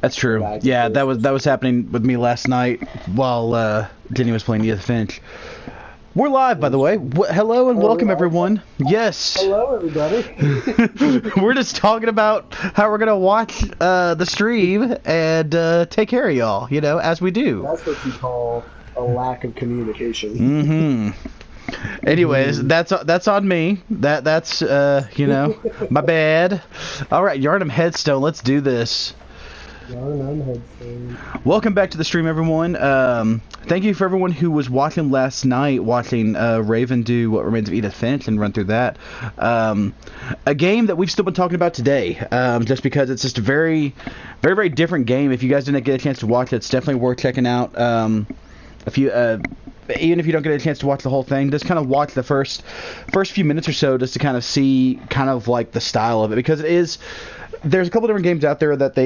That's true. Yeah, that was happening with me last night while Jenny was playing Edith Finch. We're live, by the way. Hello and welcome, everyone. Yes. Hello, everybody. We're just talking about how we're gonna watch the stream and take care of y'all, you know, as we do. That's what you call a lack of communication. Mm-hmm. Anyways, that's on me. That's you know, my bad. All right, Yharnam Headstone. Let's do this. Welcome back to the stream, everyone. Thank you for everyone who was watching last night, watching Raven do What Remains of Edith Finch and run through that. A game that we've still been talking about today, just because it's just a very, very, very different game. If you guys didn't get a chance to watch it, it's definitely worth checking out. Even if you don't get a chance to watch the whole thing, just kind of watch the first few minutes or so, just to kind of see kind of like the style of it, because it is. There's a couple different games out there that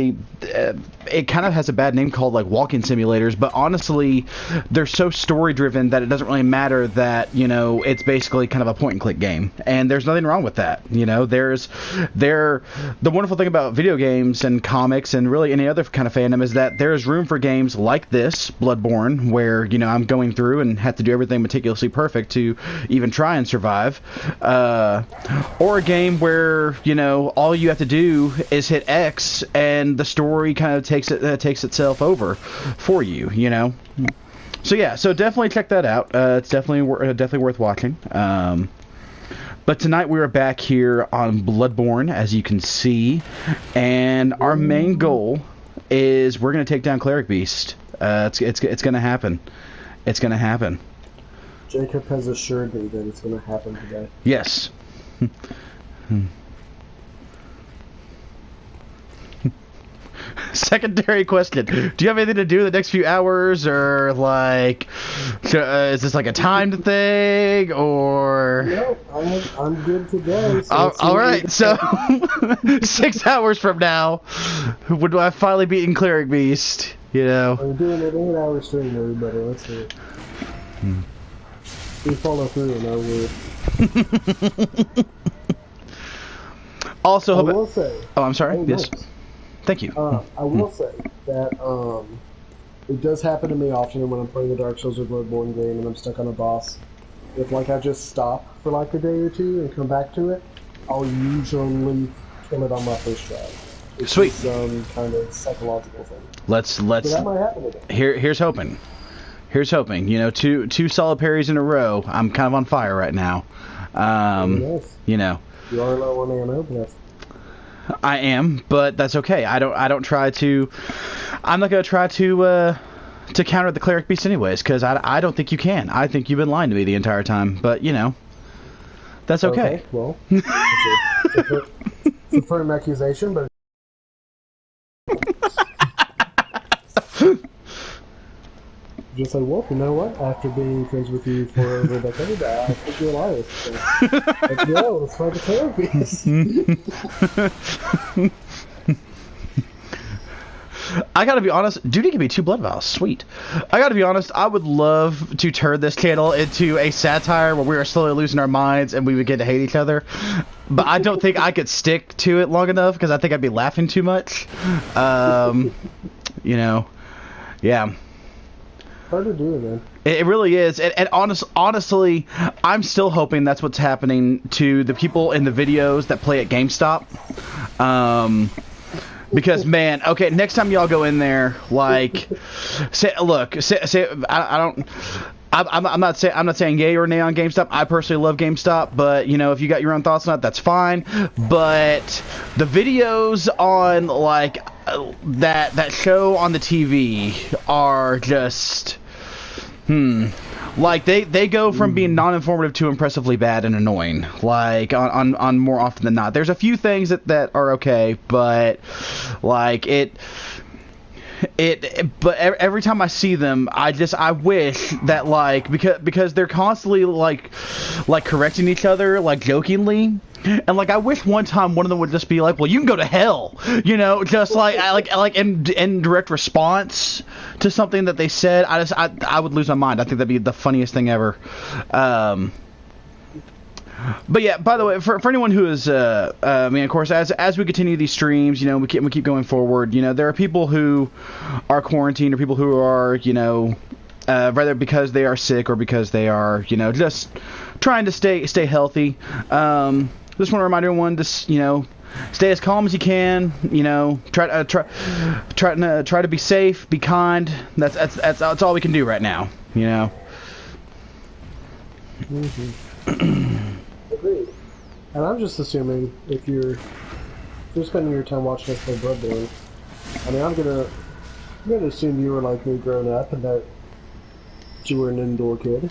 it kind of has a bad name called like walking simulators, but honestly, they're so story driven that it doesn't really matter that, you know, it's basically kind of a point and click game, and there's nothing wrong with that. You know, the wonderful thing about video games and comics and really any other kind of fandom is that there's room for games like this, Bloodborne, where, you know, I'm going through and have to do everything meticulously perfect to even try and survive, or a game where, you know, all you have to do is hit X and the story kind of takes itself over for you, you know. So yeah, so definitely check that out. It's definitely worth watching. But tonight we are back here on Bloodborne, as you can see, and our main goal is we're gonna take down Cleric Beast. It's gonna happen. It's gonna happen. Jacob has assured me that it's gonna happen today. Yes. Secondary question: do you have anything to do the next few hours, or like, is this like a timed thing, or? No, I'm good to go. So all right, so 6 hours from now, would I finally beaten Cleric Beast? You know. I'm doing an 8-hour stream, everybody. Let's do it. We follow through in our word. Also, I will say. Oh, I'm sorry. Yes. Nice. Thank you. I will say that it does happen to me often when I'm playing the Dark Souls or Bloodborne game and I'm stuck on a boss. If like I just stop for like a day or two and come back to it, I'll usually kill it on my first try. It's Sweet. Some kind of psychological thing. Let's. So that might happen again. Here's hoping. Here's hoping. You know, two solid parries in a row. I'm kind of on fire right now. Yes. You know. You are low on ammo, but I am, but that's okay. I don't try to. I'm not gonna try to counter the Cleric Beast anyways, because I don't think you can. I think you've been lying to me the entire time. But you know, that's okay. Well, it's a firm accusation, but. Just like, well, you know what? After being friends with you for over a decade, I think you're a liar. So, let's go. Let's fight the therapies. I gotta be honest, duty can be 2 blood vials. Sweet. I gotta be honest, I would love to turn this channel into a satire where we are slowly losing our minds and we begin to hate each other. But I don't think I could stick to it long enough because I think I'd be laughing too much. You know, yeah. Hard to do, man. It really is, and honestly, I'm still hoping that's what's happening to the people in the videos that play at GameStop. Because man, okay, next time y'all go in there, like, I'm not saying yay or nay on GameStop. I personally love GameStop, but you know, if you got your own thoughts on it, that's fine. But the videos on like that show on the TV are just like they go from being non-informative to impressively bad and annoying, like on more often than not. There's a few things that are okay, but like but every time I see them, I wish that like because they're constantly like correcting each other like jokingly, and like I wish one time one of them would just be like, well, you can go to hell, you know, just like in direct response to something that they said. I would lose my mind. I think that'd be the funniest thing ever. But yeah, by the way, for anyone who is, I mean, of course, as we continue these streams, you know, we keep going forward. You know, there are people who are quarantined, or people who are, you know, whether because they are sick or because they are, you know, just trying to stay healthy. Just want to remind everyone to, you know, stay as calm as you can. You know, try to be safe, be kind. That's all we can do right now. You know. Agreed. And I'm just assuming if you're spending your time watching us play Bloodborne, I mean, I'm gonna assume you were like me grown up and that you were an indoor kid.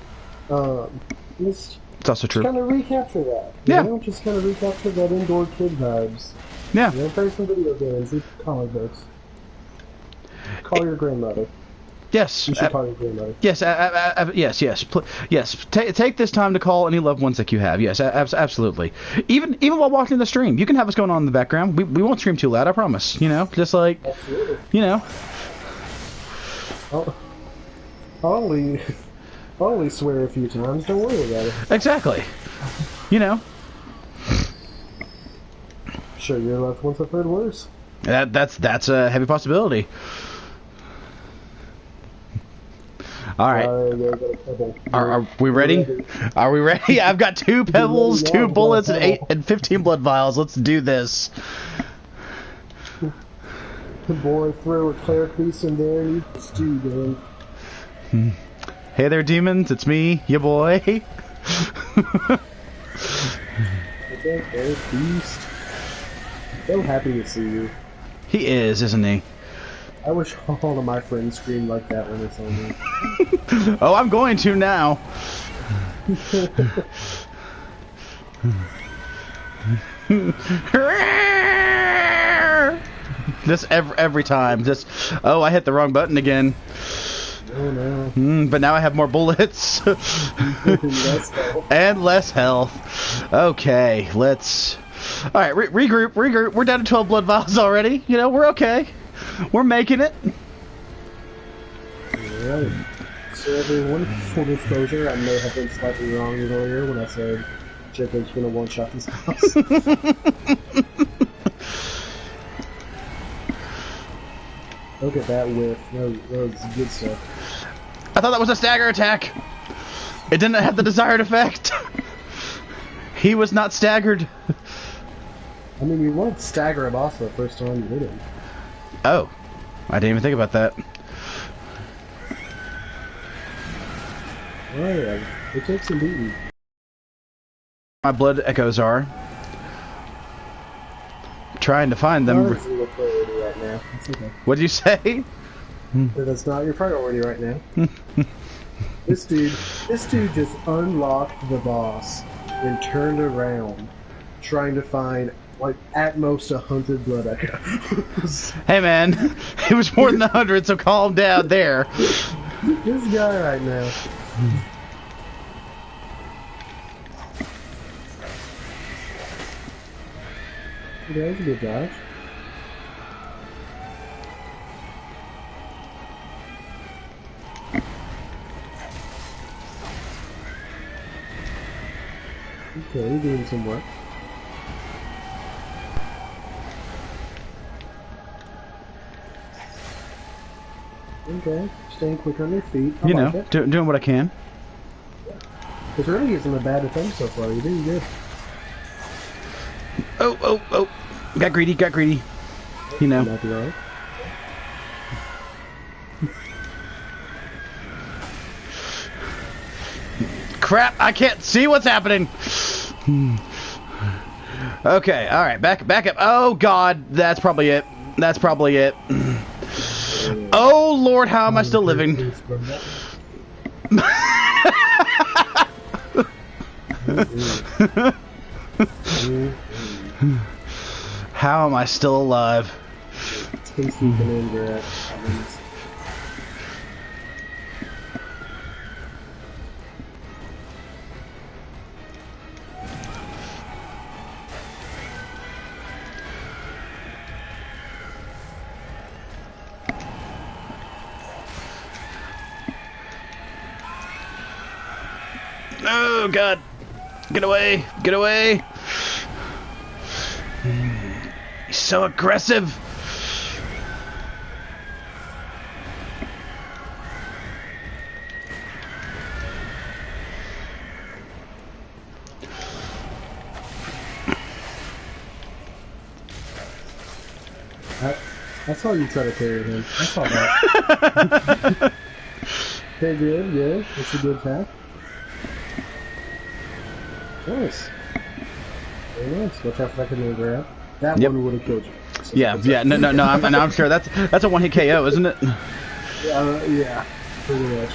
It's also true. Just kind of recapture that. Yeah. You know? Just kind of recapture that indoor kid vibes. Yeah. You know, play some video games, read comic books. Call your grandmother. Yes. You should call your grandmother. Yes. Yes. Take this time to call any loved ones that you have. Yes. Absolutely. Even while watching the stream, you can have us going on in the background. We won't scream too loud. I promise. You know, just like. Absolutely. You know. I'll only swear a few times. Don't worry about it. Exactly. You know. Sure, your loved ones have heard worse. That's a heavy possibility. All right. Are we ready? Are we ready? I've got 2 pebbles, 2 bullets, and 15 blood vials. Let's do this. Boy, throw a cleric piece in there and you stew, man. Hey there, demons. It's me, ya boy. It's a cleric beast. So happy to see you. He is, isn't he? I wish all of my friends screamed like that when they saw me. Oh, I'm going to now. Just every time. Just, oh, I hit the wrong button again. Oh no. But now I have more bullets. Less health. And less health. Okay, let's... Alright, regroup. We're down to 12 blood vials already. You know, we're okay. We're making it. Alright. So everyone, full disclosure, I may have been slightly wrong earlier when I said Jacob's gonna one-shot this boss. Look at that whiff. That was good stuff. I thought that was a stagger attack. It didn't have the desired effect. He was not staggered. I mean, you won't stagger a boss the first time you hit him. Oh. I didn't even think about that. Oh yeah, it takes some beating. My blood echoes are. Trying to find them. That's not your priority right now. It's okay. What did you say? That's not your priority right now. This dude just unlocked the boss and turned around, trying to find like at most 100 blood echoes. Hey man, it was more than 100, so calm down there. This guy right now. Yeah, that was a good dodge. Okay, you're doing some work. Okay, staying quick on your feet. I You like know, it. doing what I can. It really isn't a bad attempt so far. You're doing good. Oh. Got greedy. You know. Might be alright. Crap, I can't see what's happening. Okay, alright, back up. Oh god, that's probably it. Oh lord, how am I still living? How am I still alive? Tasty banana. Oh god. Get away! Get away! He's so aggressive! I saw you try to carry him. I saw that. Okay, good, good. That's a good attack. Nice. Very nice. Watch out for that command grab. That one would have killed you. So Yeah, yeah. No. I'm sure that's a one-hit KO, isn't it? Yeah, pretty much.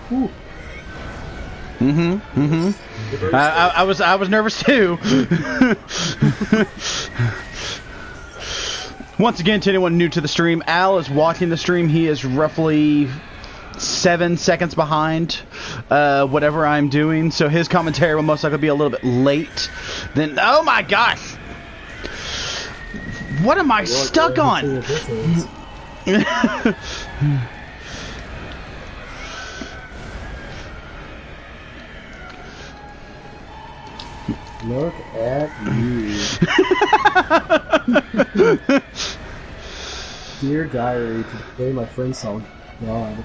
Ooh. I was nervous too. Once again, to anyone new to the stream, Al is watching the stream. He is roughly 7 seconds behind whatever I'm doing, so his commentary will most likely be a little bit late. Then, oh my gosh, what am I stuck on? Look at you. Dear diary, today my friend saw God.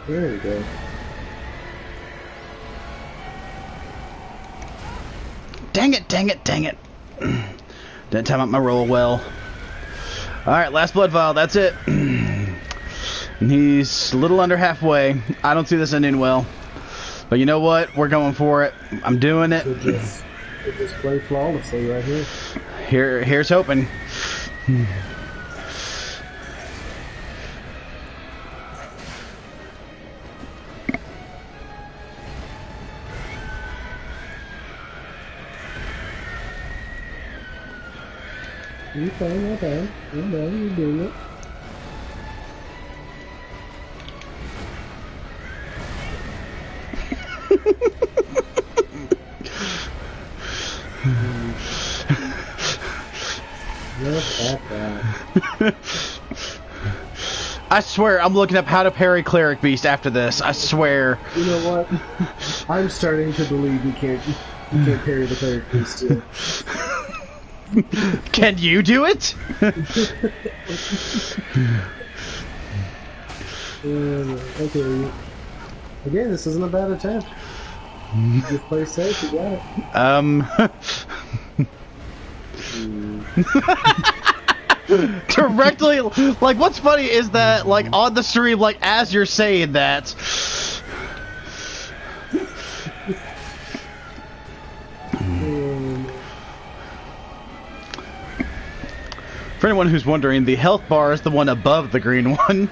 There we go. Dang it. Didn't time out my roll well. Alright, last blood vial, that's it. And he's a little under halfway. I don't see this ending well. But you know what? We're going for it. I'm doing it. Should just play flawlessly right here. Here's hoping. Okay, not bad. Not bad, you're doing it. Look at that. I swear, I'm looking up how to parry Cleric Beast after this. I swear. You know what? I'm starting to believe you can't parry the Cleric Beast too. Can you do it? Okay. Again, this isn't a bad attempt. Just play safe, you got it. Directly, like, what's funny is that, like, on the stream, like, as you're saying that, for anyone who's wondering, the health bar is the one above the green one.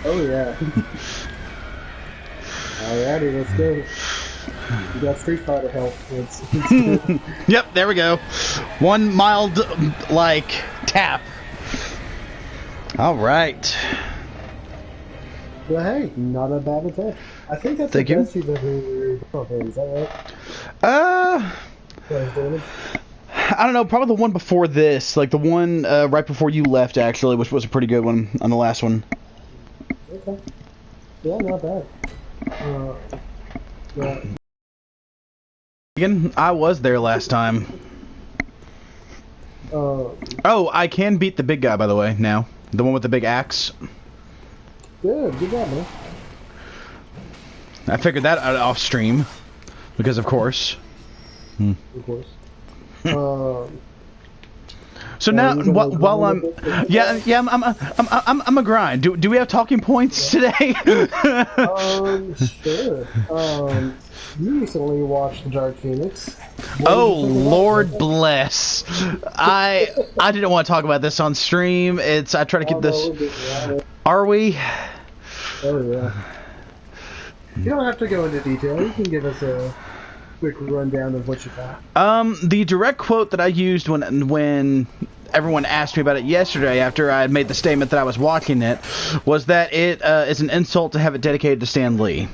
Oh yeah. Alrighty, let's go. You got Street Fighter health. Let's Yep, there we go. One mild, like, tap. Alright. But hey, not a bad attack. I think that's Thank the you. best you've ever done. Is that right? Damage? I don't know, probably the one before this, like the one right before you left, actually, which was a pretty good one on the last one. Okay. Yeah, not bad. Yeah. Again, I was there last time. Oh, I can beat the big guy, by the way, now. The one with the big axe. Good job, man. I figured that out off stream, because of course. Of course. So now, while I'm I'm a grind. Do we have talking points today? Sure. You recently watched Dark Phoenix. Oh, Lord bless. I didn't want to talk about this on stream. I try to keep this. Are we? Oh yeah. You don't have to go into detail. You can give us a quick rundown of what you got. The direct quote that I used when everyone asked me about it yesterday after I had made the statement that I was watching it was that it is an insult to have it dedicated to Stan Lee.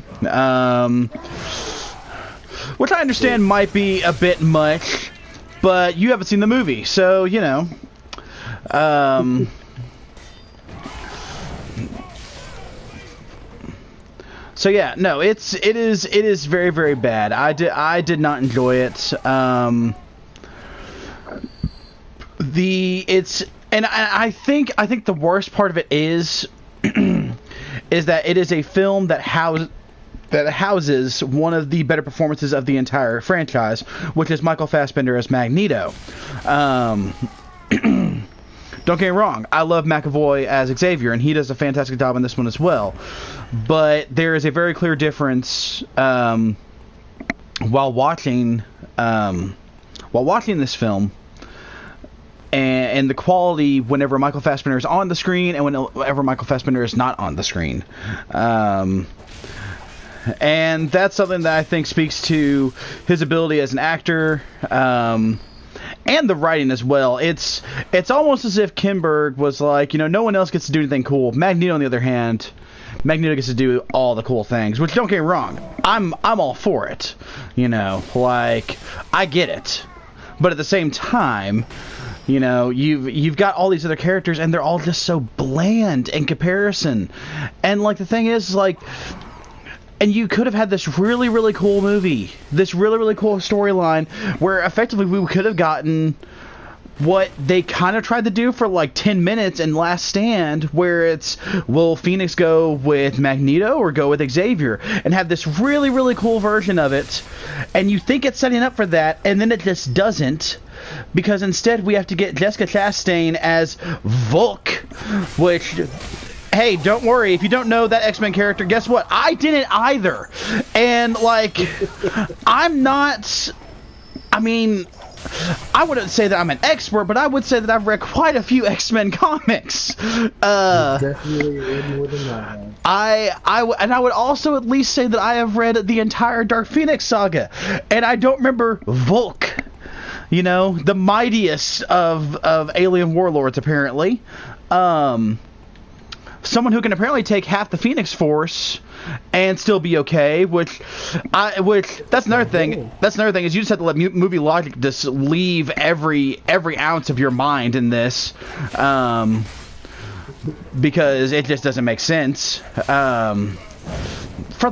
Which I understand might be a bit much, but you haven't seen the movie, so, you know. So yeah, no, it is very, very bad. I did not enjoy it. I think the worst part of it is is that it is a film that houses one of the better performances of the entire franchise, which is Michael Fassbender as Magneto. Don't get me wrong, I love McAvoy as Xavier, and he does a fantastic job in this one as well. But there is a very clear difference while watching this film, and the quality whenever Michael Fassbender is on the screen and whenever Michael Fassbender is not on the screen. And that's something that I think speaks to his ability as an actor. And the writing as well. It's almost as if Kinberg was like, you know, no one else gets to do anything cool. Magneto, on the other hand, Magneto gets to do all the cool things. Which, don't get me wrong, I'm all for it. You know, like, I get it. But at the same time, you know, you've got all these other characters, and they're all just so bland in comparison. And like the thing is, like. And you could have had this really, really cool movie, this really, really cool storyline, where effectively we could have gotten what they kind of tried to do for like 10 minutes in Last Stand, where it's, will Phoenix go with Magneto or go with Xavier? And have this really, really cool version of it. And you think it's setting up for that, and then it just doesn't. Because instead we have to get Jessica Chastain as Volk, which... Hey, don't worry. If you don't know that X-Men character, guess what? I didn't either. And, like, I'm not... I mean, I wouldn't say that I'm an expert, but I would say that I've read quite a few X-Men comics. Definitely read more than I have. And I would also at least say that I have read the entire Dark Phoenix saga. And I don't remember Volk. You know, the mightiest of alien warlords, apparently. Someone who can apparently take half the Phoenix Force and still be okay, which that's another thing. That's another thing is you just have to let movie logic just leave every ounce of your mind in this, because it just doesn't make sense. For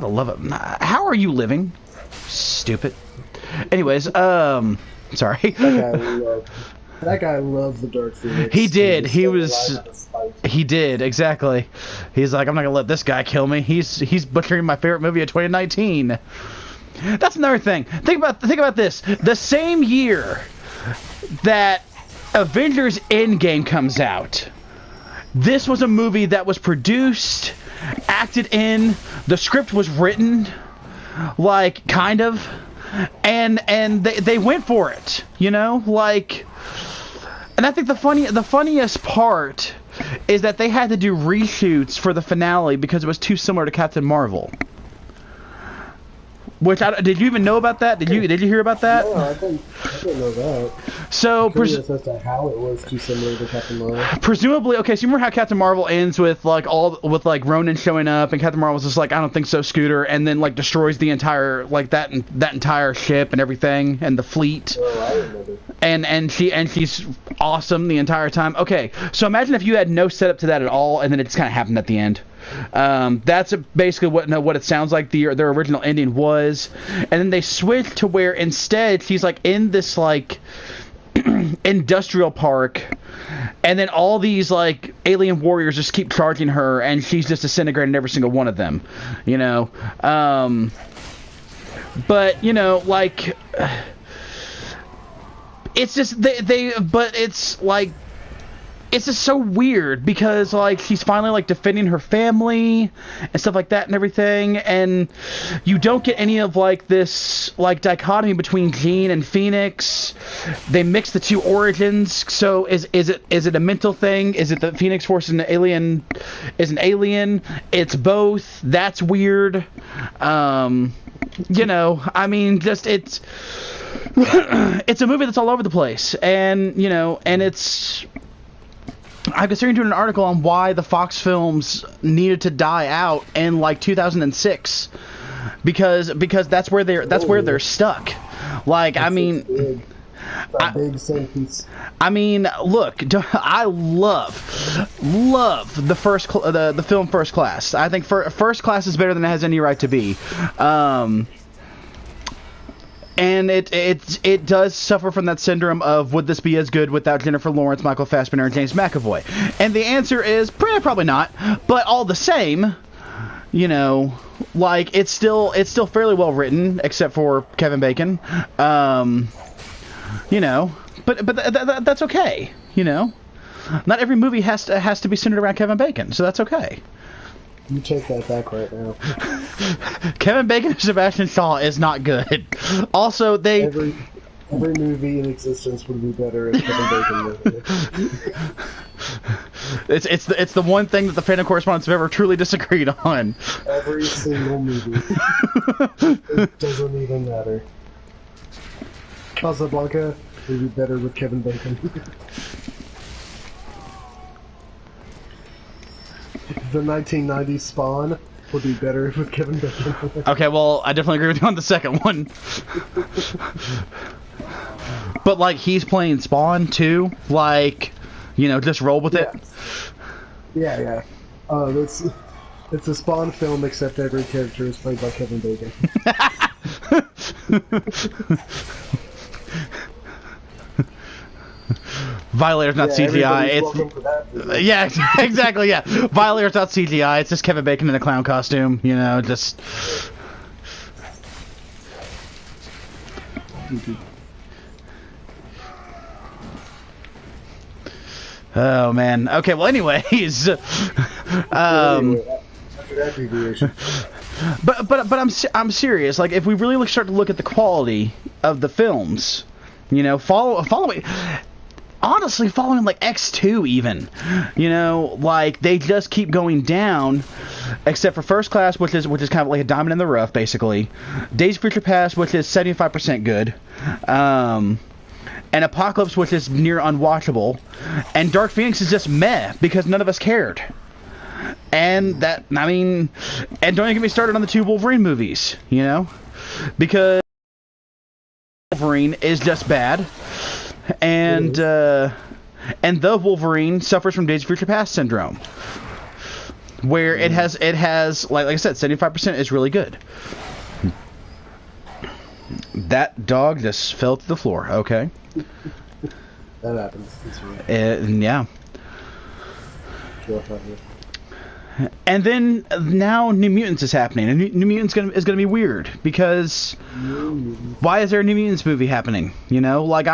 the love of, how are you living? Stupid. Anyways, sorry. That guy loved the Dark Phoenix. He did. He did, exactly. He's like, I'm not gonna let this guy kill me. He's butchering my favorite movie of 2019. That's another thing. Think about this. The same year that Avengers Endgame comes out, this was a movie that was produced, acted in, the script was written, like, kind of, and they went for it, you know, like. And I think the funniest part is that they had to do reshoots for the finale because it was too similar to Captain Marvel. Which did you even know about that? Did you hear about that? No, I didn't know that. So curious as to how it was too similar to Captain Marvel. Presumably, okay. So you remember how Captain Marvel ends with like Ronan showing up, and Captain Marvel's just like, I don't think so, Scooter, and then like destroys the entire that entire ship and everything and the fleet. Oh, I remember. And she's awesome the entire time. Okay, so imagine if you had no setup to that at all, and then it just kind of happened at the end. That's basically what it sounds like their original ending was, and then they switched to where instead she's like in this like industrial park, and then all these like alien warriors just keep charging her, and she's just disintegrating every single one of them, you know. But you know, like, it's just but it's like, it's just so weird because like she's finally like defending her family and stuff like that and everything, and you don't get any of like this like dichotomy between Jean and Phoenix. They mix the two origins. So is it a mental thing? Is it that Phoenix Force is an alien? It's both. That's weird. You know, I mean, just it's it's a movie that's all over the place, and you know, and it's. I was reading an article on why the Fox films needed to die out in like 2006, because that's where they're stuck. Like, I mean, big centerpiece. I mean, look, I love the the film First Class. I think First Class is better than it has any right to be. And it does suffer from that syndrome of, would this be as good without Jennifer Lawrence, Michael Fassbender, and James McAvoy? And the answer is probably not. But all the same, you know, like it's still fairly well written, except for Kevin Bacon. You know, but that's okay. You know, not every movie has to be centered around Kevin Bacon, so that's okay. You take that back right now. Kevin Bacon and Sebastian Shaw is not good. Also, every movie in existence would be better if Kevin Bacon was in it. It's the one thing that the Fandom correspondents have ever truly disagreed on. Every single movie. It doesn't even matter. Casablanca would be better with Kevin Bacon. The 1990s Spawn would be better with Kevin Bacon. Okay, well, I definitely agree with you on the second one. But, like, he's playing Spawn, too. Like, you know, just roll with it. Yeah. It's a Spawn film, except every character is played by Kevin Bacon. Violators, not CGI. It's yeah, exactly. Yeah, Violators, not CGI. It's just Kevin Bacon in a clown costume. You know, just. Oh man. Okay. Well, anyways. But I'm serious. Like, if we really start to look at the quality of the films, you know, following. Honestly, following like X2 even, you know, like they just keep going down, except for First Class, which is kind of like a diamond in the rough, basically. Days of Future Past, which is 75% good, and Apocalypse, which is near unwatchable, and Dark Phoenix is just meh because none of us cared. And that, I mean, and don't even get me started on the two Wolverine movies, you know, because Wolverine is just bad. And the Wolverine suffers from Days of Future Past syndrome, where it has like I said, 75% is really good. That dog just fell to the floor. Okay. That happens. That's right. Yeah. And then now New Mutants is happening, and New Mutants is gonna be weird because why is there a New Mutants movie happening? You know, like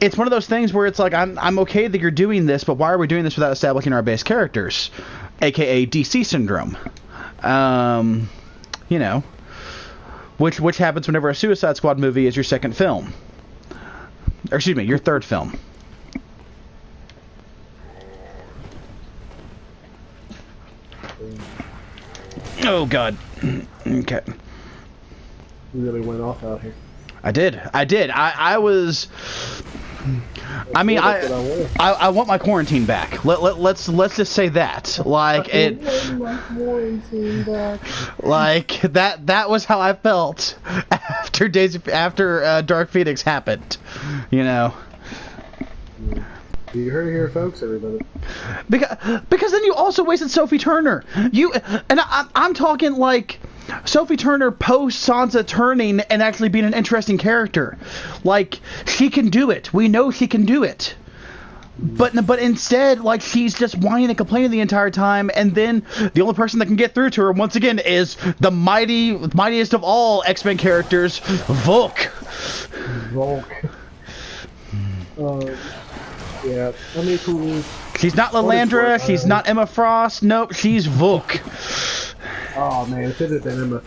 it's one of those things where it's like I'm okay that you're doing this, but why are we doing this without establishing our base characters, aka DC syndrome? You know, which happens whenever a Suicide Squad movie is your second film, or excuse me, your third film. Oh God. Okay. You really went off out here. I did. I was. I mean, I want my quarantine back. Let's just say that. Like it. My quarantine back. Like that was how I felt after Dark Phoenix happened. You know. You heard it here, folks, everybody. Because then you also wasted Sophie Turner. I'm talking like Sophie Turner post Sansa turning and actually being an interesting character. Like, she can do it. We know she can do it. But instead, like, she's just whining and complaining the entire time, and then the only person that can get through to her once again is the mightiest of all X-Men characters, Volk. Yeah, I mean, cool. She's not Lilandra. She's not Emma Frost. Nope, she's Vuk. Oh man, if it had been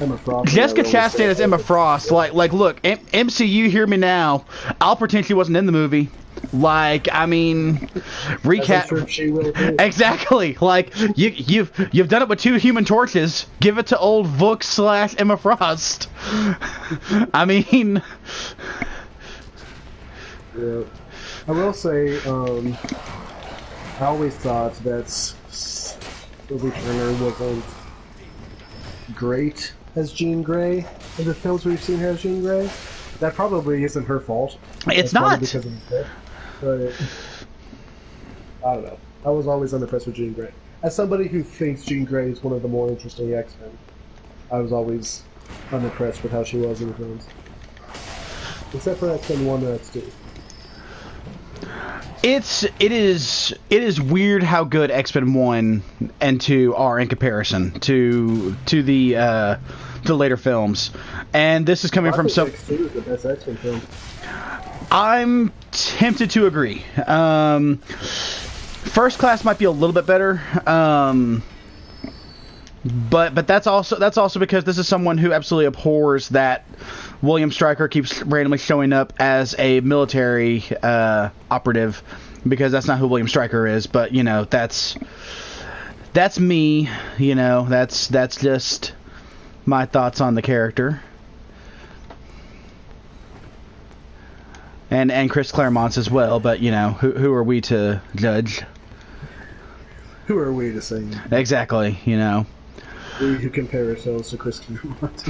Emma Frost. Jessica Chastain is Emma Frost. Like, look, MCU, hear me now. I'll pretend she wasn't in the movie. Like, I mean, recap. She will too. Exactly. Like, you've done it with 2 Human Torches. Give it to old Vuk / Emma Frost. I mean, yeah. I will say, I always thought that Sophie Turner wasn't great as Jean Grey in the films we've seen her as Jean Grey. That probably isn't her fault. It's not. Because of the but I don't know. I was always unimpressed with Jean Grey. As somebody who thinks Jean Grey is one of the more interesting X-Men, I was always unimpressed with how she was in the films. Except for X-Men 1 and X2. It is weird how good X-Men 1 and 2 are in comparison to the later films, and this is coming from some. X2 is the best X-Men film. I'm tempted to agree. First Class might be a little bit better, but that's also because this is someone who absolutely abhors that William Stryker keeps randomly showing up as a military operative, because that's not who William Stryker is. But you know, that's me. You know, that's just my thoughts on the character. And Chris Claremont's as well, but you know, who are we to judge? Who are we to say? Exactly, you know. We who compare ourselves to Chris Claremont.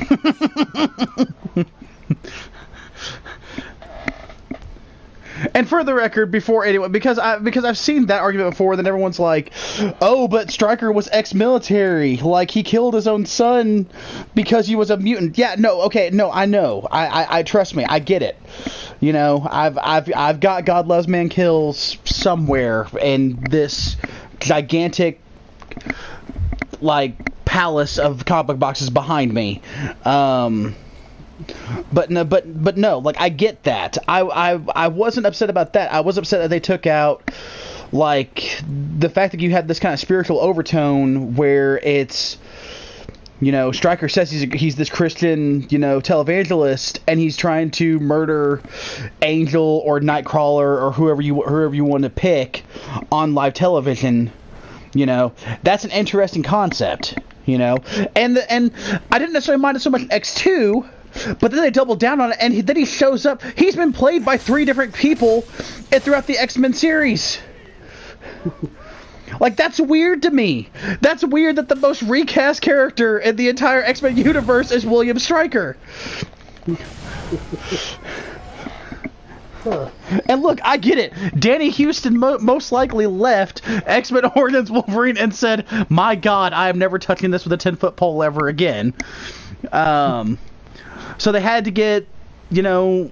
And for the record, before anyone, because I've seen that argument before, then everyone's like, "Oh, but Stryker was ex-military, like he killed his own son because he was a mutant." Yeah, no, okay, no, I know, I trust me, I get it. You know, I've got God Loves Man Kills somewhere in this gigantic, like, palace of comic book boxes behind me. But no, like, I get that. I wasn't upset about that. I was upset that they took out, like, the fact that you had this kind of spiritual overtone where it's, you know, Stryker says he's this Christian, you know, televangelist, and he's trying to murder Angel or Nightcrawler or whoever you want to pick on live television. You know, that's an interesting concept. You know, and I didn't necessarily mind it so much in X2. But then they doubled down on it, and then he shows up. He's been played by 3 different people throughout the X-Men series. Like, that's weird to me. That's weird that the most recast character in the entire X-Men universe is William Stryker. And look, I get it. Danny Houston most likely left X-Men Origins Wolverine and said, "My God, I am never touching this with a 10-foot pole ever again." So they had to get, you know,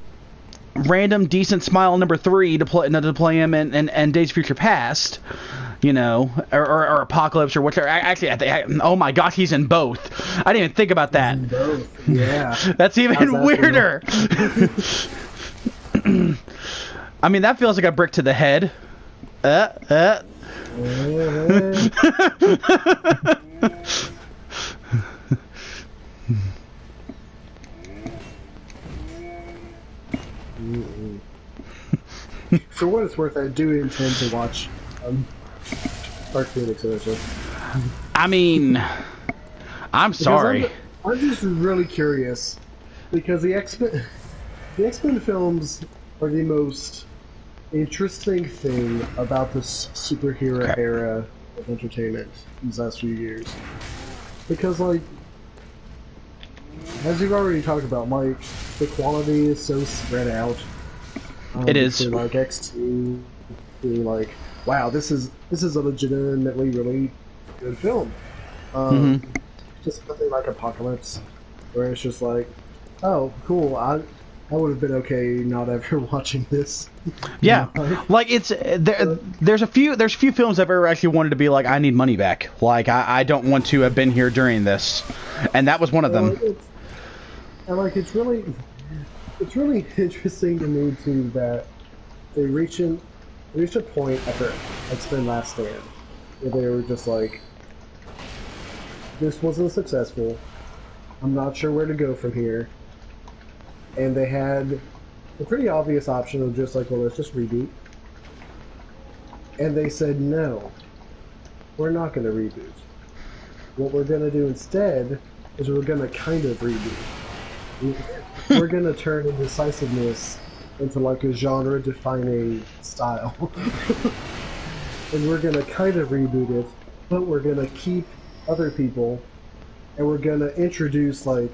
random decent smile number 3 to play him in Days of Future Past, you know, or Apocalypse or whatever. Actually, oh my gosh, he's in both. I didn't even think about that. In both, yeah. That's even weirder. I mean, that feels like a brick to the head. For what it's worth, I do intend to watch Dark Phoenix eventually. I mean, I'm sorry. I'm just really curious because the X-Men films are the most interesting thing about this superhero era of entertainment these last few years. Because, like, as you've already talked about, like, the quality is so spread out. It is. Between, like, X2 being like, wow, this is a legitimately really good film. Just something like Apocalypse, where it's just like, oh, cool, I would have been okay not ever watching this. Yeah, like it's there's a few films I've ever actually wanted to be like, I need money back. Like I don't want to have been here during this, and that was one of them. And like it's really interesting to me too that they reached a point after X-Men Last Stand where they were just like, this wasn't successful. I'm not sure where to go from here. And they had a pretty obvious option of just like, well, let's just reboot. And they said, no, we're not going to reboot. What we're going to do instead is we're going to kind of reboot. We're going to turn indecisiveness into like a genre-defining style. And we're going to kind of reboot it, but we're going to keep other people, and we're going to introduce like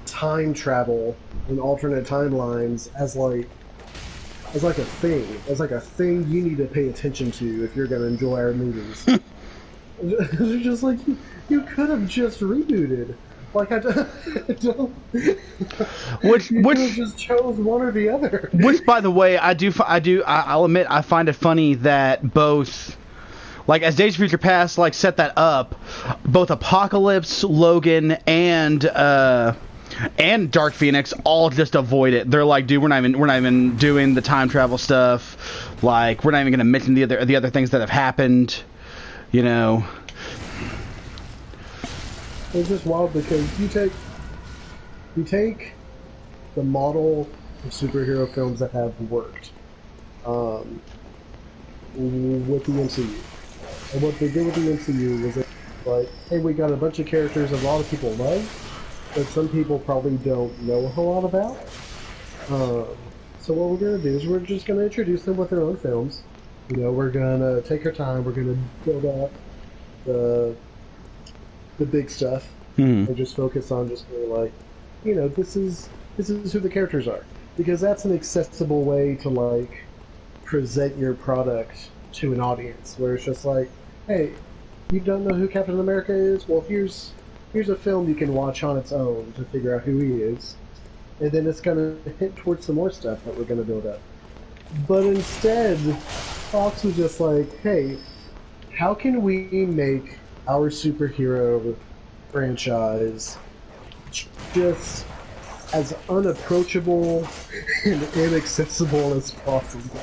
time travel and alternate timelines as like a thing you need to pay attention to if you're going to enjoy our movies. It's just like, you could have just rebooted. Like, I don't... you could have just chose one or the other. Which, by the way, I'll admit, I find it funny that both, like, as Days of Future Past, like, set that up, both Apocalypse, Logan, and Dark Phoenix all just avoid it. They're like, dude, we're not even doing the time travel stuff. Like, we're not even going to mention the other things that have happened. You know. It's just wild because you take the model of superhero films that have worked with the MCU, and what they did with the MCU was like, hey, we got a bunch of characters a lot of people love, but some people probably don't know a whole lot about. So what we're gonna do is we're just gonna introduce them with their own films. You know, we're gonna take our time. We're gonna build up the big stuff, and just focus on just being like, you know, this is who the characters are, because that's an accessible way to like present your product to an audience, where it's just like, hey, you don't know who Captain America is? Well, here's a film you can watch on its own to figure out who he is, and then it's gonna hint towards some more stuff that we're gonna build up. But instead, Fox was just like, hey, how can we make our superhero franchise just as unapproachable and inaccessible as possible?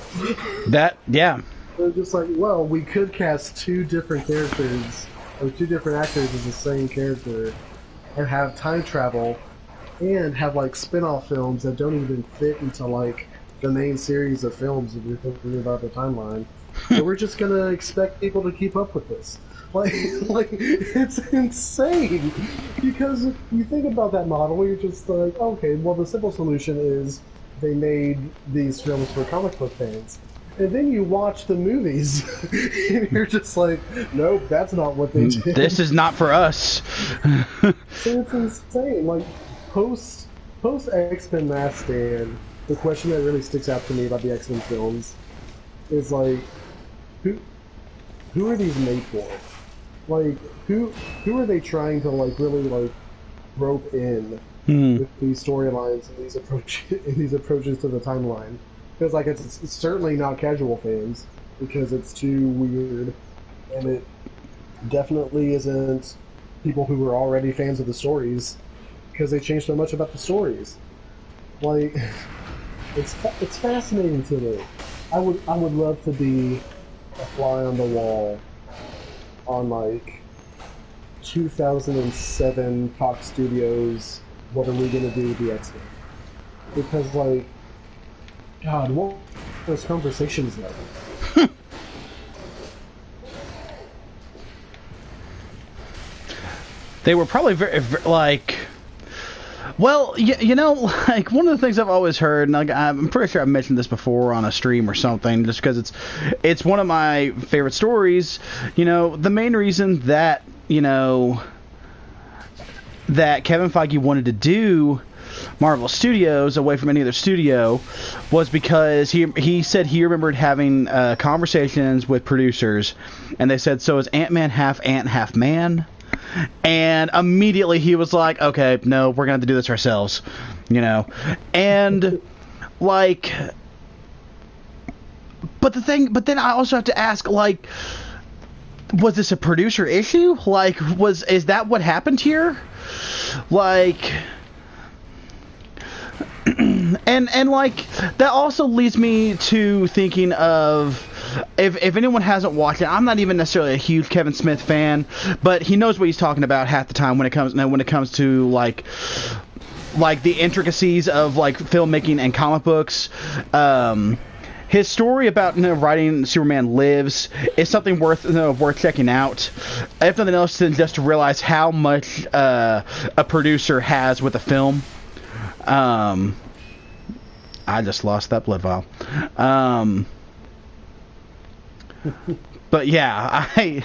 Yeah. They're just like, well, we could cast two different characters, or two different actors as the same character, and have time travel, and have like spin-off films that don't even fit into like the main series of films if you're thinking about the timeline. So we're just gonna expect people to keep up with this. Like it's insane. Because if you think about that model, you're just like, okay, well, the simple solution is they made these films for comic book fans. And then you watch the movies, and you're just like, nope, that's not what they did. This is not for us. So it's insane. Like, post X-Men Last Stand, the question that really sticks out to me about the X-Men films is like, who are these made for? Like, who are they trying to like really like rope in with these storylines and these approaches to the timeline? Because like it's certainly not casual fans, because it's too weird, and it definitely isn't people who were already fans of the stories, because they changed so much about the stories. Like, it's fascinating to me. I would love to be a fly on the wall on like 2007 Fox Studios. What are we gonna do with the X-Men? Because like, God, what were those conversations like? They were probably very like, well, you know, like, one of the things I've always heard, and like, I'm pretty sure I've mentioned this before on a stream or something, just because it's one of my favorite stories. You know, the main reason that, you know, that Kevin Feige wanted to do Marvel Studios away from any other studio was because he said he remembered having conversations with producers, and they said, so is Ant-Man half ant, half man? And immediately he was like, okay, no, we're gonna have to do this ourselves, you know. And like, but then I also have to ask, like, was this a producer issue? Like, is that what happened here? Like, and And like that also leads me to thinking of if anyone hasn't watched it, I'm not even necessarily a huge Kevin Smith fan, but he knows what he's talking about half the time when it comes to like the intricacies of like filmmaking and comic books. His story about writing Superman Lives is something worth checking out. If nothing else, than just to realize how much a producer has with a film. I just lost that blood vial. But yeah, and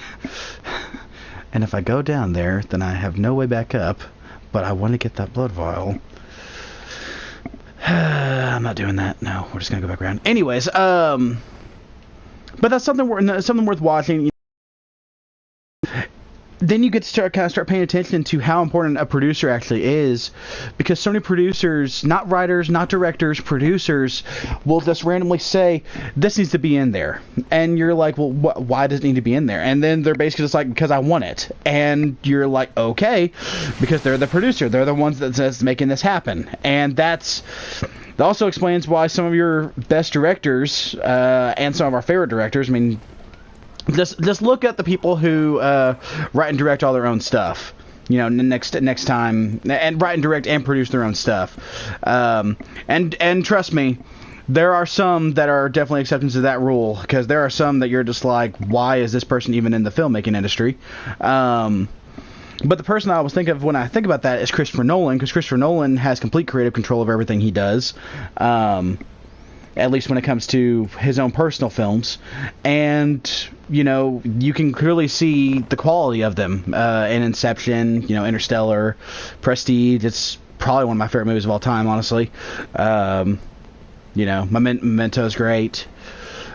if I go down there, then I have no way back up. But I want to get that blood vial. I'm not doing that. No, we're just gonna go back around. Anyways, but that's something worth watching. Then you get to start paying attention to how important a producer actually is, because so many producers, not writers, not directors, producers, will just randomly say, this needs to be in there. And you're like, well, why does it need to be in there? And then they're basically just like, because I want it. And you're like, okay, because they're the producer. They're the ones that's making this happen. And that also explains why some of your best directors, and some of our favorite directors, I mean, Just look at the people who write and direct all their own stuff. You know, next time, and write and direct and produce their own stuff. And trust me, there are some that are definitely exceptions to that rule, because there are some that you're just like, why is this person even in the filmmaking industry? But the person I always think of when I think about that is Christopher Nolan, because Christopher Nolan has complete creative control of everything he does. At least when it comes to his own personal films. And, you know, you can clearly see the quality of them in Inception, you know, Interstellar, Prestige. It's probably one of my favorite movies of all time, honestly. You know, Memento's great.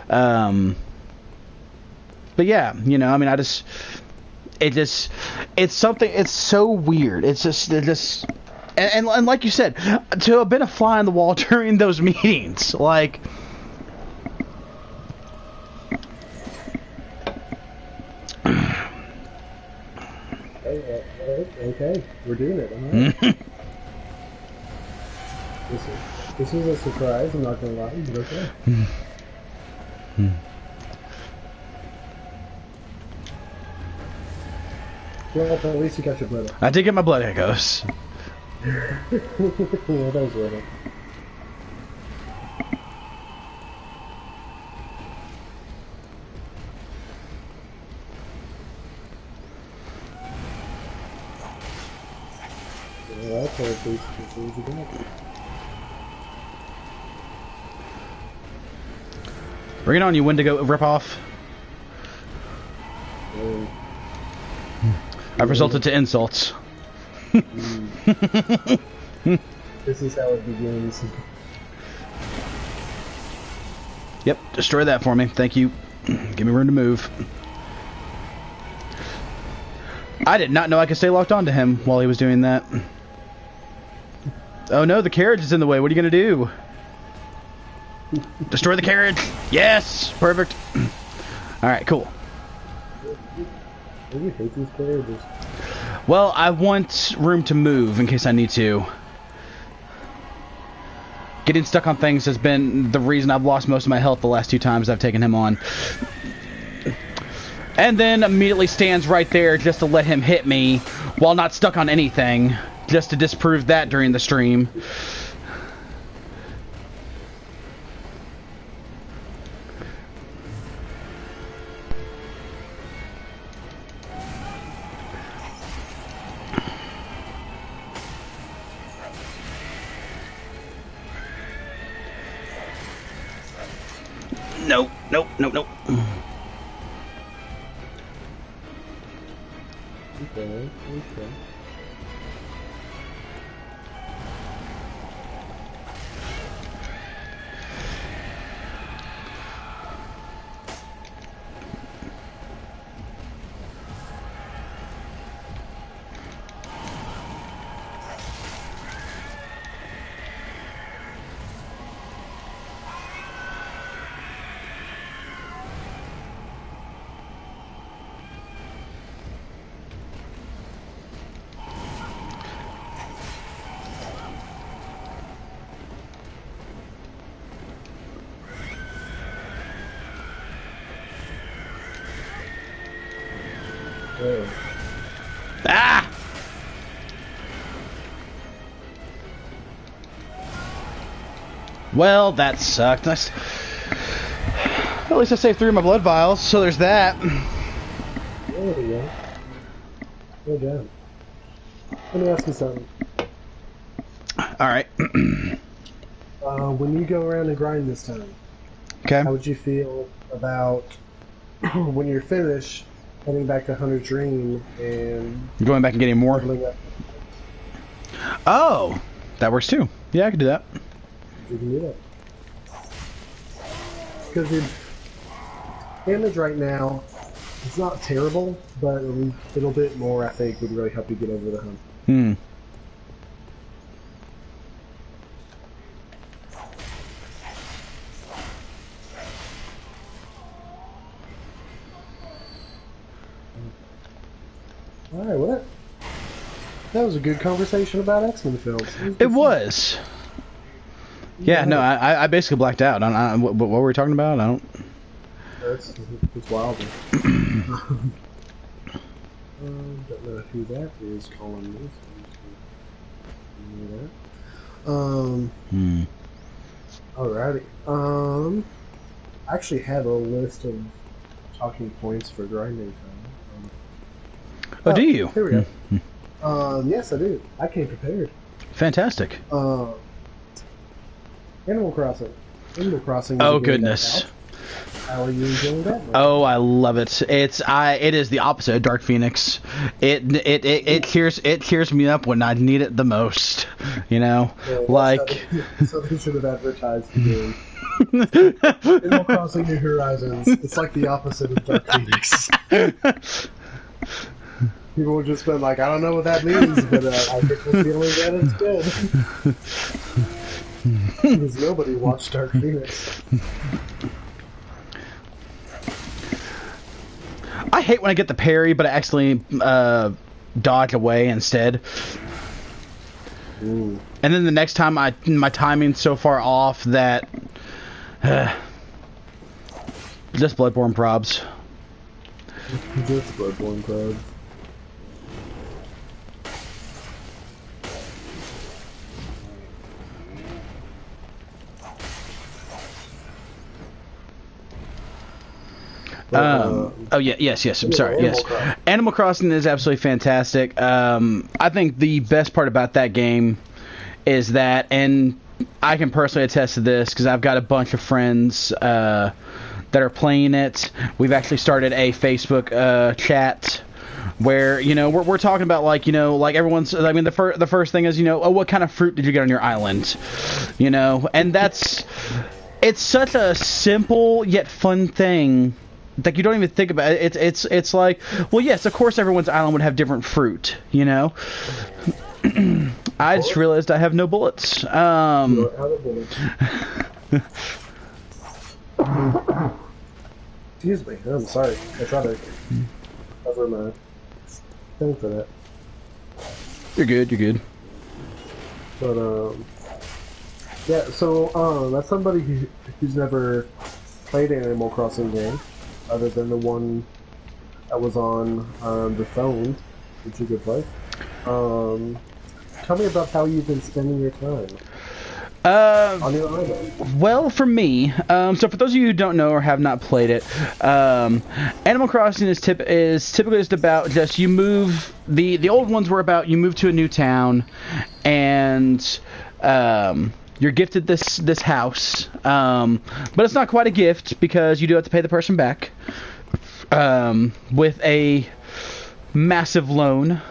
But yeah, you know, I mean, it's something, it's so weird. It just... And like you said, to have been a fly on the wall during those meetings, like... Okay, we're doing it. Right. This was a surprise, I'm not going to lie, but okay. Well, at least you got your blood. I did get my blood echoes. Yeah, that was worth it. Yeah, that's what it is again. Bring it on, you Wendigo ripoff. I've resulted to insults. This is how it begins. Yep, destroy that for me. Thank you. Give me room to move. I did not know I could stay locked onto him while he was doing that. Oh no, the carriage is in the way. What are you going to do? Destroy the carriage. Yes, perfect. Alright, cool. I hate these carriages. Well, I want room to move in case I need to. Getting stuck on things has been the reason I've lost most of my health the last 2 times I've taken him on. And then immediately stands right there just to let him hit me while not stuck on anything, just to disprove that during the stream. Nope, nope, nope, nope. Okay. Yeah. Ah! Well, that sucked. At least I saved 3 of my blood vials, so there's that. There we go. Good job. Let me ask you something. Alright. When you go around and grind this time, Okay. how would you feel about when you're finished, heading back to 100 Dream and Going back and getting more? leveling up? Oh! That works too. Yeah, I could do that. You can do that. Because the damage right now, it's not terrible, but a little bit more, I think, would really help you get over the hump. Hmm. Alright, well, that was a good conversation about X-Men films. It was. Yeah, no, I basically blacked out. What were we talking about? I don't... It's wild. Don't know who that is calling me. So Alrighty. I actually have a list of talking points for grinding time. Oh, do you? Here we go. Yes, I do. I came prepared. Fantastic. Animal Crossing. Animal Crossing. Oh, goodness. How are you enjoying that? Oh, I love it. It is the opposite of Dark Phoenix. It cheers me up when I need it the most. You know, Yeah, like. So they should have advertised the game. Animal Crossing New Horizons. It's like the opposite of Dark Phoenix. People would just been like, I don't know what that means, but I get the feeling that it's good. Because nobody watched Dark Phoenix. I hate when I get the parry, but I accidentally dodge away instead. Ooh. And then the next time, my timing's so far off that just Bloodborne probs. Just Bloodborne probs. Oh yeah, yes. I'm sorry. Yes, Animal Crossing is absolutely fantastic. I think the best part about that game is that, and I can personally attest to this because I've got a bunch of friends that are playing it. We've actually started a Facebook chat where, you know, we're talking about, like, you know, like everyone's, I mean, the first thing is, you know, oh, what kind of fruit did you get on your island, you know, and it's such a simple yet fun thing. Like, you don't even think about it. It's like, well, yes, of course everyone's island would have different fruit, you know. I just realized I have no bullets. You're out of bullets. Excuse me. I'm sorry. I tried to cover my thing for that. You're good. But yeah. So that's somebody who's never played an Animal Crossing game, other than the one that was on the phone, which you could play. Tell me about how you've been spending your time on your island. Well, for me, so for those of you who don't know or have not played it, Animal Crossing is typically just about you move. The old ones were about you move to a new town, and you're gifted this house, but it's not quite a gift because you do have to pay the person back with a massive loan.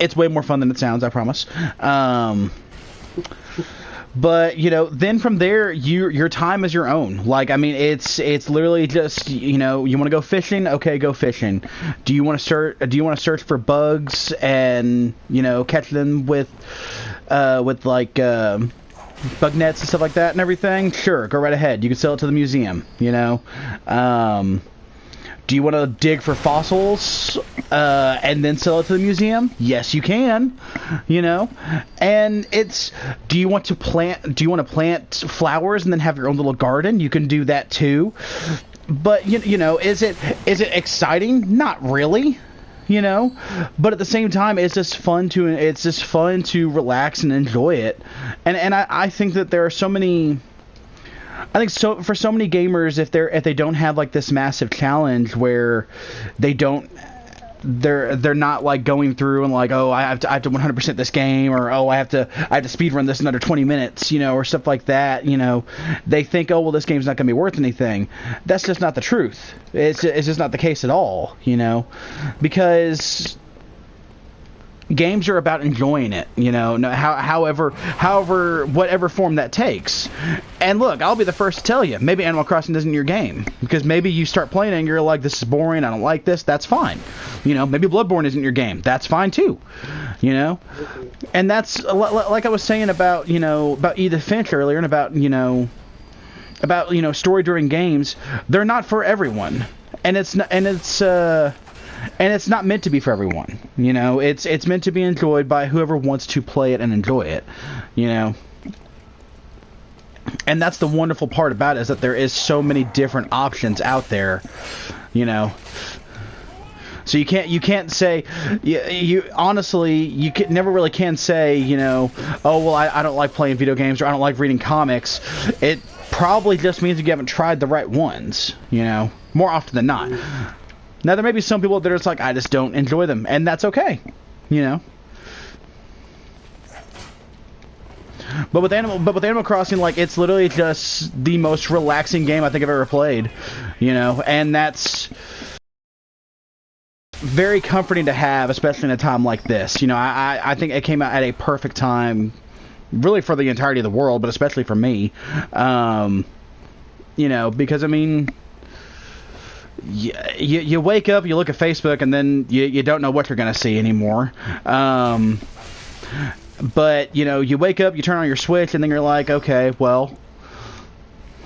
It's way more fun than it sounds, I promise. But, you know, then from there, your time is your own. Like, I mean, it's literally just, you know, you want to go fishing? Okay, go fishing. Do you want to search for bugs and, you know, catch them with like bug nets and stuff like that and everything? Sure, go right ahead. You can sell it to the museum, you know. Do you want to dig for fossils and then sell it to the museum? Yes, you can. You know, and do you want to plant flowers and then have your own little garden? You can do that too. but you know, is it exciting? Not really. You know, but at the same time, it's just fun to relax and enjoy it, and I think that there are so many. I think so for so many gamers, if they don't have like this massive challenge where they're not like going through and like, oh, I have to 100% this game, or oh, I have to speedrun this in under 20 minutes, you know, or stuff like that. You know, they think, oh well, this game's not gonna be worth anything. That's just not the truth. It's just not the case at all. You know, because games are about enjoying it, you know, however, whatever form that takes. And look, I'll be the first to tell you, maybe Animal Crossing isn't your game, because maybe you start playing it and you're like, this is boring, I don't like this. That's fine. You know, maybe Bloodborne isn't your game. That's fine too. You know, and that's like I was saying about, you know, about Edith Finch earlier, and about story-driven games. They're not for everyone, and it's not meant to be for everyone. You know, it's meant to be enjoyed by whoever wants to play it and enjoy it. You know, and that's the wonderful part about it, is that there is so many different options out there. You know, so you can't say you honestly you never really can say, you know, oh well, I don't like playing video games, or I don't like reading comics. It probably just means you haven't tried the right ones. You know, more often than not. Now, there may be some people that are just like, I just don't enjoy them, and that's okay, you know. But with Animal Crossing, like, it's literally just the most relaxing game I think I've ever played, you know, and that's very comforting to have, especially in a time like this. You know, I think it came out at a perfect time, really for the entirety of the world, but especially for me, you know, because, I mean, you wake up, you look at Facebook, and then you don't know what you're going to see anymore. But, you know, you wake up, you turn on your Switch, and then you're like, okay, well,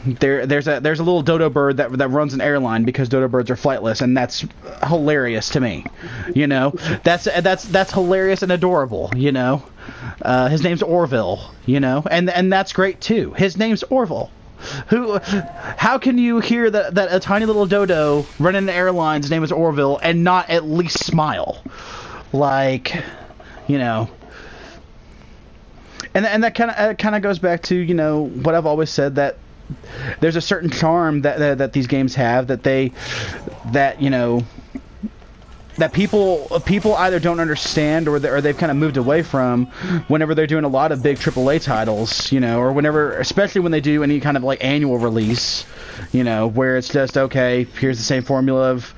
there's a little dodo bird that runs an airline, because dodo birds are flightless, and that's hilarious to me. You know, that's hilarious and adorable. You know, his name's Orville. You know, and that's great too. His name's Orville. How can you hear that a tiny little dodo running an airline's name is Orville and not at least smile? Like, you know. And that kind of goes back to, you know, what I've always said, that there's a certain charm that these games have, that you know, that people either don't understand, or they've kind of moved away from whenever they're doing a lot of big AAA titles, you know, or whenever, especially when they do any kind of like annual release, you know, where it's just, okay, here's the same formula of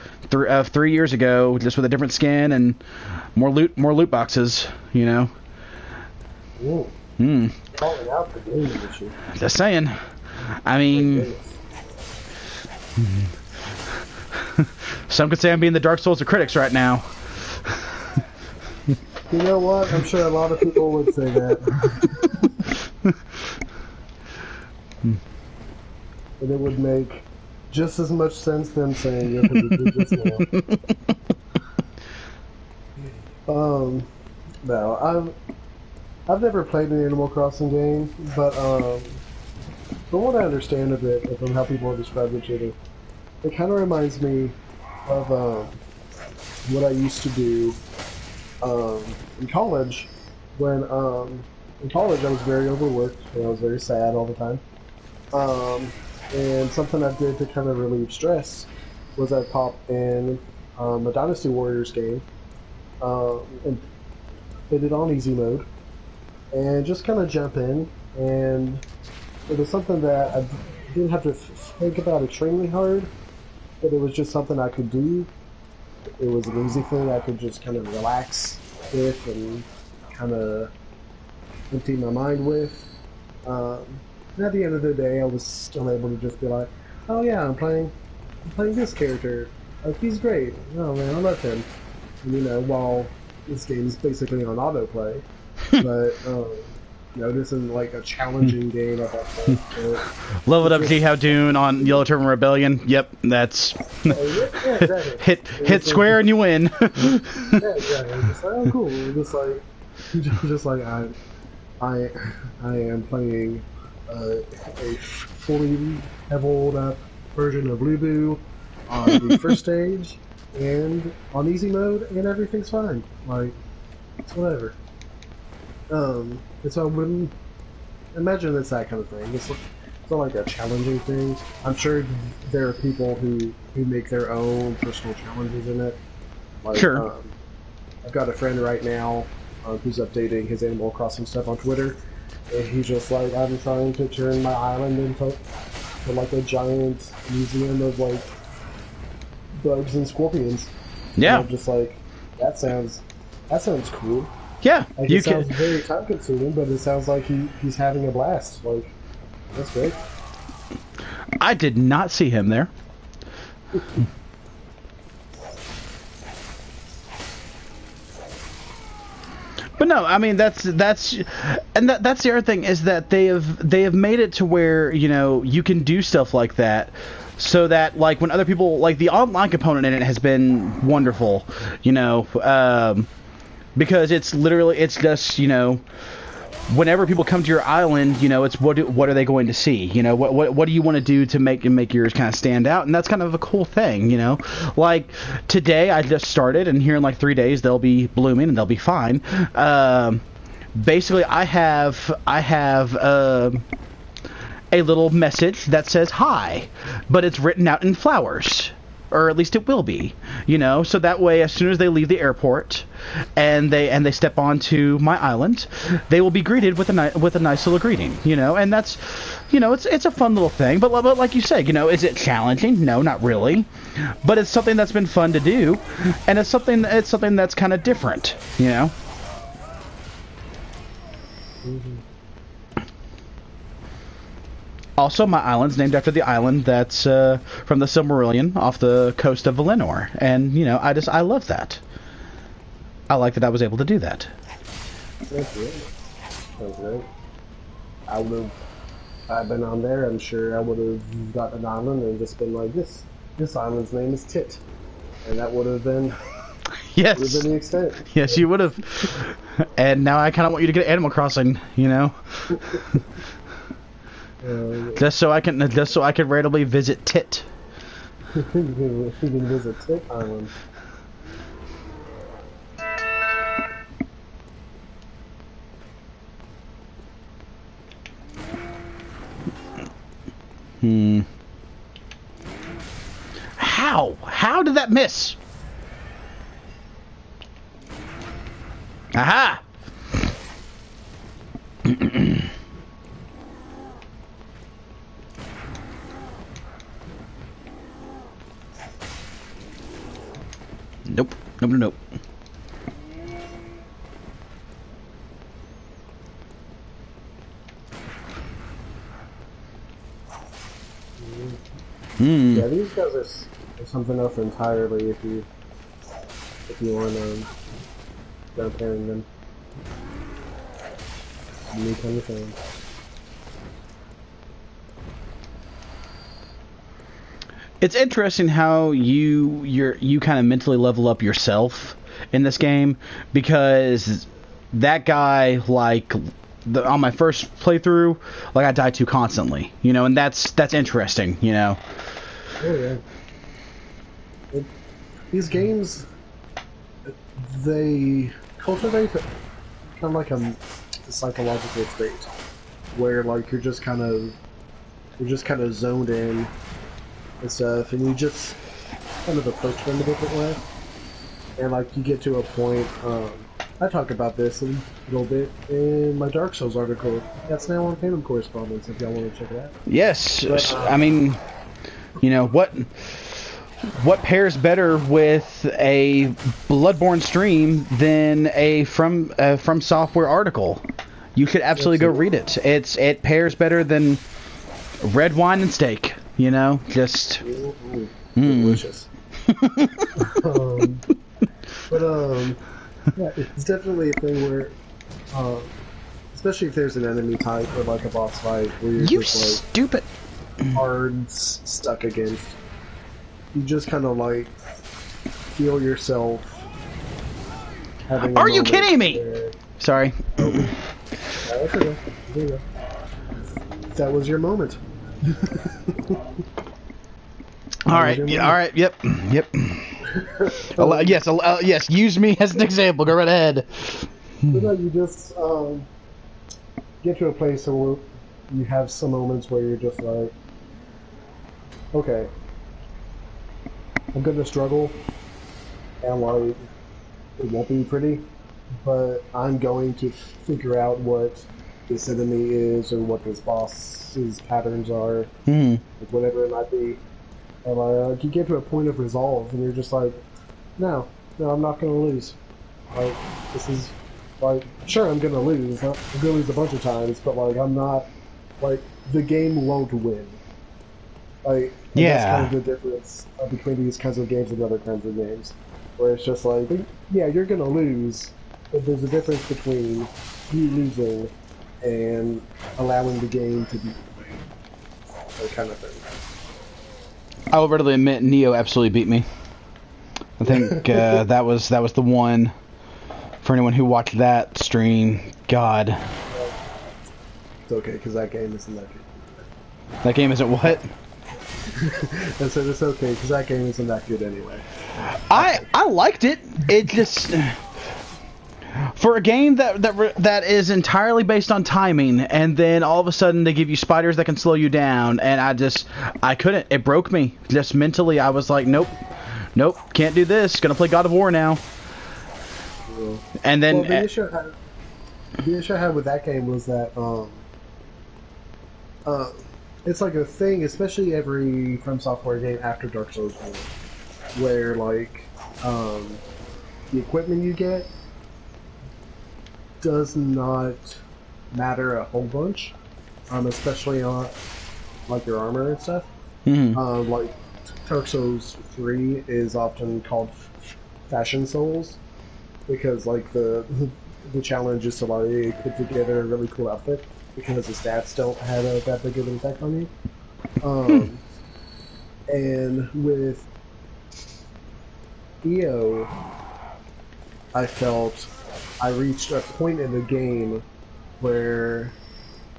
3 years ago, just with a different skin and more loot boxes, you know. Whoa. Calling out the game industry. Just saying. I mean, some could say I'm being the Dark Souls of critics right now. You know what? I'm sure a lot of people would say that. And it would make just as much sense them saying it as it did just now. No, I've never played an Animal Crossing game, but from what I understand of it, and from how people have described it to me, it kind of reminds me of what I used to do in college. When in college I was very overworked, and I was very sad all the time. And something I did to kind of relieve stress was I popped in a Dynasty Warriors game and put it on easy mode, and just kind of jump in, and it was something that I didn't have to think about extremely hard, but it was just something I could do. It was an easy thing I could just kind of relax with and kind of empty my mind with. And at the end of the day, I was still able to just be like, oh yeah, I'm playing this character. Like, he's great. Oh man, I love him. And, you know, while this game is basically on autoplay, but you know, this isn't like a challenging game at that point. Love it up G-How Dune on Yellow Turban Rebellion. Yep, that's yeah, exactly. hit square and you win. Yeah, exactly. It's just like, oh cool. Just like I am playing a fully leveled up version of Lubu on the first stage and on easy mode, and everything's fine. Like, it's whatever. And so I wouldn't imagine it's that kind of thing. It's not like a challenging thing. I'm sure there are people who make their own personal challenges in it. Like, Sure. I've got a friend right now who's updating his Animal Crossing stuff on Twitter, and he's just like, I'm trying to turn my island into like a giant museum of like bugs and scorpions. Yeah. And I'm just like, that sounds cool. Yeah. Like, it sounds very time consuming, but it sounds like he's having a blast. Like, that's great. I did not see him there. But no, I mean that's the other thing is that they have made it to where, you know, you can do stuff like that, so that like when other people, like the online component in it has been wonderful, you know, because it's just, you know, whenever people come to your island, you know, it's what are they going to see? You know, what do you want to do to make yours kind of stand out? And that's kind of a cool thing, you know. Like today, I just started, and here in like 3 days they'll be blooming and they'll be fine. Basically, I have a little message that says hi, but it's written out in flowers. Or at least it will be, you know, so that way as soon as they leave the airport and they step onto my island, they will be greeted with a nice little greeting, you know, and that's, you know, it's a fun little thing, but like you say, you know, is it challenging? No, not really, but it's something that's been fun to do, and it's something that's kind of different, you know. Mm-hmm. Also, my island's named after the island that's from the Silmarillion off the coast of Valinor. And, you know, I love that. I like that I was able to do that. That's great. That's great. I've been on there, I'm sure I would have gotten an island and just been like, this island's name is Tit. And that would have been... Yes. Would have been the extent. Yes, you would have. And now I kind of want you to get Animal Crossing, you know? Just so I can randomly visit Tit. You can visit Tit Island. How did that miss? Aha! Nope. Nope. Yeah, these guys are something else entirely if you want start pairing them. New kind of thing. It's interesting how you kind of mentally level up yourself in this game, because that guy, like on my first playthrough, like I died to constantly, you know, and that's interesting, you know. Oh yeah. These games, they cultivate kind of like a psychological state where like you're just kind of zoned in and stuff, and you just kind of approach them a different way. And like you get to a point, I talk about this a little bit in my Dark Souls article. That's now on Fandom Correspondence if y'all want to check it out. Yes, but, I mean, you know, what pairs better with a Bloodborne stream than a from software article? You should absolutely go read it. It pairs better than red wine and steak. You know, just delicious. Yeah, it's definitely a thing where, especially if there's an enemy type or like a boss fight where you're you just like stupid hard stuck against. You just kind of like feel yourself having. Are you kidding me? Where... Sorry. That's okay. There you go. That was your moment. All right. Yeah, all right. Yep. Yep. Yes. Yes. Use me as an example. Go right ahead. But no, you just get to a place where you have some moments where you're just like, okay, I'm gonna struggle, and like it won't be pretty, but I'm going to figure out what this enemy is or what this boss's patterns are, like whatever it might be. And like you get to a point of resolve, and you're just like, no, I'm not gonna lose. Like this is like, sure, I'm gonna lose. I'm gonna lose a bunch of times, but like I'm not like the game won't win. Like that's kind of the difference between these kinds of games and other kinds of games, where it's just like, yeah, you're gonna lose, but there's a difference between you losing and allowing the game to be that kind of thing. I will readily admit, Neo absolutely beat me. I think that was the one. For anyone who watched that stream, God. It's okay, because that game isn't that good. That game isn't what? I said it's okay, because that game isn't that good anyway. I liked it. It just... For a game that is entirely based on timing, and then all of a sudden they give you spiders that can slow you down, and I couldn't. It broke me. Just mentally, I was like, nope, can't do this. Gonna play God of War now. Yeah. And then... Well, the issue I had with that game was that, it's like a thing, especially every From Software game after Dark Souls 1, where, like, the equipment you get does not matter a whole bunch, especially on, like, your armor and stuff. Like, Dark Souls 3 is often called Fashion Souls, because, like, the challenge is to, like, put together a really cool outfit, because the stats don't have that big of an effect on you. And with EO, I felt I reached a point in the game where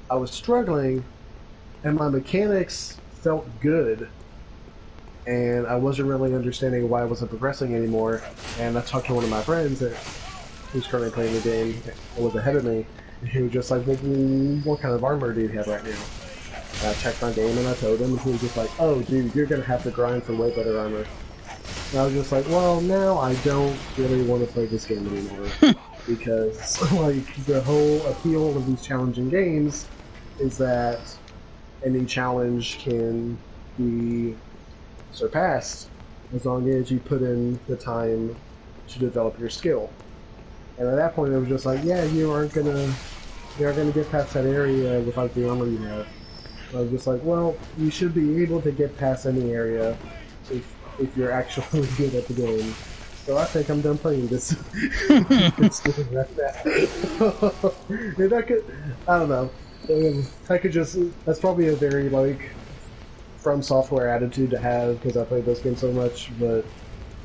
I was struggling, and my mechanics felt good, and I wasn't really understanding why I wasn't progressing anymore. And I talked to one of my friends who's currently playing the game and was ahead of me, and he was just like, well, what kind of armor do you have right now? And I checked my game and I told him, and he was just like, oh dude, you're gonna have to grind for way better armor. And I was just like, well, now I don't really want to play this game anymore. Because, like, the whole appeal of these challenging games is that any challenge can be surpassed as long as you put in the time to develop your skill. And at that point, it was just like, yeah, you aren't gonna get past that area without the armor you have. I was just like, well, you should be able to get past any area if you're actually good at the game. So I think I'm done playing this. It's doing like that. If I could, I don't know. I could just. That's probably a very like From Software attitude to have because I played this game so much. But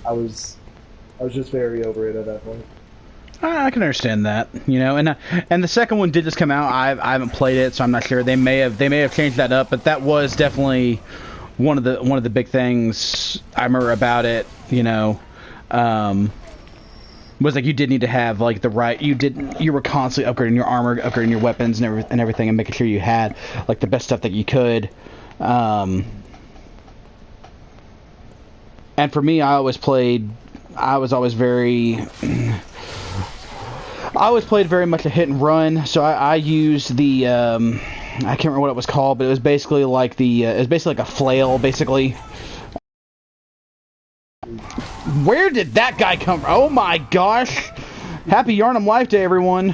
I was just very over it at that point. I can understand that, you know, and the second one did just come out. I haven't played it, so I'm not sure. They may have changed that up, but that was definitely one of the big things I remember about it. You know. Was like you did need to have like the right you were constantly upgrading your armor, upgrading your weapons and everything, and making sure you had like the best stuff that you could. And for me, I always played very much a hit and run, so I used the I can't remember what it was called, but it was basically like like a flail basically. Where did that guy come from? Oh my gosh! Happy Yarnum Life Day, everyone!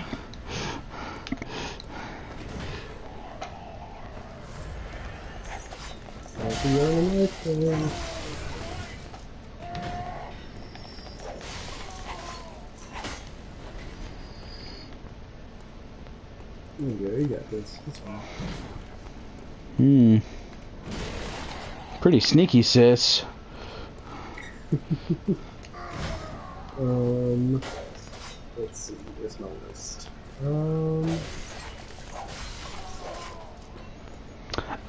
Happy Yarnum Life Day. Yeah, you got this. It's fine. Pretty sneaky, sis. Let's see, where's my list?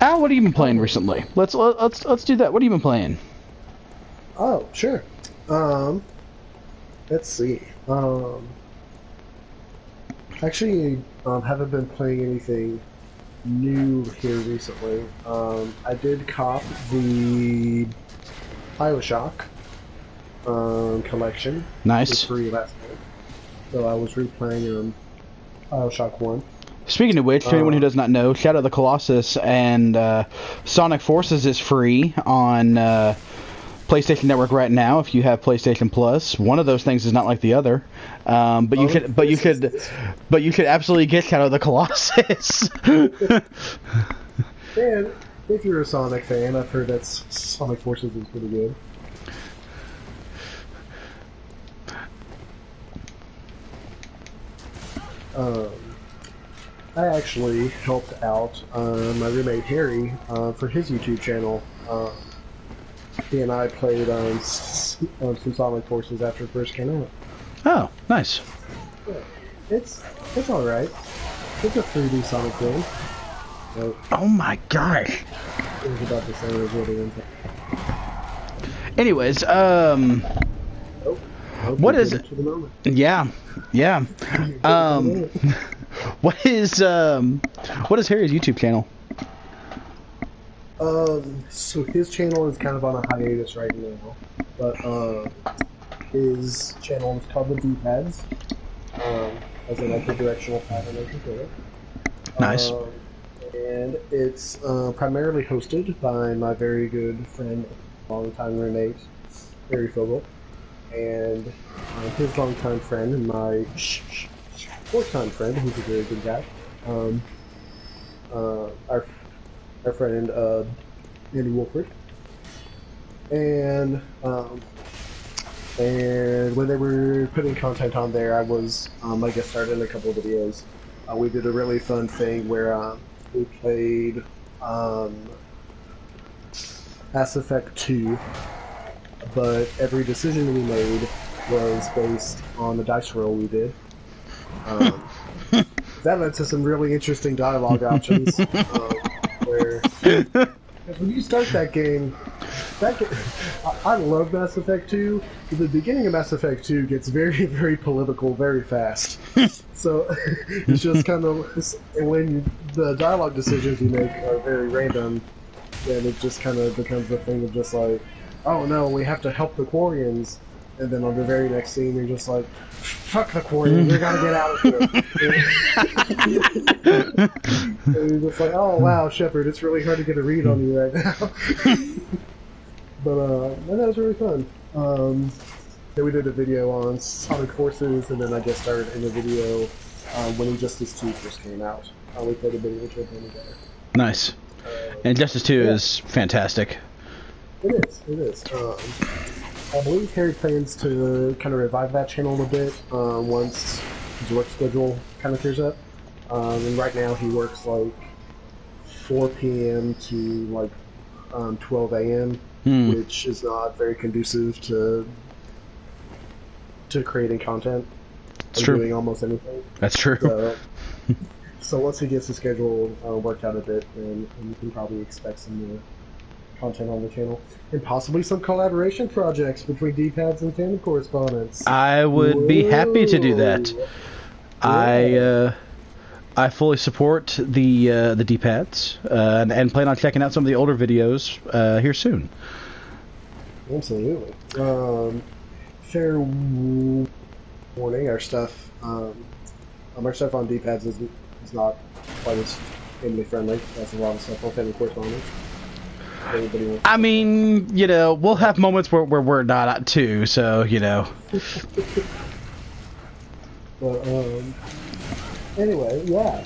Al, what have you been playing recently? Let's do that. What have you been playing? Oh, sure. Let's see. Actually, haven't been playing anything new here recently. I did cop the BioShock collection. Nice. It was free last month, so I was replaying BioShock 1. Speaking of which, for anyone who does not know, Shadow of the Colossus and Sonic Forces is free on PlayStation Network right now. If you have PlayStation Plus, one of those things is not like the other. But you could absolutely get Shadow of the Colossus. And if you're a Sonic fan, I've heard that Sonic Forces is pretty good. I actually helped out my roommate Harry for his YouTube channel. He and I played some Sonic Forces after it first came out. Oh, nice. Yeah, it's alright. It's a 3D Sonic game. Oh my gosh. It was about the same as what it is. Anyways, what is it? Yeah. What is Harry's YouTube channel? So his channel is kind of on a hiatus right now, but his channel is called the D-Pads, as in like the directional pad on the controller. Nice. And it's primarily hosted by my very good friend, longtime roommate, Harry Fogel, and his longtime friend and my fourth-time friend, who's a very good guy, our friend Andy Wolford. And when they were putting content on there, I was I guess started in a couple of videos. We did a really fun thing where we played Mass Effect 2, but every decision we made was based on the dice roll we did. That led to some really interesting dialogue options. Where when you start that game, I love Mass Effect 2. The beginning of Mass Effect 2 gets very, very political very fast. So it's just kind of, when the dialogue decisions you make are very random, then it just kind of becomes a thing of just like, oh no, we have to help the Quarians. And then on the very next scene, you're just like, fuck the Quarians, we gotta get out of here. And you're just like, oh wow, Shepard, it's really hard to get a read on you right now. But that was really fun. Then we did a video on Sonic Forces, and then I guess started in a video when Injustice 2 first came out. We played a bit of it together. Nice. And Injustice 2 is fantastic. It is. I believe Harry plans to kind of revive that channel a bit once his work schedule kind of clears up. And right now he works like 4 p.m. to like 12 a.m., which is not very conducive to creating content. It's true. Doing almost anything. That's true. So once he gets his schedule worked out a bit, then you can probably expect some more content on the channel, and possibly some collaboration projects between D-Pads and Fandom correspondents. I would be happy to do that. Yeah. I fully support the D-Pads and plan on checking out some of the older videos here soon. Absolutely. Fair warning: our stuff on D-Pads is not quite as family friendly. That's a lot of stuff on Fandom correspondence. I mean, you know, we'll have moments where we're not too, so, you know. But, anyway, yeah.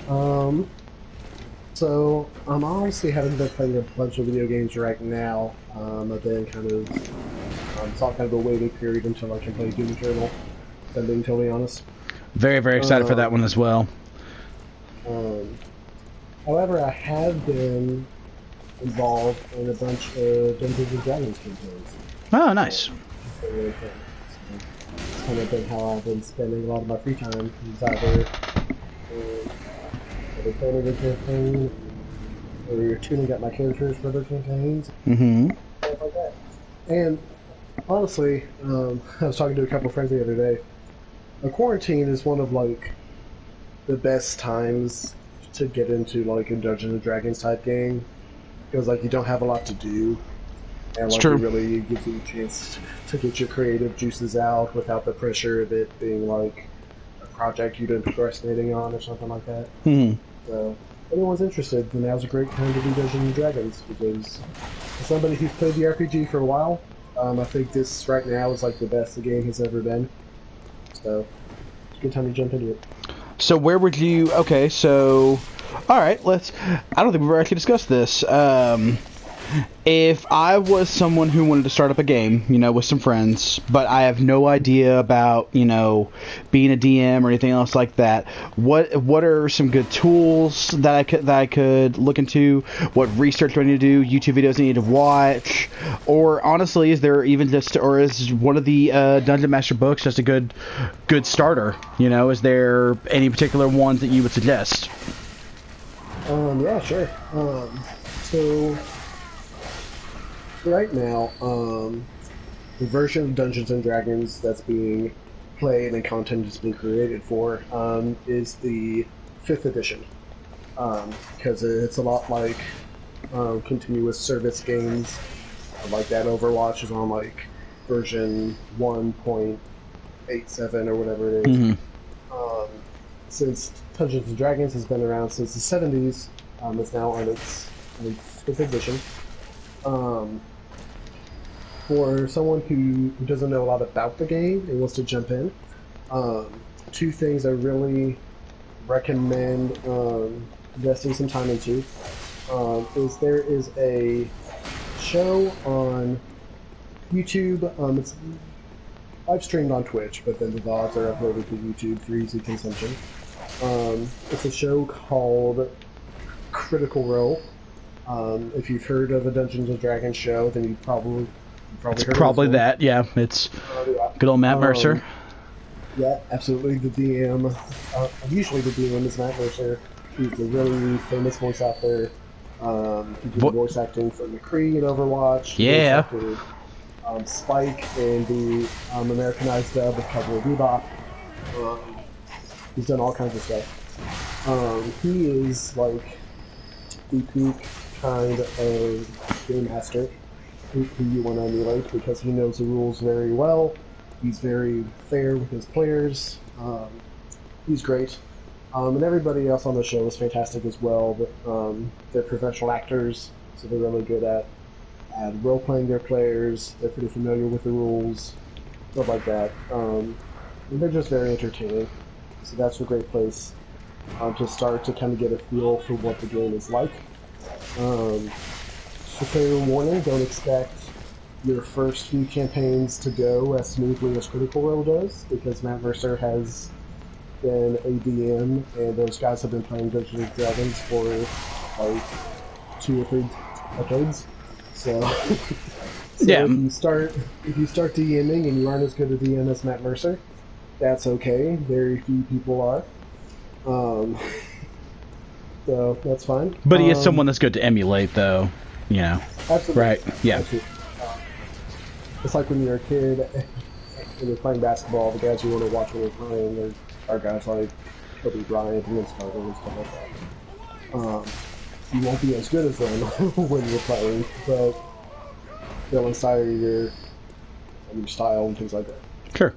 So, I'm honestly haven't been playing a bunch of video games right now. I've been kind of, it's all kind of a waiting period until I can play Doom Eternal, if I'm being totally honest. Very, very excited for that one as well. However, I have been involved in a bunch of Dungeons and Dragons campaigns. Oh, nice. It's kind of been how I've been spending a lot of my free time. It's either playing a campaign, or tuning up my characters for their campaigns, Mm-hmm. stuff like that. And honestly, I was talking to a couple of friends the other day. A quarantine is one of like the best times to get into like a Dungeons and Dragons type game because like you don't have a lot to do, and like it really gives you a chance to get your creative juices out without the pressure of it being like a project you've been procrastinating on or something like that. Mm-hmm. So if anyone's interested, then now's a great time to do Dungeons and Dragons because as somebody who's played the RPG for a while, I think this right now is like the best the game has ever been. So it's a good time to jump into it. So where would you... Okay, so... Alright, let's... I don't think we've ever actually discussed this. If I was someone who wanted to start up a game, you know, with some friends, but I have no idea about, you know, being a DM or anything else like that, what are some good tools that I could look into? What research do I need to do? YouTube videos I need to watch? Or honestly, is there even just, or is one of the Dungeon Master books just a good starter? You know, is there any particular ones that you would suggest? Yeah, sure. So right now, the version of Dungeons and Dragons that's being played and content that's being created for is the 5th edition, because it's a lot like continuous service games like that. Overwatch is on like version 1.87 or whatever it is. Mm-hmm. Since Dungeons and Dragons has been around since the 70s, it's now on its 5th edition. For someone who doesn't know a lot about the game and wants to jump in, 2 things I really recommend investing some time into is there is a show on YouTube. It's live streamed on Twitch, but then the VODs are uploaded to YouTube for easy consumption. It's a show called Critical Role. If you've heard of a Dungeons and Dragons show, then you've probably heard Probably of that, yeah. It's yeah. good old Matt Mercer. Yeah, absolutely. The DM, usually the DM is Matt Mercer. He's a really famous voice actor. He did voice acting for McCree in Overwatch. Yeah. Spike in the Americanized dub of Cowboy Bebop. He's done all kinds of stuff. He is like the peak kind of game master who you want to emulate because he knows the rules very well. He's very fair with his players. He's great. And everybody else on the show is fantastic as well. But, they're professional actors, so they're really good at role-playing their players. They're pretty familiar with the rules, stuff like that. And they're just very entertaining. So that's a great place to start to kind of get a feel for what the game is like. So fair warning, don't expect your first few campaigns to go as smoothly as Critical Role does, because Matt Mercer has been a DM, and those guys have been playing Dungeons and Dragons for like 2 or 3 decades. So, yeah. If you start DMing and you aren't as good a DM as Matt Mercer, that's okay. Very few people are. So that's fine. But he is someone that's good to emulate, though. You know. Absolutely. Right. Yeah. Absolutely. It's like when you're a kid and you're playing basketball, the guys you want to watch when you're playing are guys like Kobe Bryant and Vince Carter and stuff like that. You won't be as good as them when you're playing, but they'll inspire your style and things like that. Sure.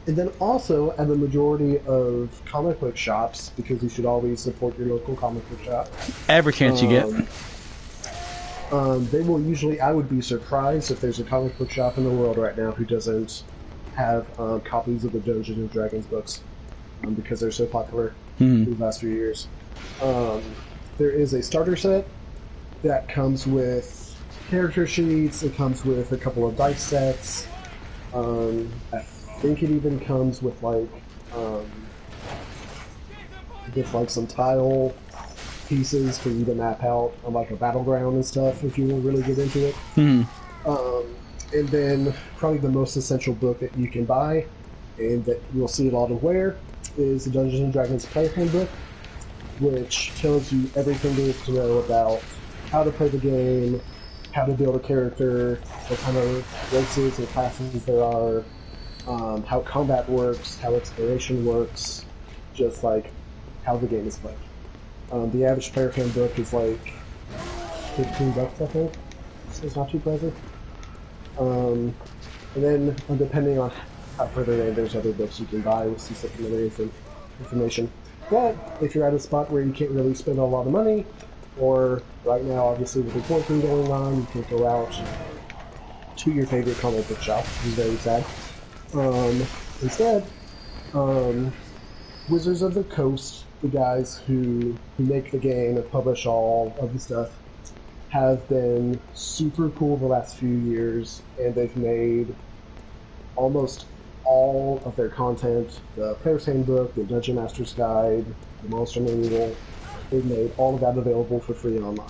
And then also at the majority of comic book shops, because you should always support your local comic book shop. Every chance you get. They will usually, I would be surprised if there's a comic book shop in the world right now who doesn't have copies of the Dungeons and Dragons books, because they're so popular in the last few years. There is a starter set that comes with character sheets, it comes with a couple of dice sets, I think it even comes with like some tile pieces for you to map out on like a battleground and stuff if you want to really get into it. And then probably the most essential book that you can buy and that you'll see a lot of wear is the Dungeons and Dragons Player Handbook. which tells you everything there is to know about how to play the game, how to build a character, what kind of races and classes there are, how combat works, how exploration works, just like how the game is played. The average player handbook is like $15, I think, so it's not too pricey. And then, depending on how further in, there's other books you can buy with some supplementary information. But if you're at a spot where you can't really spend a lot of money, or right now, obviously, with the quarantine going on, you can't go out to your favorite comic book shop, which is very sad. Instead, Wizards of the Coast, the guys who make the game and publish all of the stuff, have been super cool the last few years, and they've made almost all of their content, the Player's Handbook, the Dungeon Master's Guide, the Monster Manual, they've made all of that available for free online.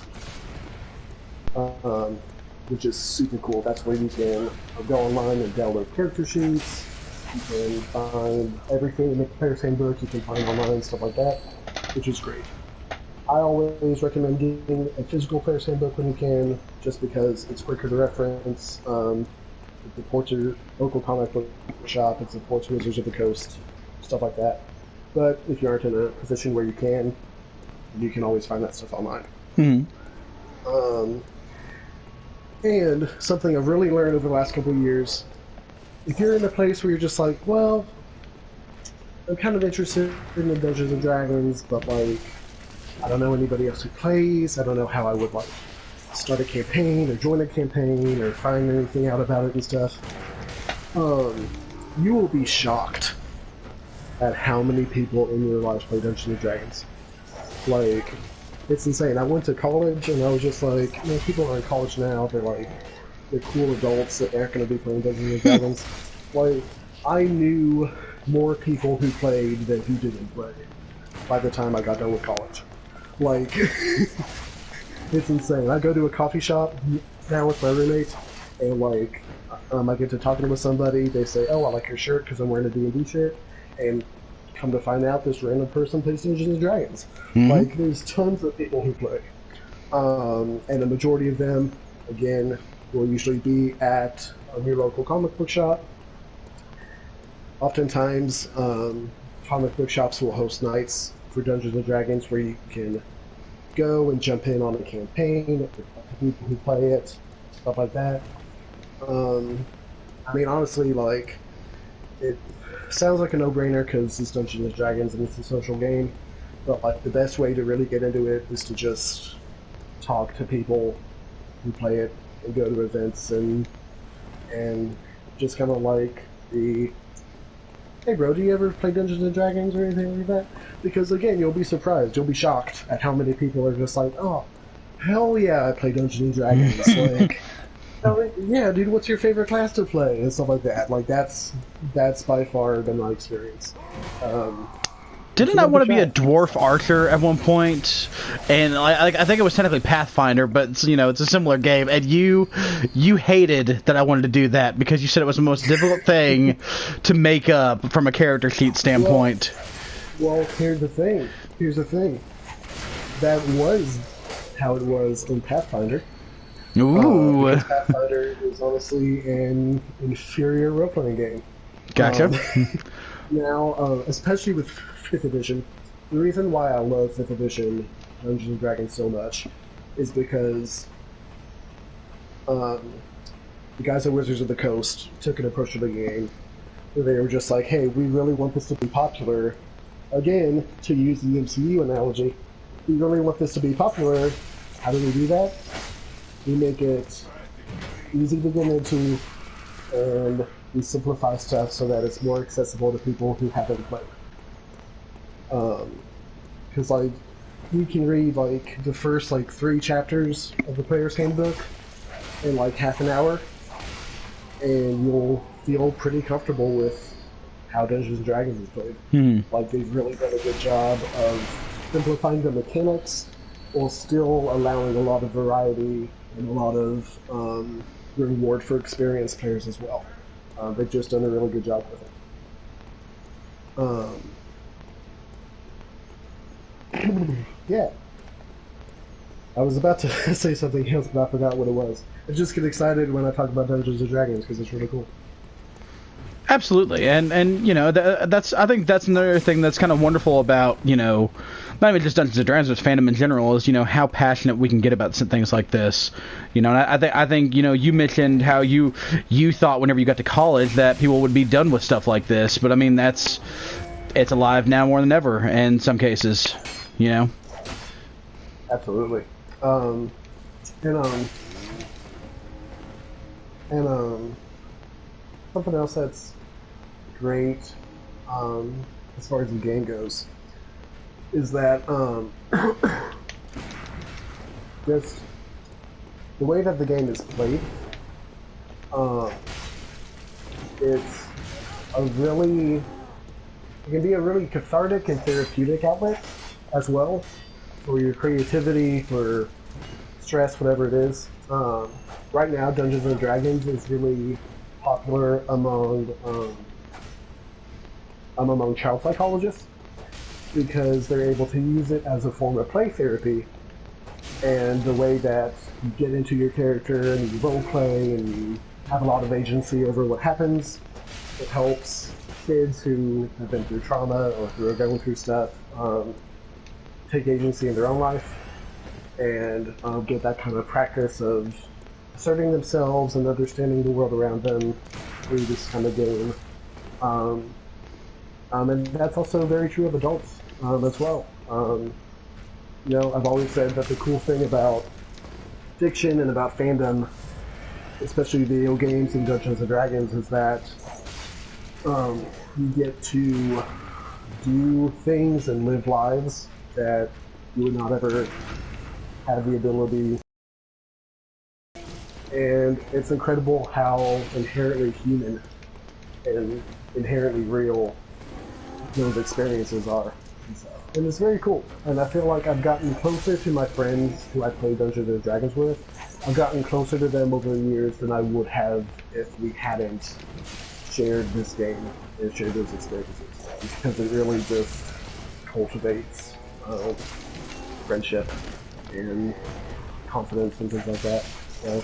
Which is super cool. That's where you can go online and download character sheets, you can find everything in the Player's Handbook, you can find online, stuff like that, which is great. I always recommend getting a physical Player's Handbook when you can, just because it's quicker to reference. It supports your local comic book shop, it supports Wizards of the Coast, stuff like that. But if you aren't in a position where you can always find that stuff online. And something I've really learned over the last couple of years, if you're in a place where you're just like, well, I'm kind of interested in the Dungeons and Dragons, but like, I don't know anybody else who plays, I don't know how I would like start a campaign or join a campaign or find anything out about it and stuff, you will be shocked at how many people in your life play Dungeons and Dragons. Like, it's insane. I went to college and I was just like, man, people are in college now, they're cool adults that aren't going to be playing Dungeons and Dragons. Like, I knew more people who played than who didn't play by the time I got done with college. Like, it's insane. I go to a coffee shop now with my roommate, and like, I get to talking with somebody, they say, oh, I like your shirt because I'm wearing a D&D shirt, and come to find out this random person plays Dungeons and Dragons. Like, there's tons of people who play. And the majority of them, again, will usually be at your local comic book shop. Oftentimes, comic book shops will host nights for Dungeons and Dragons where you can go and jump in on a campaign with people who play it, stuff like that. I mean, honestly, like, it sounds like a no-brainer because it's Dungeons and Dragons and it's a social game, but like the best way to really get into it is to just talk to people who play it and go to events and just kind of like the, hey bro, do you ever play Dungeons and Dragons or anything like that? Because again, you'll be surprised, you'll be shocked at how many people are just like, oh, hell yeah, I play Dungeons and Dragons. Like, oh, yeah, dude, what's your favorite class to play? And stuff like that. Like, that's by far been my experience. Didn't I want to be a dwarf archer at one point? And I think it was technically Pathfinder, but it's, you know, it's a similar game. And you hated that I wanted to do that because you said it was the most difficult thing to make up from a character sheet standpoint. Well, here's the thing. That was how it was in Pathfinder. Ooh. Because Pathfinder is honestly an inferior role-playing game. Gotcha. Now, especially with 5th edition, the reason why I love 5th edition Dungeons and Dragons so much is because the guys at Wizards of the Coast took an approach to the game where they were just like, hey, we really want this to be popular. Again, to use the MCU analogy, we really want this to be popular. How do we do that? We make it easy to get into, and we simplify stuff so that it's more accessible to people who haven't played. Because like, you can read like the first like 3 chapters of the Player's Handbook in like half an hour, and you'll feel pretty comfortable with how Dungeons and Dragons is played. Like, they've really done a good job of simplifying the mechanics while still allowing a lot of variety and a lot of reward for experienced players as well. They've just done a really good job with it. Yeah. I was about to say something else, but I forgot what it was. I just get excited when I talk about Dungeons and Dragons because it's really cool. Absolutely, and you know that's I think that's another thing that's kind of wonderful about, you know, not even just Dungeons and Dragons, but fandom in general, is, you know, how passionate we can get about some things like this. You know, and I think you know, you mentioned how you thought whenever you got to college that people would be done with stuff like this, but I mean it's alive now more than ever in some cases, you know. Absolutely. And something else that's great, as far as the game goes, is that just the way that the game is played. It's a really, it can be a really cathartic and therapeutic outlet as well, for your creativity, for stress, whatever it is. Right now, Dungeons and Dragons is really popular among child psychologists because they're able to use it as a form of play therapy, and the way that you get into your character and you role play and you have a lot of agency over what happens. It helps kids who have been through trauma or who are going through stuff take agency in their own life and get that kind of practice of asserting themselves and understanding the world around them through this kind of game. And that's also very true of adults as well. You know, I've always said that the cool thing about fiction and about fandom, especially video games and Dungeons and Dragons, is that you get to do things and live lives that you would not ever have the ability. And it's incredible how inherently human and inherently real those experiences are. And it's very cool. And I feel like I've gotten closer to my friends who I play Dungeons and Dragons with. I've gotten closer to them over the years than I would have if we hadn't shared this game and shared those experiences. Just because it really just cultivates friendship and confidence and things like that. So,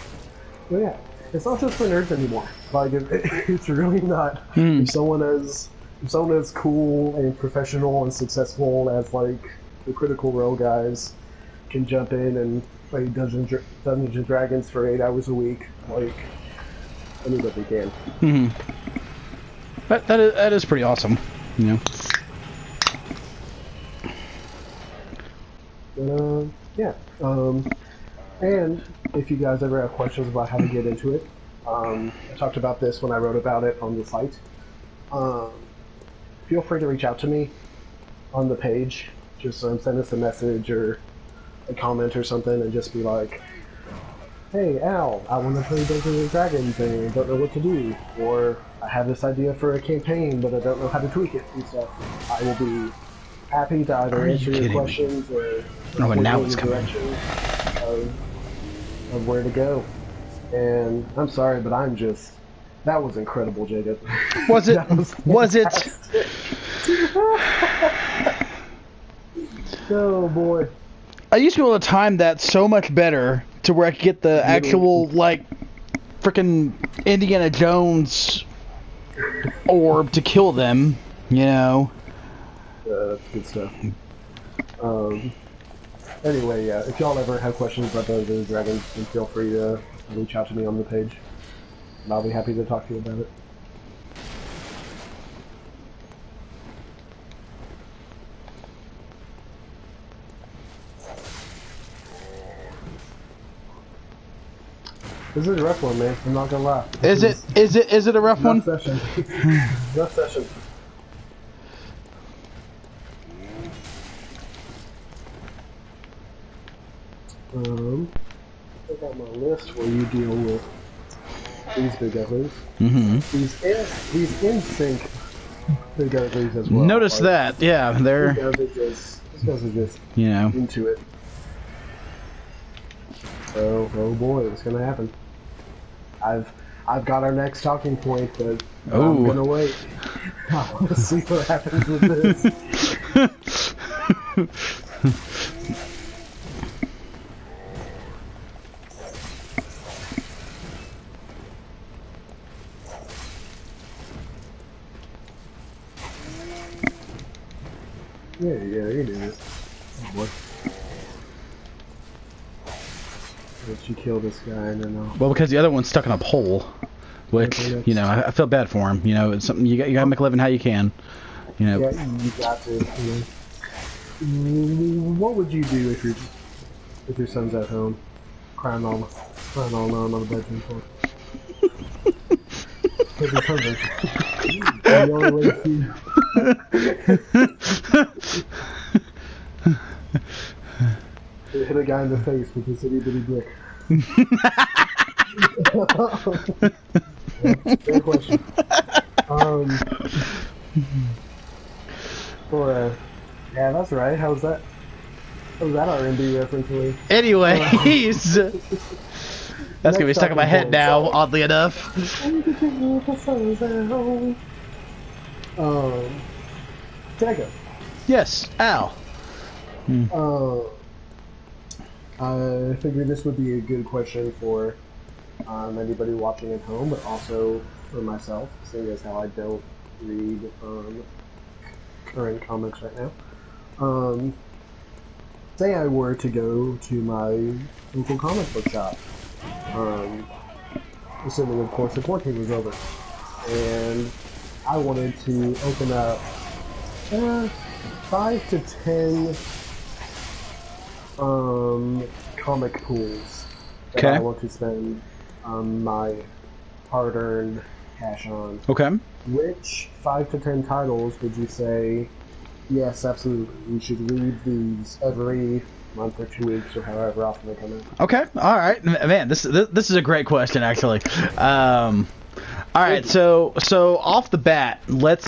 yeah, it's not just for nerds anymore. Like, it's really not. If someone as cool and professional and successful as like the Critical Role guys can jump in and play Dungeons and Dragons for 8 hours a week, like anybody can. That is pretty awesome, you know. Yeah. And if you guys ever have questions about how to get into it, I talked about this when I wrote about it on the site. Feel free to reach out to me on the page. Just send us a message or a comment or something, and just be like, "Hey, Al, I want to play Dungeons and Dragons and I don't know what to do," or "I have this idea for a campaign, but I don't know how to tweak it," and stuff. I will be happy to either answer your questions or point you in the direction of where to go. And I'm sorry, but that was incredible, Jacob. Was it? Was it? Oh boy. I used to be able to time that so much better to where I could get the actual, like, frickin' Indiana Jones orb to kill them, you know. That's good stuff. Anyway, yeah, if y'all ever have questions about Dungeons and Dragons, then feel free to reach out to me on the page. And I'll be happy to talk to you about it. This is a rough one, man. I'm not gonna lie. Is it a rough one? Session. Rough session. I got my list where you deal with these big uglies. These in sync big uglies as well. Notice that, yeah, they're. These guys are just you know, into it. So, oh boy, what's gonna happen? I've got our next talking point, but I'm gonna wait. I want to see what happens with this. Yeah, you do it. Oh boy. Let you kill this guy and then I'll... Well, because the other one's stuck in a pole, which, you know, I feel bad for him. You know, it's something you gotta make a living how you can. You know. Yeah, you got to. You know. What would you do if your son's at home, crying all night on the bedroom floor? If your son's the only way to hit a guy in the face with his itty bitty dick. Yeah, fair question. Yeah, that's right. How's that R&B reference? Anyways, that's gonna be stuck in my head now. Oddly enough. Jacob. Yes, Al. I figured this would be a good question for anybody watching at home, but also for myself, seeing as how I don't read current comics right now. Say I were to go to my local comic book shop, assuming of course the quarantine was over, and I wanted to open up 5 to 10 comic pools that I want to spend my hard-earned cash on. Okay. Which 5 to 10 titles would you say, yes, absolutely, you should read these every month or 2 weeks or however often they come out? Okay. All right, man. This is a great question, actually. All right, so off the bat, we're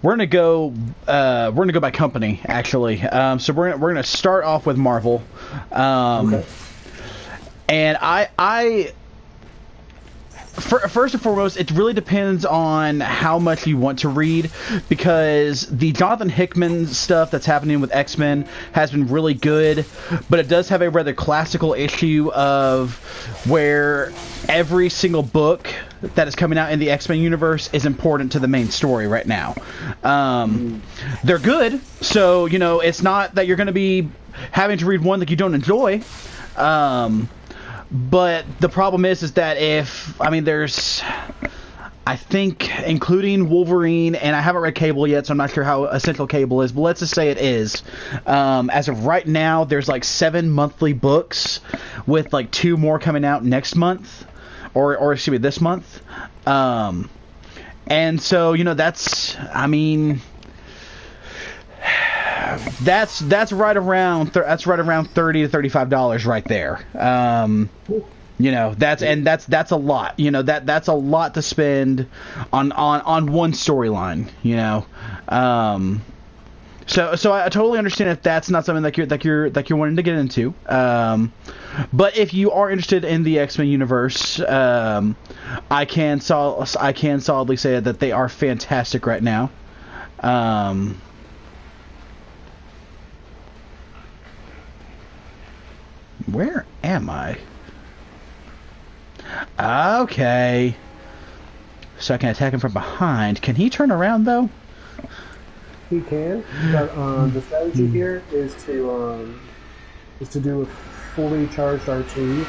gonna go by company, actually. So we're gonna start off with Marvel. Okay. And first and foremost, it really depends on how much you want to read, because the Jonathan Hickman stuff that's happening with X-Men has been really good, but it does have a rather classical issue of where every single book that is coming out in the X-Men universe is important to the main story right now. They're good, so, you know, it's not that you're going to be having to read one that you don't enjoy. But the problem is that there's, I think, including Wolverine, and I haven't read Cable yet, so I'm not sure how essential Cable is, but let's just say it is. As of right now, there's like 7 monthly books, with like 2 more coming out next month, or excuse me, this month. And so, you know, that's right around $30 to $35 right there. You know, that's a lot. You know, that's a lot to spend on one storyline. You know, so I totally understand if that's not something that you're wanting to get into. But if you are interested in the X-Men universe, I can solidly say that they are fantastic right now. Where am I? Okay. So I can attack him from behind. Can he turn around, though? He can, but the strategy here is to do a fully charged R2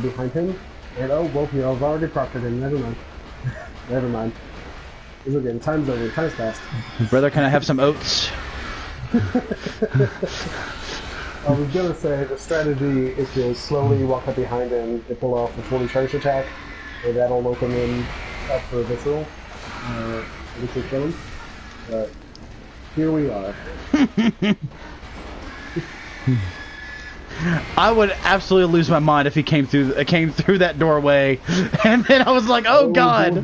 behind him. And oh, well, you know, I've already proctored him. Never mind. Never mind. He's again. Time's over. Time's fast. Brother, can I have some oats? I was gonna say the strategy is to slowly walk up behind him and pull off the fully charged attack, and that'll open him up for a visceral killing. But here we are. I would absolutely lose my mind if he came through that doorway, and then I was like, "Oh God!"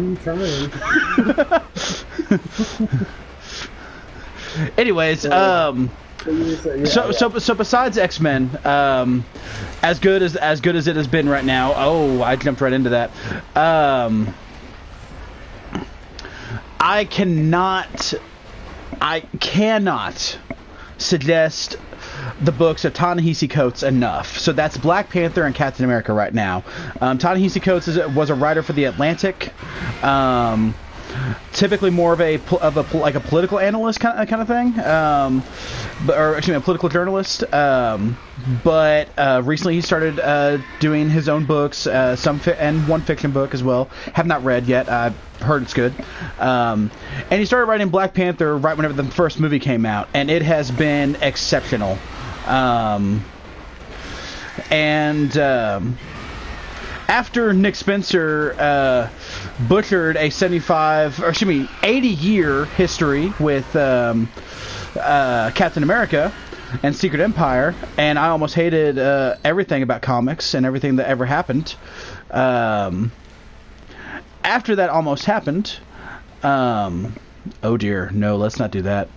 Anyways, So besides X-Men, as good as it has been right now. Oh, I jumped right into that. I cannot suggest the books of Ta-Nehisi Coates enough. So that's Black Panther and Captain America right now. Ta-Nehisi Coates was a writer for The Atlantic. Typically more of a political analyst kind of thing, or excuse me, a political journalist. But recently he started doing his own books, and one fiction book as well. Have not read yet. I've heard it's good. And he started writing Black Panther right whenever the first movie came out, and it has been exceptional. After Nick Spencer butchered a 80-year history with Captain America and Secret Empire, and I almost hated everything about comics and everything that ever happened. After that almost happened, oh dear, no, let's not do that.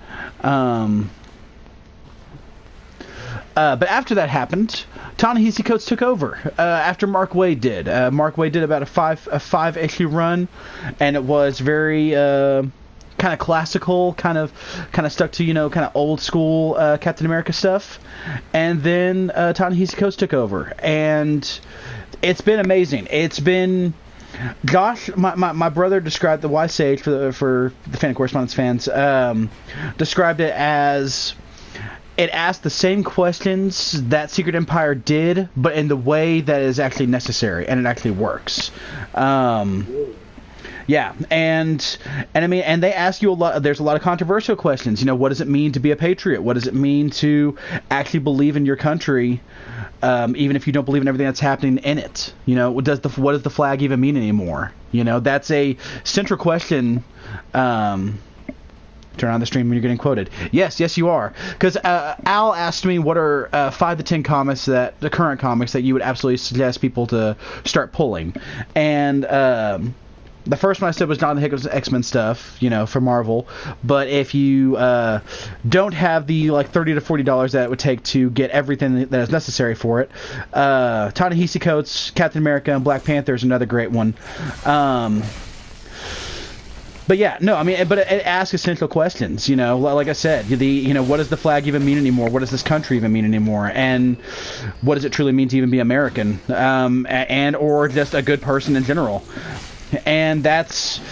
But after that happened, Ta-Nehisi Coates took over after Mark Waid did. Mark Waid did about a five issue run, and it was very kind of classical, kind of stuck to kind of old school Captain America stuff. And then Ta-Nehisi Coates took over, and it's been amazing. It's been Josh, my brother described the Y Sage for the Fan Correspondence fans. Described it as, it asked the same questions that Secret Empire did, but in the way that is actually necessary, and it actually works. Yeah, and I mean, and they ask you a lot. There's a lot of controversial questions. What does it mean to be a patriot? What does it mean to actually believe in your country, even if you don't believe in everything that's happening in it? What does the flag even mean anymore? That's a central question. Turn on the stream when you're getting quoted. Yes, you are. Because Al asked me what are 5 to 10 comics the current comics that you would absolutely suggest people to start pulling. And the first one I said was Jonathan Hickman's X-Men stuff, for Marvel. But if you don't have the $30 to $40 that it would take to get everything that is necessary for it, Ta-Nehisi Coates, Captain America, and Black Panther is another great one. But yeah, no, I mean, but it asks essential questions, like I said, what does the flag even mean anymore? What does this country even mean anymore? And what does it truly mean to even be American, and or just a good person in general? And that's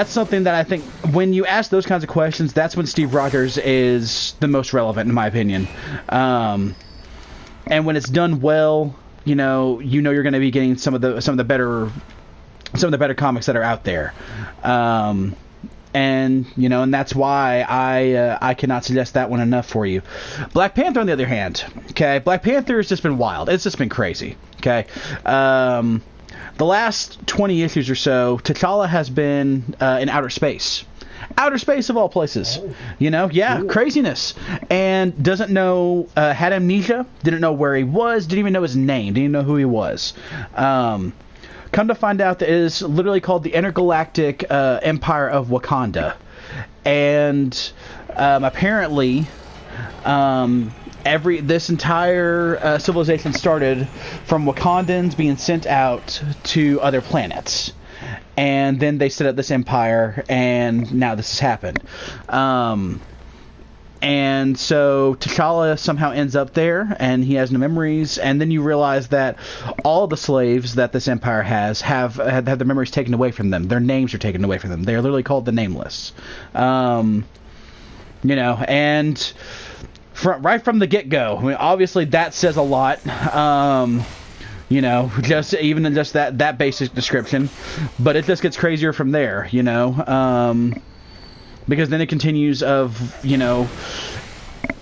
something that I think when you ask those kinds of questions, that's when Steve Rogers is the most relevant, in my opinion. And when it's done well, you're going to be getting some of the better comics that are out there. And that's why I cannot suggest that one enough for you. Black Panther, on the other hand, okay, Black Panther has just been wild. It's just been crazy, okay. The last 20 issues or so, T'Challa has been in outer space. Outer space of all places, craziness, and doesn't know, had amnesia, didn't know where he was, didn't even know his name, didn't even know who he was. Come to find out that it is literally called the Intergalactic Empire of Wakanda. And apparently, this entire civilization started from Wakandans being sent out to other planets. And then they set up this empire, and now this has happened. And so T'Challa somehow ends up there, and he has no memories. And then you realize that all the slaves that this empire has have their memories taken away from them. Their names are taken away from them. They are literally called the Nameless. And right from the get-go, I mean, obviously that says a lot. Just even in just that basic description, but it just gets crazier from there. Because then it continues and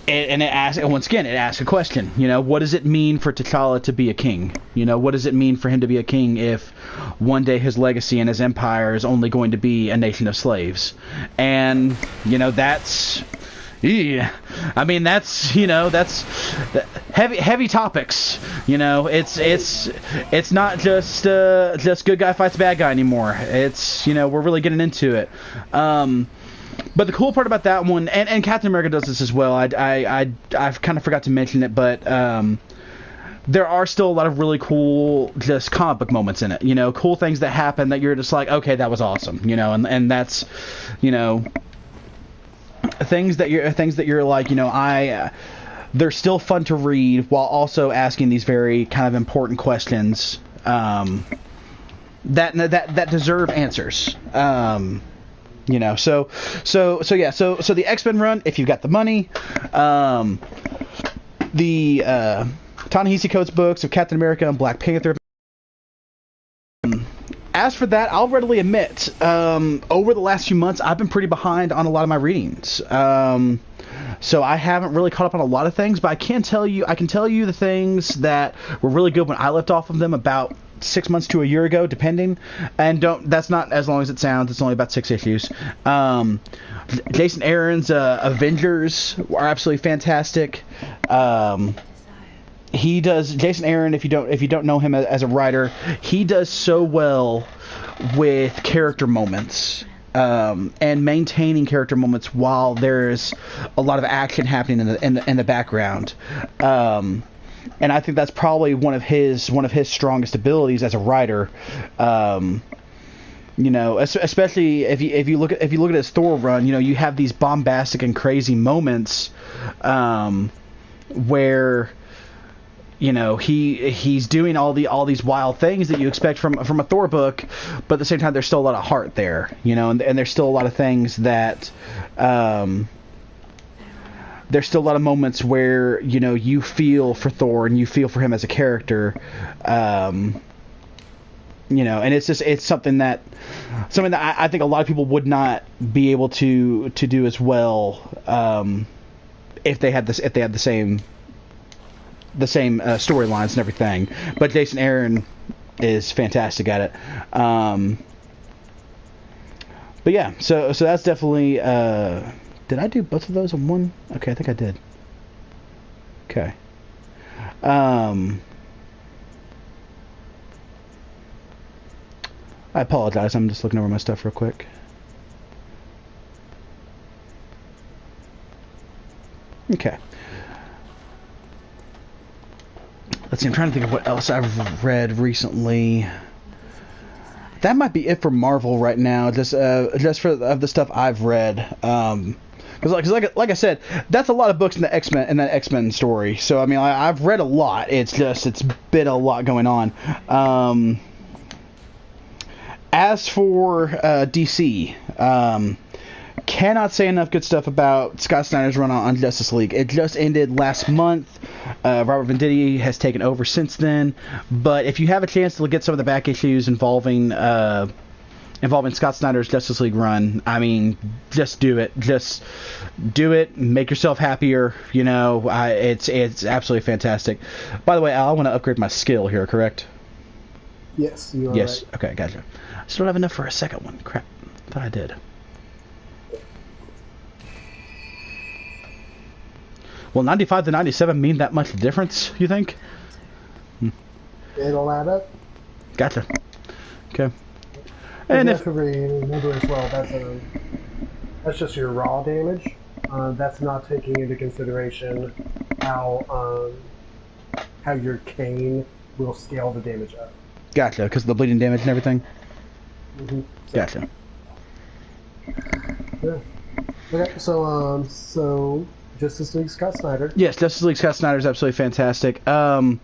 it asks, and once again, it asks a question. What does it mean for T'Challa to be a king? What does it mean for him to be a king if one day his legacy and his empire is only going to be a nation of slaves? And, that's... Yeah, I mean that's heavy topics. It's not just good guy fights bad guy anymore. It's we're really getting into it. But the cool part about that one, and Captain America does this as well. I've kind of forgot to mention it, but there are still a lot of really cool just comic book moments in it. Cool things that happen that you're just like, okay, that was awesome. And that's things that you're like, they're still fun to read while also asking these very kind of important questions that deserve answers. You know, so the X-Men run, if you've got the money, the Ta-Nehisi Coates books of Captain America and Black Panther. As for that, I'll readily admit, over the last few months, I've been pretty behind on a lot of my readings. So I haven't really caught up on a lot of things, but I can tell you the things that were really good when I left off of them about 6 months to a year ago, depending. And that's not as long as it sounds. It's only about 6 issues. Jason Aaron's Avengers are absolutely fantastic. He does, Jason Aaron, if you don't know him as a writer, he does so well with character moments. And maintaining character moments while there's a lot of action happening in the background. And I think that's probably one of his strongest abilities as a writer. You know, especially if you look at his Thor run, you know, you have these bombastic and crazy moments where, you know, he's doing all these wild things that you expect from a Thor book, but at the same time there's still a lot of heart there, you know, and there's still a lot of things that there's still a lot of moments where, you know, you feel for Thor and you feel for him as a character, you know, and it's something that I think a lot of people would not be able to do as well if they had the same storylines and everything. But Jason Aaron is fantastic at it. But yeah, so that's definitely. Did I do both of those in one? Okay, I think I did. Okay. I apologize. I'm just looking over my stuff real quick. Okay. Let's see, I'm trying to think of what else I've read recently. That might be it for Marvel right now, just for the stuff I've read. Because like I said, that's a lot of books in the X-Men story. So I mean, I've read a lot. It's been a lot going on. As for DC, cannot say enough good stuff about Scott Snyder's run on Justice League. It just ended last month. Robert Venditti has taken over since then. But if you have a chance to get some of the back issues involving Scott Snyder's Justice League run, I mean, just do it. Just do it. Make yourself happier. You know, it's absolutely fantastic. By the way, Al, I want to upgrade my skill here, correct? Yes, you are. Yes. Right. Okay, gotcha. I still don't have enough for a second one. Crap. Thought I did. Will 95 to 97 mean that much difference, you think? It'll add up. Gotcha. Okay. And if remember as well, that's just your raw damage. That's not taking into consideration how your cane will scale the damage up. Gotcha, because of the bleeding damage and everything. Mm-hmm. Gotcha. Yeah. Okay. So Justice League Scott Snyder. Yes, Justice League Scott Snyder is absolutely fantastic. Tom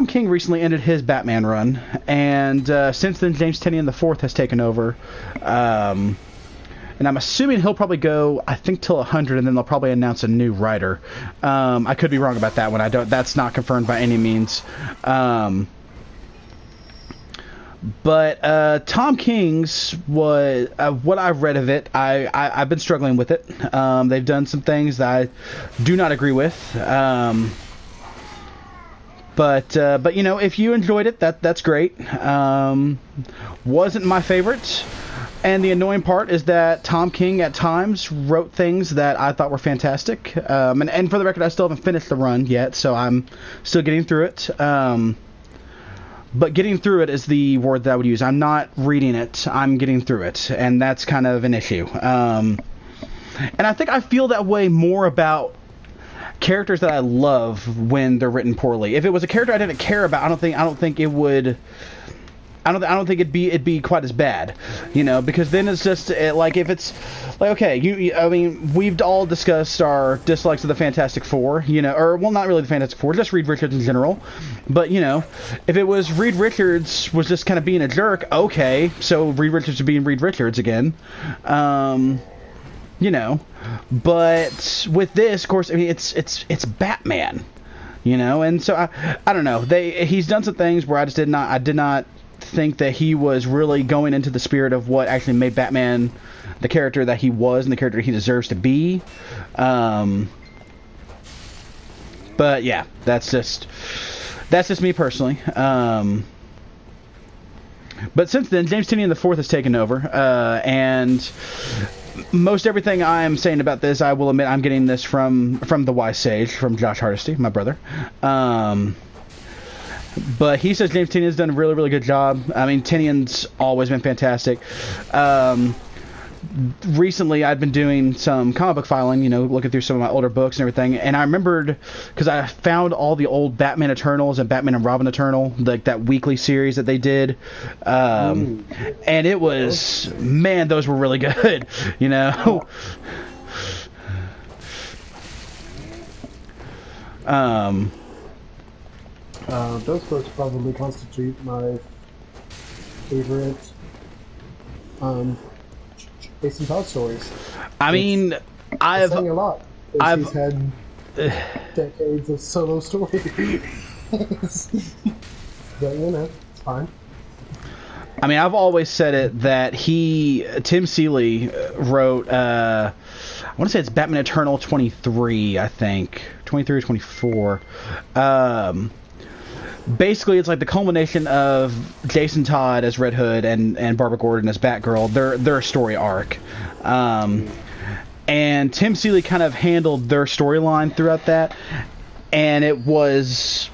King recently ended his Batman run, and since then James Tynion IV has taken over. And I'm assuming he'll probably go, I think, till 100, and then they'll probably announce a new writer. I could be wrong about that one. That's not confirmed by any means. But Tom King's was what I've read of it. I've been struggling with it. They've done some things that I do not agree with. But you know, if you enjoyed it, that's great. Wasn't my favorite. And the annoying part is that Tom King at times wrote things that I thought were fantastic. And for the record, I still haven't finished the run yet, so I'm still getting through it. But getting through it is the word that I would use. I'm not reading it. I'm getting through it. And that's kind of an issue. And I think I feel that way more about characters that I love when they're written poorly. If it was a character I didn't care about, I don't think it would I don't think it'd be quite as bad, you know, because then it's just like if it's like okay, I mean we've all discussed our dislikes of the Fantastic Four, you know, or well not really the Fantastic Four, just Reed Richards in general, but you know, if it was Reed Richards was just kind of being a jerk, okay, so Reed Richards is being Reed Richards again, you know, but with this, of course, I mean it's Batman, you know, and so I don't know, he's done some things where I did not think that he was really going into the spirit of what actually made Batman the character that he was and the character he deserves to be. But yeah, that's just me personally. But since then, James Tynion IV has taken over, and most everything I'm saying about this, I will admit I'm getting this from the Wise Sage, from Josh Hardesty, my brother. But he says James Tynion's done a really, really good job. I mean, Tynion's always been fantastic. Recently, I've been doing some comic book filing, you know, looking through some of my older books and everything, and I remembered, because I found all the old Batman Eternals and Batman and Robin Eternal, like that weekly series that they did, and it was, man, those were really good, you know. Those books probably constitute my favorite Ace and Todd stories. I mean, I've saying a lot. He's had decades of solo stories. But you know, it's fine. I mean, I've always said it that Tim Seeley wrote, I want to say it's Batman Eternal 23, I think. 23 or 24. Basically, it's like the culmination of Jason Todd as Red Hood and Barbara Gordon as Batgirl, their story arc. And Tim Seeley kind of handled their storyline throughout that, and it's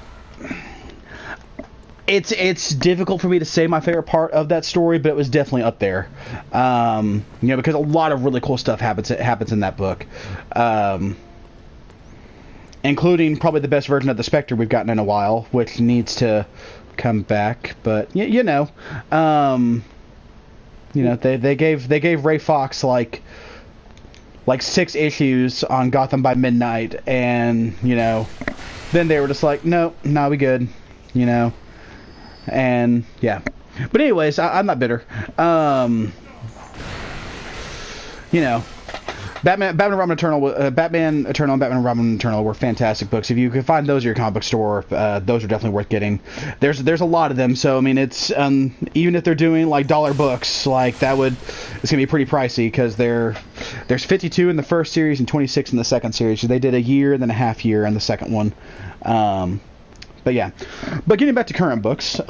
difficult for me to say my favorite part of that story, but it was definitely up there. You know, because a lot of really cool stuff happens in that book. Including probably the best version of the Spectre we've gotten in a while, which needs to come back. But you know, they gave Ray Fox like 6 issues on Gotham by Midnight, and you know, then they were just like, no, we good, you know, and yeah. But anyways, I'm not bitter. You know. Batman and Robin Eternal, Batman Eternal and Batman and Robin Eternal were fantastic books. If you can find those at your comic book store, those are definitely worth getting. There's a lot of them, so I mean it's even if they're doing like dollar books, like it's gonna be pretty pricey because there's 52 in the first series and 26 in the second series. So they did a year and then a half year in the second one. But yeah, but getting back to current books.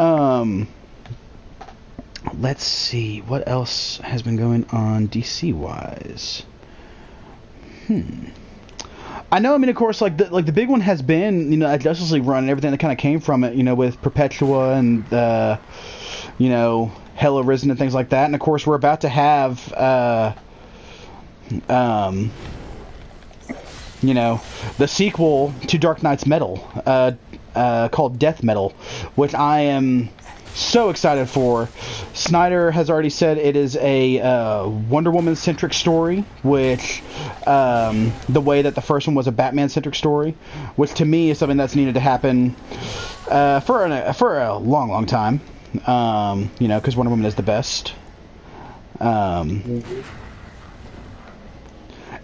Let's see what else has been going on DC wise. I know. I mean, of course, like the big one has been, you know, a Justice League run and everything that kind of came from it. You know, with Perpetua and you know, Hell Arisen and things like that. And of course, we're about to have you know, the sequel to Dark Knight's Metal, called Death Metal, which I am so excited for. Snyder has already said it is a Wonder Woman centric story, which the way that the first one was a Batman centric story, which to me is something that's needed to happen for a long time. You know, because Wonder Woman is the best.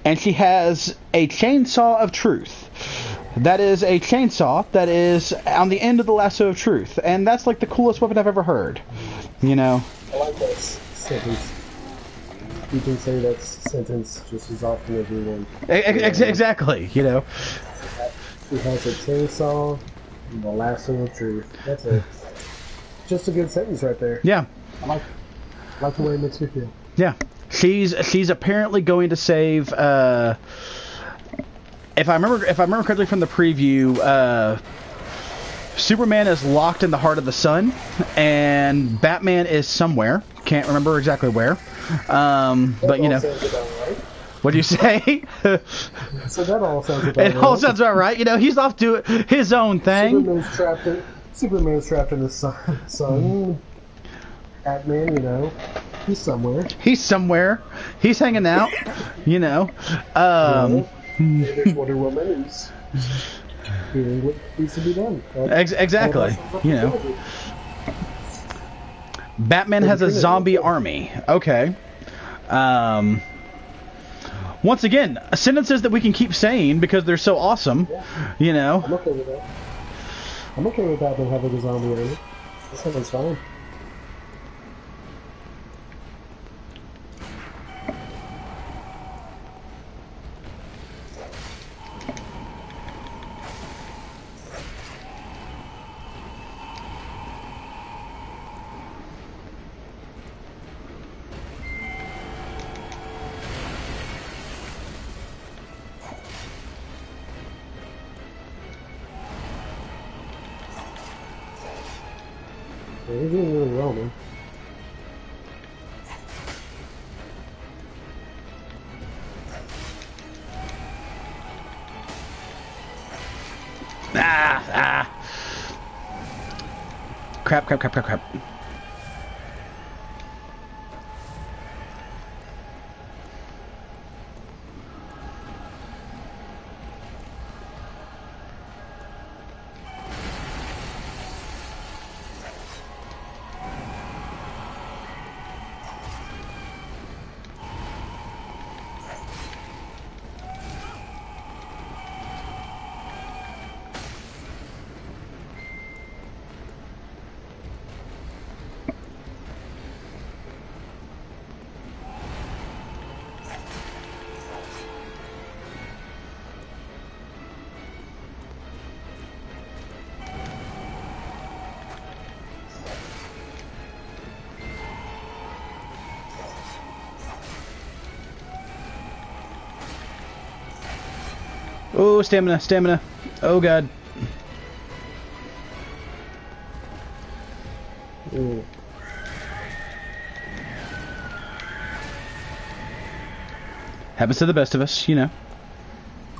And she has a chainsaw of truth. That is a chainsaw that is on the end of the lasso of truth. And that's like the coolest weapon I've ever heard. You know? I like that sentence. You can say that sentence just as often as you want. Exactly, you know? She has a chainsaw and the lasso of truth. That's just a good sentence right there. Yeah. I like the way it makes me feel. Yeah. She's apparently going to save if I remember correctly from the preview, Superman is locked in the heart of the sun, and Batman is somewhere. Can't remember exactly where. But you know. Right. What do you say? So that all sounds about right. It all sounds about right. You know, he's off doing his own thing. Superman's trapped in the sun. Batman, you know, he's somewhere. He's somewhere. He's hanging out. You know. There's Wonder Woman who's doing what needs to be done. Exactly. You know. Batman has a zombie army. Okay. Once again, sentences that we can keep saying because they're so awesome. Yeah. You know. I'm okay with that. I'm okay with Batman having a zombie army. That sounds fine. Yeah, you're doing really well, man. Crap. Oh, stamina. Oh, God. Mm. Happens to the best of us, you know.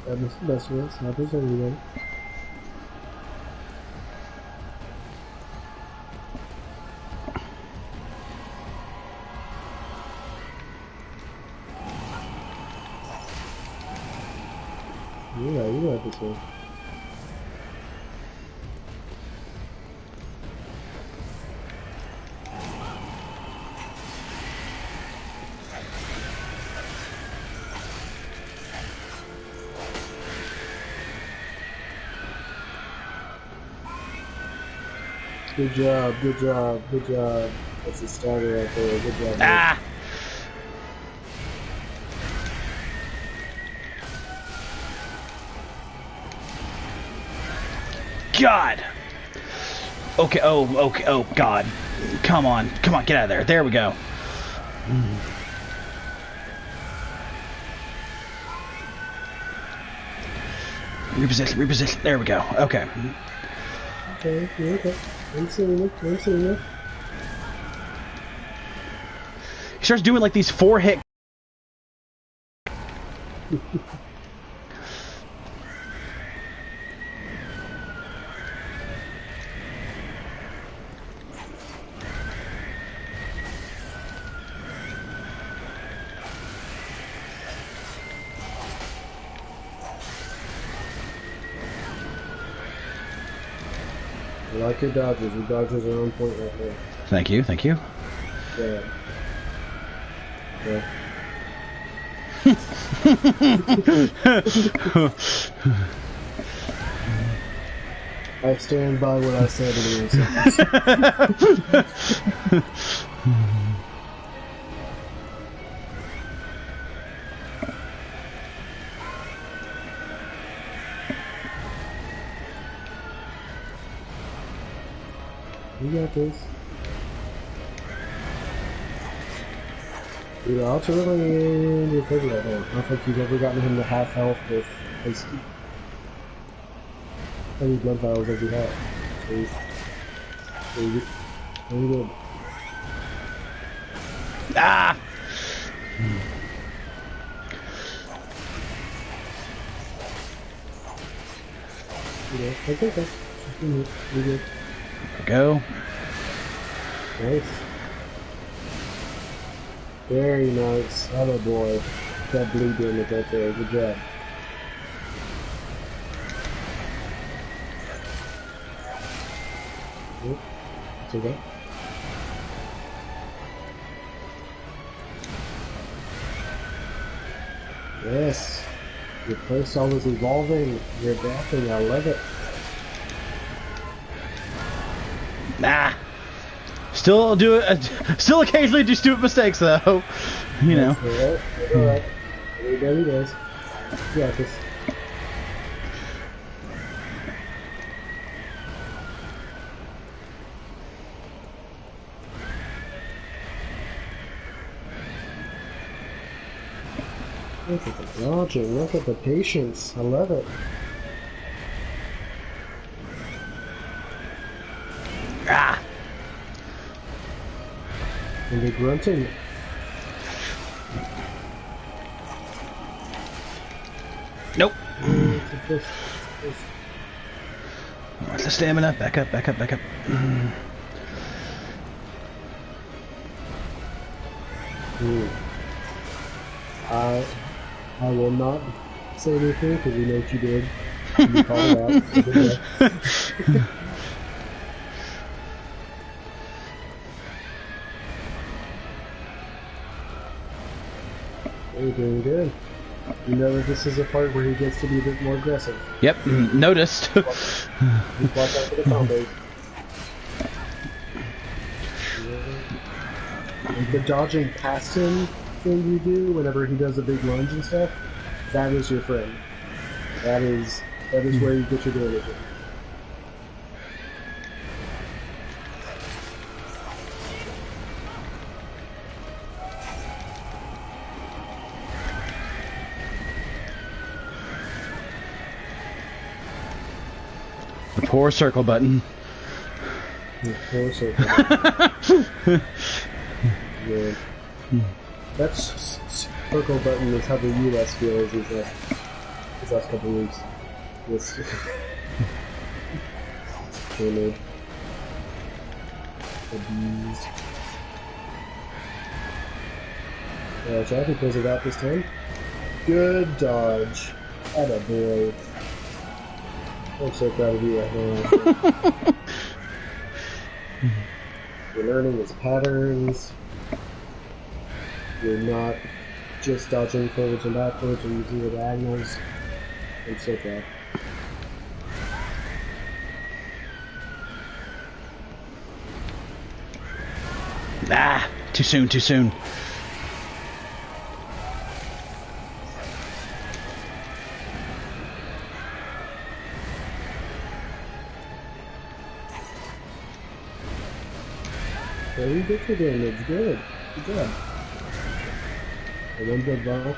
Happens to the best of us. Happens to everybody. Yeah, you got this one. Good job. That's a starter right there. Good job. Ah! God! Okay, oh, God. Come on, get out of there. There we go. Reposition. There we go. Okay. Okay, you're okay. I'm seeing you. He starts doing like these 4-hit. I like your dodges. Your dodges are on point right now. Thank you. Yeah. I stand by what I said in the sentence. You got this. Dude, ultimately, you're pretty right now. I don't think you've ever gotten him to half health with his... How many blood vials does he have? Please. Very good. Ah! Okay. You're good. Go. Nice. Very nice. Oh boy. That blue damage right there. Good job. Yep. It's okay. Yes. Your playstyle is evolving. You're adapting. I love it. Nah. Still do it. Still occasionally do stupid mistakes, though. You know. That's alright. Everybody does. Yeah, just. Look at the dodging. Look at the patience. I love it. Ah. And the grunting. Nope. What's the stamina? Back up, back up, back up. I will not say anything because we know what you did. You called it out. You're doing good. You know that this is a part where he gets to be a bit more aggressive. Yep, noticed. Just watch out for the combos. And the dodging past him thing you do whenever he does a big lunge and stuff, that is your friend. That is where you get your damage. The poor circle button. The poor circle button. Yeah. That's circle button is how the US feels these last couple of weeks. Yes. Hammered. Abused. Jackie pulls it out this time. Good dodge. Atta boy. I'm so proud of you right now. You're learning his patterns. You're not just dodging forwards and backwards or using the diagonals. I'm so proud. Ah, too soon, too soon. Well, you get your damage. Good. Good job. And one good ball.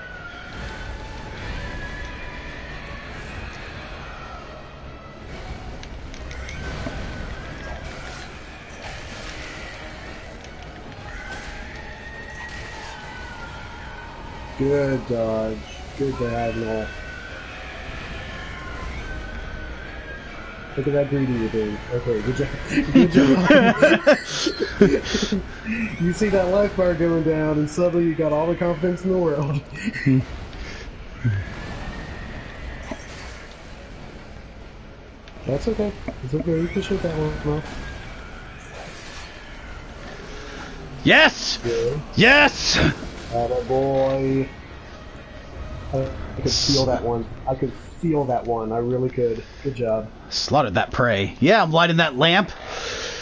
Good dodge. Good diagonal. Look at that greedy you're doing. Okay, good job. Good job. You see that life bar going down, and suddenly you got all the confidence in the world. That's okay. It's okay. You can shoot that one off. Yes! Good. Yes! Atta boy. I could feel that one. I could feel that one. I really could. Good job. Slaughtered that prey. Yeah, I'm lighting that lamp.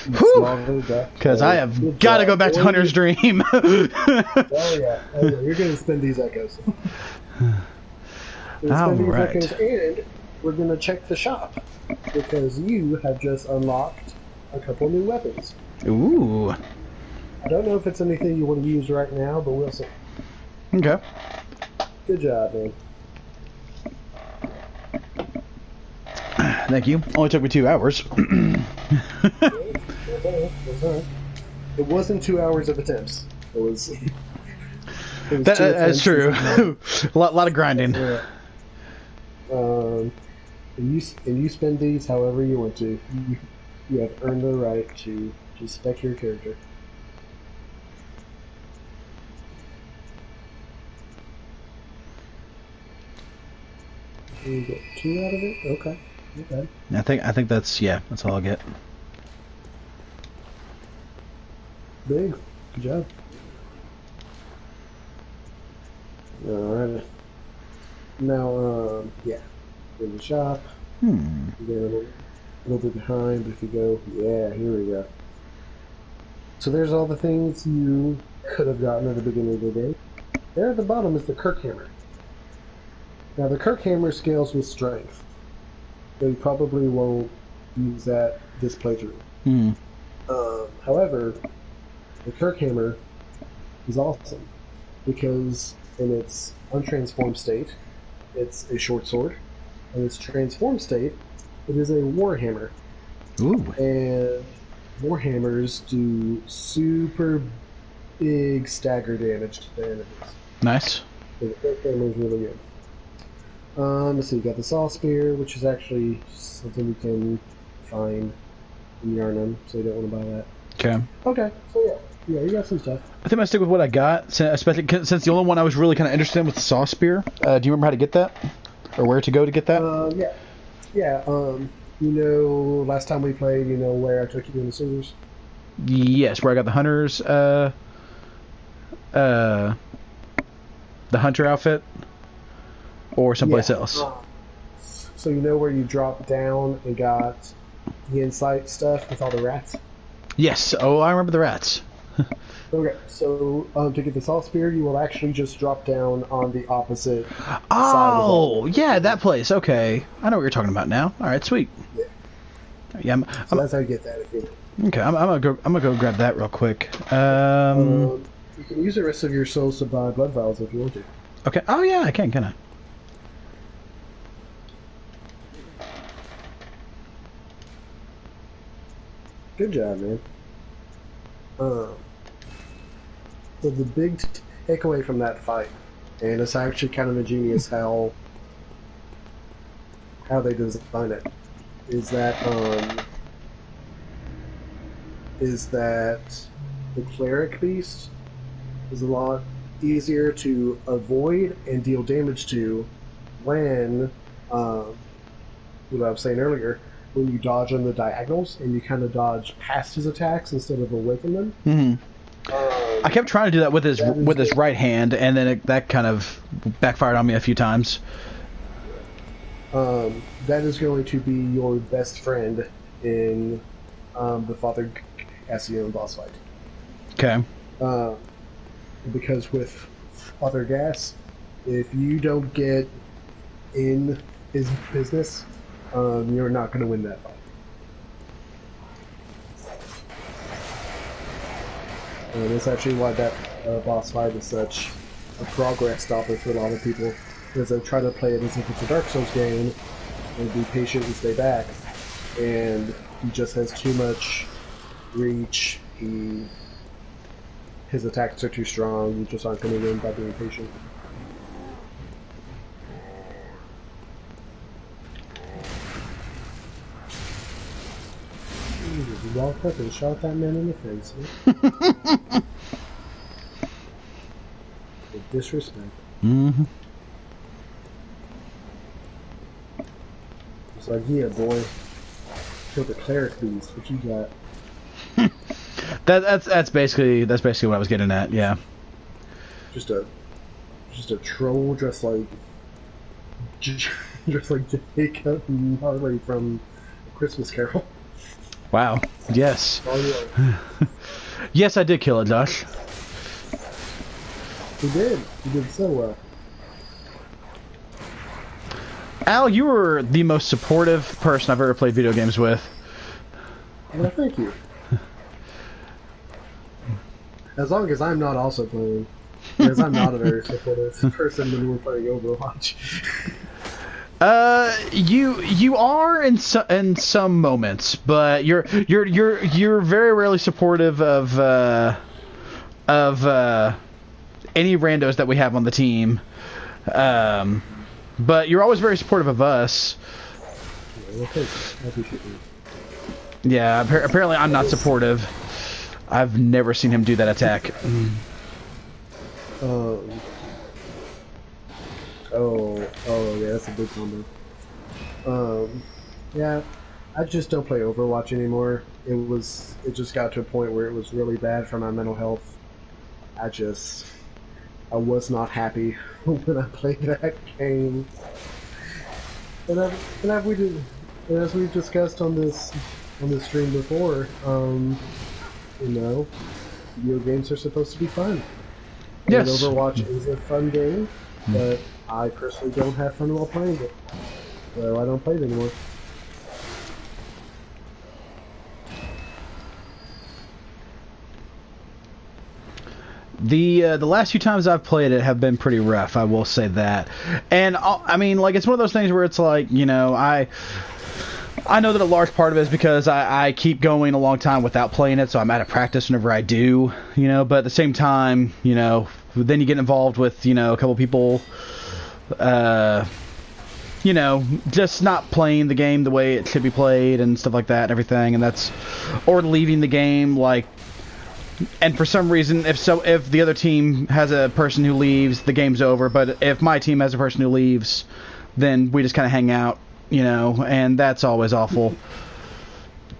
Because I have got to go back to Hunter's Dream. Oh yeah. Oh yeah. You're going to spend these echoes. Alright. And we're going to check the shop. Because you have just unlocked a couple new weapons. Ooh. I don't know if it's anything you want to use right now, but we'll see. Okay. Good job, man. Thank you. Only took me 2 hours. That's alright. It wasn't 2 hours of attempts. It was. That's true. a lot of grinding. And you spend these however you want to. You have earned the right to spec your character. You get 2 out of it? Okay. Okay. I think that's that's all I'll get. Big. Good job. Alright. Now, yeah. In the shop. You're a little bit behind, but if you go, yeah, here we go. So there's all the things you could have gotten at the beginning of the day. There at the bottom is the Kirk Hammer. Now the Kirk Hammer scales with strength. So you probably won't use that this playthrough. However, the Kirk Hammer is awesome because in its untransformed state, it's a short sword. In its transformed state, it is a warhammer. Ooh. And warhammers do super big stagger damage to the enemies. Nice. So the Kirk Hammer is really good. Let's see, you got the Saw Spear, which is actually something you can find in Yarnum, so you don't want to buy that. Okay. Okay, so yeah, you got some stuff. I think I'm gonna stick with what I got, especially since the only one I was really kind of interested in was the Saw Spear. Do you remember how to get that? Or where to go to get that? You know, last time we played, you know where I took you in the sewers? Yes, where I got the Hunter's, the Hunter outfit? Or someplace else? So you know where you dropped down and got the insight stuff with all the rats? Yes. Oh, I remember the rats. Okay, so to get the Saw Spear, you will actually just drop down on the opposite side of Oh, yeah, that place. Okay. I know what you're talking about now. All right, sweet. Yeah. Yeah, so that's how you get that. If you okay, I'm gonna go grab that real quick. you can use the rest of your souls to buy blood vials if you want to. Okay. Oh yeah, I can I? Good job, man. So the big takeaway from that fight, and it's actually kind of ingenious how they design it, is that the cleric beast is a lot easier to avoid and deal damage to when what I was saying earlier, when you dodge on the diagonals and you kind of dodge past his attacks instead of away from them. Mm-hmm. I kept trying to do that with his right hand, and then that kind of backfired on me a few times. That is going to be your best friend in the Father Cassian boss fight. Okay. Because with Father Gas, if you don't get in his business, you're not going to win that fight. And that's actually why that boss fight is such a progress stopper for a lot of people, because they try to play it as if it's a Dark Souls game and be patient and stay back, and he just has too much reach. His attacks are too strong. You just aren't going to win by being patient. You walked up and shot that man in the face. Huh? With disrespect. Mm-hmm. It's like, yeah, boy. Kill the cleric beast. What you got? That's basically what I was getting at. Yeah. Just a troll dressed like Jacob and Harley from A Christmas Carol. Wow. Yes. Oh, yeah. Yes, I did kill it, Josh. He did. He did so well. Al, you were the most supportive person I've ever played video games with. Well, thank you. As long as I'm not also playing. Because I'm not a very supportive person when we're playing Overwatch. You are in some moments, but you're very rarely supportive of any randos that we have on the team. But you're always very supportive of us. Yeah, well, thank you. I appreciate it. Yeah, apparently I'm not supportive. I've never seen him do that attack. Oh, yeah, that's a big combo. Yeah, I just don't play Overwatch anymore. It just got to a point where it was really bad for my mental health. I was not happy when I played that game. And as we've discussed on this stream before, you know, video games are supposed to be fun. Yes. And Overwatch is a fun game, but I personally don't have fun while playing it, so I don't play it anymore. The last few times I've played it have been pretty rough, I will say that. And I mean, like, it's one of those things where it's like, you know, I know that a large part of it is because I keep going a long time without playing it, so I'm out of practice whenever I do, you know, but at the same time, you know, then you get involved with, you know, a couple people, you know, just not playing the game the way it should be played and stuff like that and everything, and that's, or leaving the game, like, and for some reason, if the other team has a person who leaves, the game's over, but if my team has a person who leaves, then we just kind of hang out, you know, and that's always awful.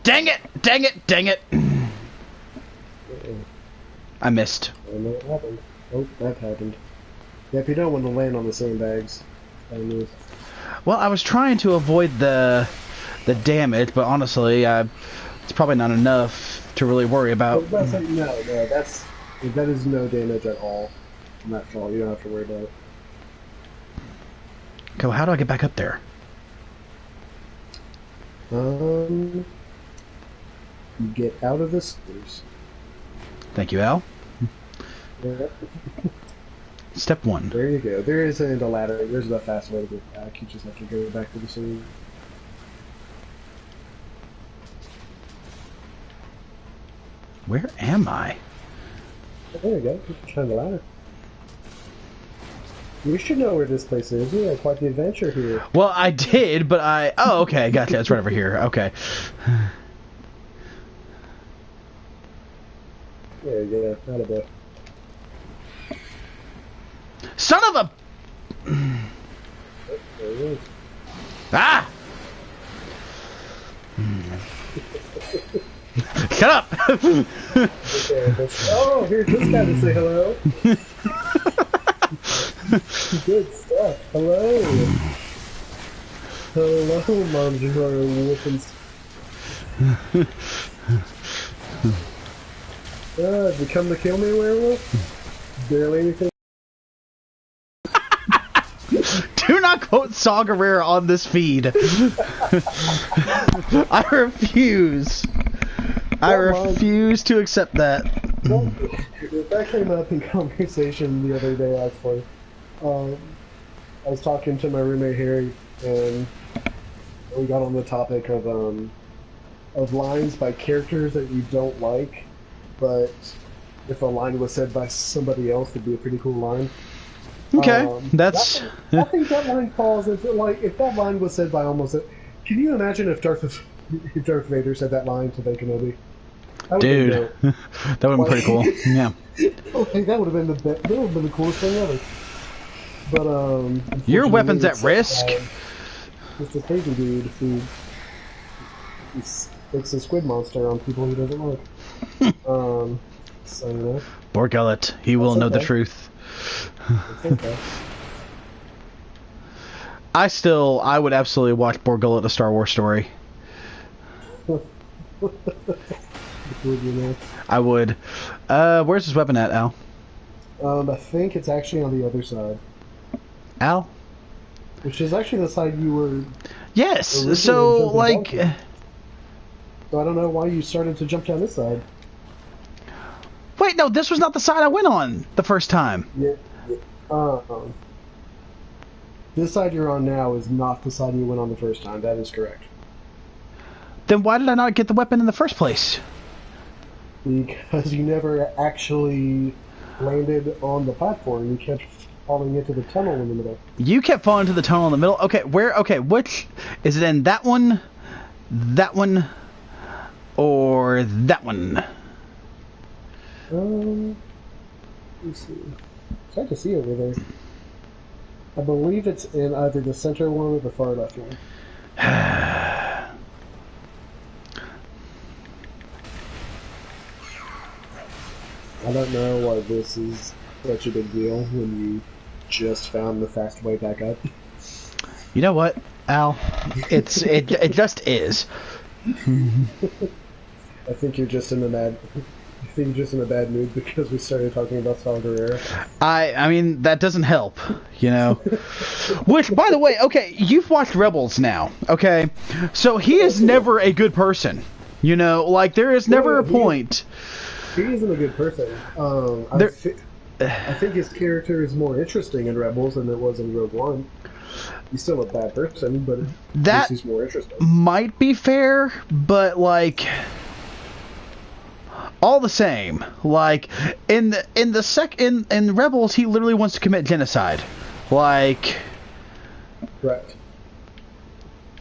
Dang it! Dang it! Dang it! I missed. I know it happened. Oh, that happened. Yeah, if you don't want to land on the sandbags, well, I was trying to avoid the damage, but honestly, it's probably not enough to really worry about. No, that is no damage at all. On that fall, you don't have to worry about it. Okay, well, how do I get back up there? You get out of the stairs. Thank you, Al. Yeah. Step 1. There you go. There isn't a ladder. There's the fast way to get back. You just have to go back to the scene. Where am I? There you go. You can climb the ladder. You should know where this place is. You had quite the adventure here. Well, I did, but oh, okay, gotcha. It's right over here. Okay. There you go. Not a bit. Son of a... There it is. Ah! Shut up! Oh, here's this guy to say hello. Good stuff. Hello. Hello, Manjaro Weapons. Did you come to kill me, werewolf? Barely anything. Do not quote Saw Gerrera on this feed. I refuse. I refuse to accept that. Well, that came up in conversation the other day, actually. I was talking to my roommate Harry, and we got on the topic of lines by characters that you don't like, but if a line was said by somebody else, it'd be a pretty cool line. Okay, that's... I think that line falls into, like, if that line was said by almost... Can you imagine if Darth Vader said that line to Ben Kenobi? Dude, that would have been pretty cool. Yeah. I think that would have been the coolest thing ever. But your weapon's at risk. It's a crazy dude who makes a squid monster on people he doesn't like. So you know. Borgullet, he will know the truth. It's okay. I would absolutely watch Borgullet, a Star Wars story. I would. Where's his weapon at, Al? I think it's actually on the other side. Al? Which is actually the side you were... Yes, so, like... So I don't know why you started to jump down this side. Wait, no, this was not the side I went on the first time. Yeah. This side you're on now is not the side you went on the first time. That is correct. Then why did I not get the weapon in the first place? Because you never actually landed on the platform. You kept falling into the tunnel in the middle. You kept falling into the tunnel in the middle? Okay, where? Okay, which... Is it in that one, or that one? Let me see. It's hard to see over there. I believe it's in either the center one or the far left one. I don't know why this is such a big deal when you just found the fast way back up. You know what, Al? It just is. I think you're just in a bad. I think you're just in a bad mood because we started talking about Saul Guerrero. I mean that doesn't help, you know. Which, by the way, okay, you've watched Rebels now, okay? So he is never a good person, you know. Like there is never a point. He isn't a good person. I think his character is more interesting in Rebels than it was in Rogue One. He's still a bad person, but that he's more interesting. Might be fair, but like all the same, like in Rebels, he literally wants to commit genocide, like. Right.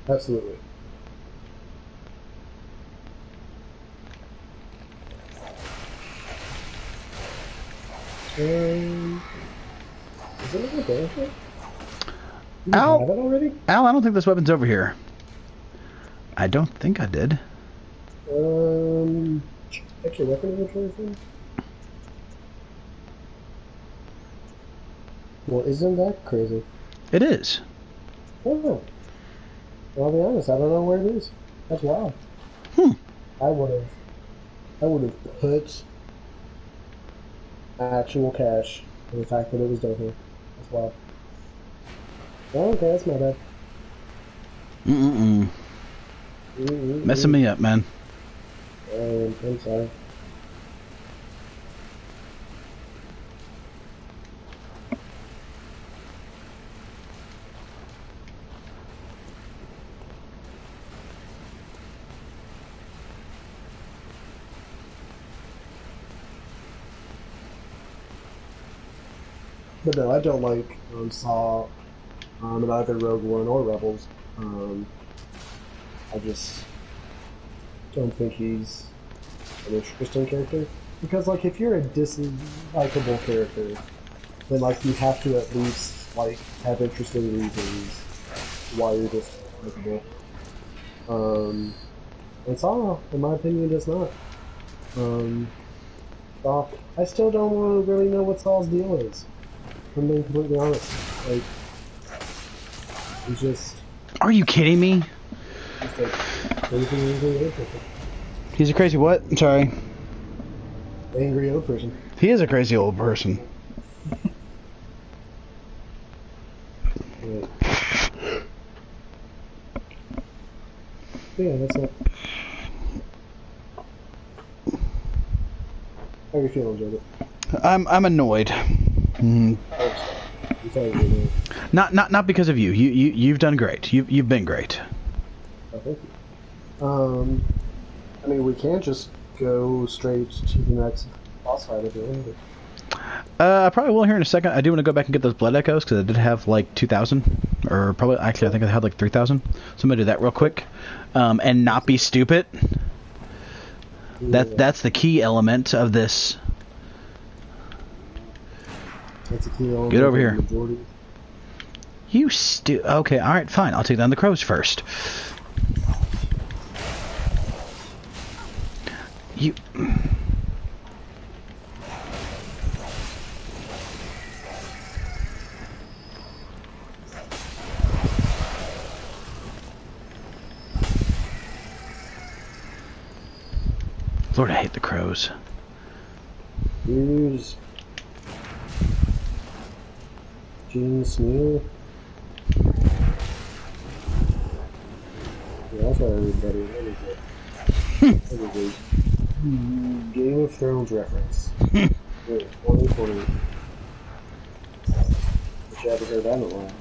Absolutely. Is it over there? Al, have it already? Al, I don't think this weapon's over here. I don't think I did. Check your weapon inventory thing. Well, isn't that crazy? It is. Oh. Well, I'll be honest, I don't know where it is. That's wild. I would have put actual cash for the fact that it was down here. That's wild. Oh, okay, that's my bad. Messing me up, man. I'm sorry. But no, I don't like Saw in either Rogue One or Rebels. I just don't think he's an interesting character. Because, like, if you're a dislikable character, then, like, you have to at least, like, have interesting reasons why you're dislikable. And Saw, in my opinion, does not. Saw, I still don't really know what Saw's deal is. I'm being completely honest. Like, he's just... Are you kidding me? He's like, angry old person. He's a crazy what? I'm sorry. Angry old person. He is a crazy old person. Right. Yeah, that's it. How are you feeling, Jacob? I'm annoyed. Not because of you. You've done great. You've been great. Oh, thank you. I mean, we can't just go straight to the next boss fight if you want. I probably will here in a second. I do want to go back and get those blood echoes because I did have like 2,000, or probably actually I think I had like 3,000. So I'm gonna do that real quick, and not be stupid. That's the key element of this. That's a key element. Get over here. You okay, alright, fine. I'll take down the crows first. You... Lord, I hate the crows. Here's Gene Smeal. Yeah, that's what everybody. What is it? Game of Thrones reference. 2020. Which you haven't heard that in a while.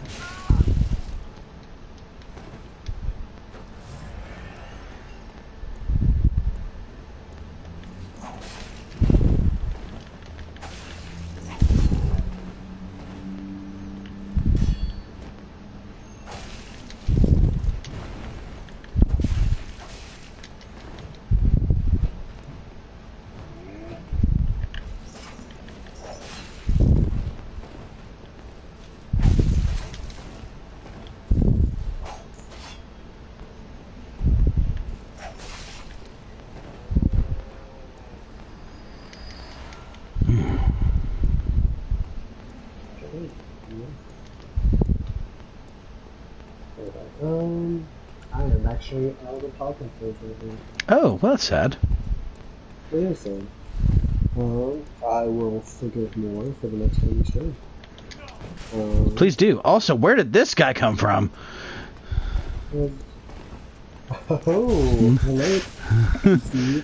I am actually out of the talking stage right now. Oh, well, that's sad. It is sad. I will think of more for the next time you stream. Please do. Also, where did this guy come from? Oh, hello. See?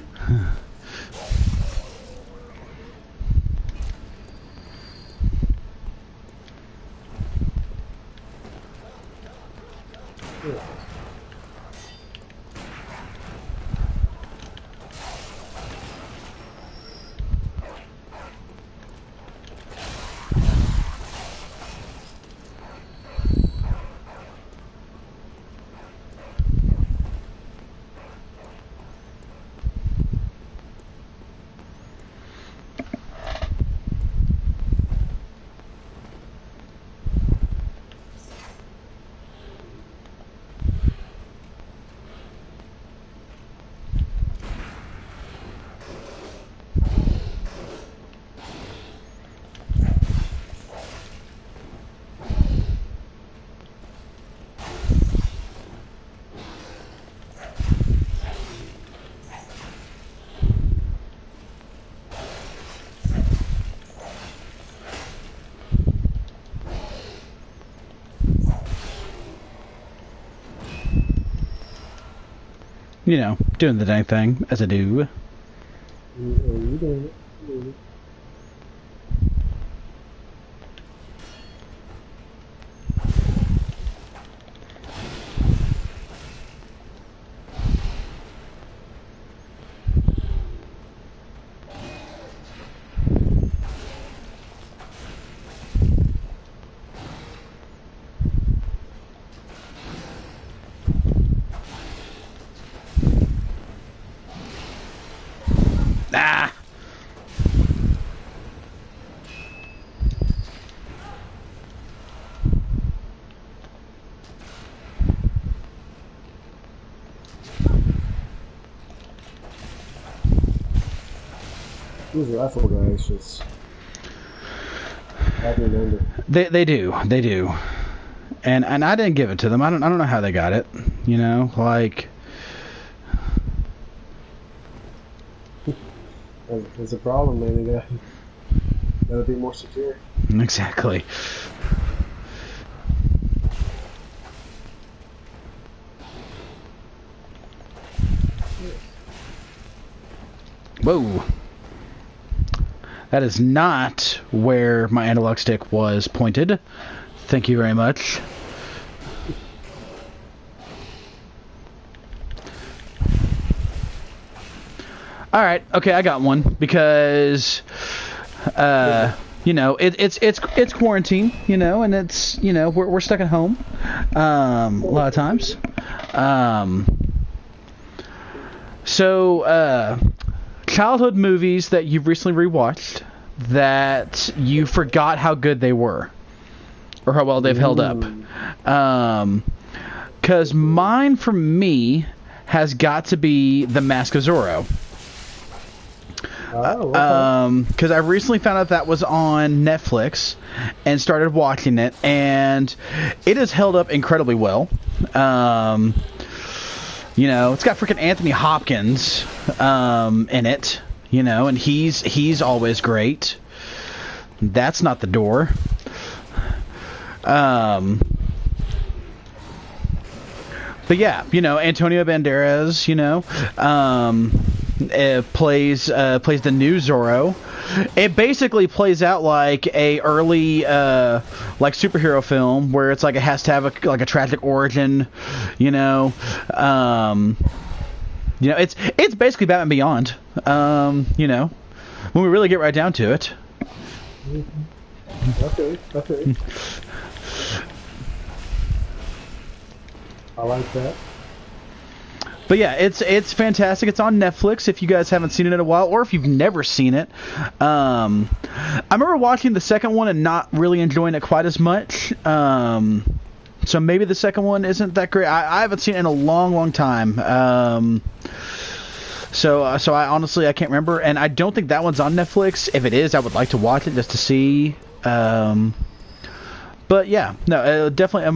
You know, doing the dang thing, as I do. You doing it. You doing it. Ah! These rifle guys just have your number. They do. And I didn't give it to them. I don't know how they got it. You know, like There's a problem, man. You gotta be more secure. exactly. Whoa. That is not where my analog stick was pointed. Thank you very much. Alright, okay, I got one. Because, you know, it's quarantine, you know, and it's, you know, we're stuck at home a lot of times. So, childhood movies that you've recently rewatched that you forgot how good they were or how well they've held up. Because mine, for me, has got to be The Mask of Zorro. Oh, okay. Because I recently found out that was on Netflix and started watching it, and it has held up incredibly well. You know, it's got freaking Anthony Hopkins in it, you know, and he's always great. That's not the door. But yeah, you know, Antonio Banderas, you know, plays the new Zorro. It basically plays out like a early like superhero film where it's like it has to have a tragic origin, you know. You know, it's basically Batman Beyond. You know, when we really get right down to it. Okay. I like that. But yeah, it's fantastic. It's on Netflix if you guys haven't seen it in a while, or if you've never seen it. I remember watching the second one and not really enjoying it quite as much. So maybe the second one isn't that great. I haven't seen it in a long time. So I honestly can't remember, and I don't think that one's on Netflix. If it is, I would like to watch it just to see. But yeah, no, definitely.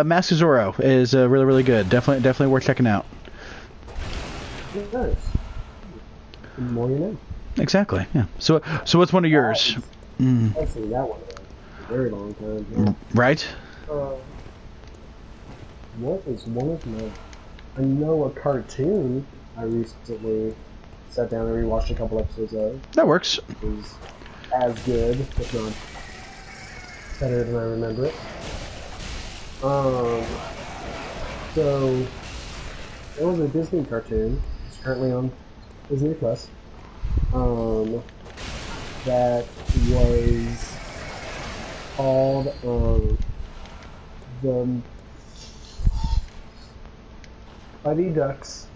Mask of Zorro is really, really good. Definitely worth checking out. Nice. The more you know. Exactly. Yeah. So what's one of yours? I've seen that one in a very long time. Yeah. Right. What is one of my? I know a cartoon I recently sat down and rewatched a couple episodes of. That works. It was as good, if not better than I remember it. So it was a Disney cartoon. It's currently on Disney Plus. That was called the Mighty Ducks.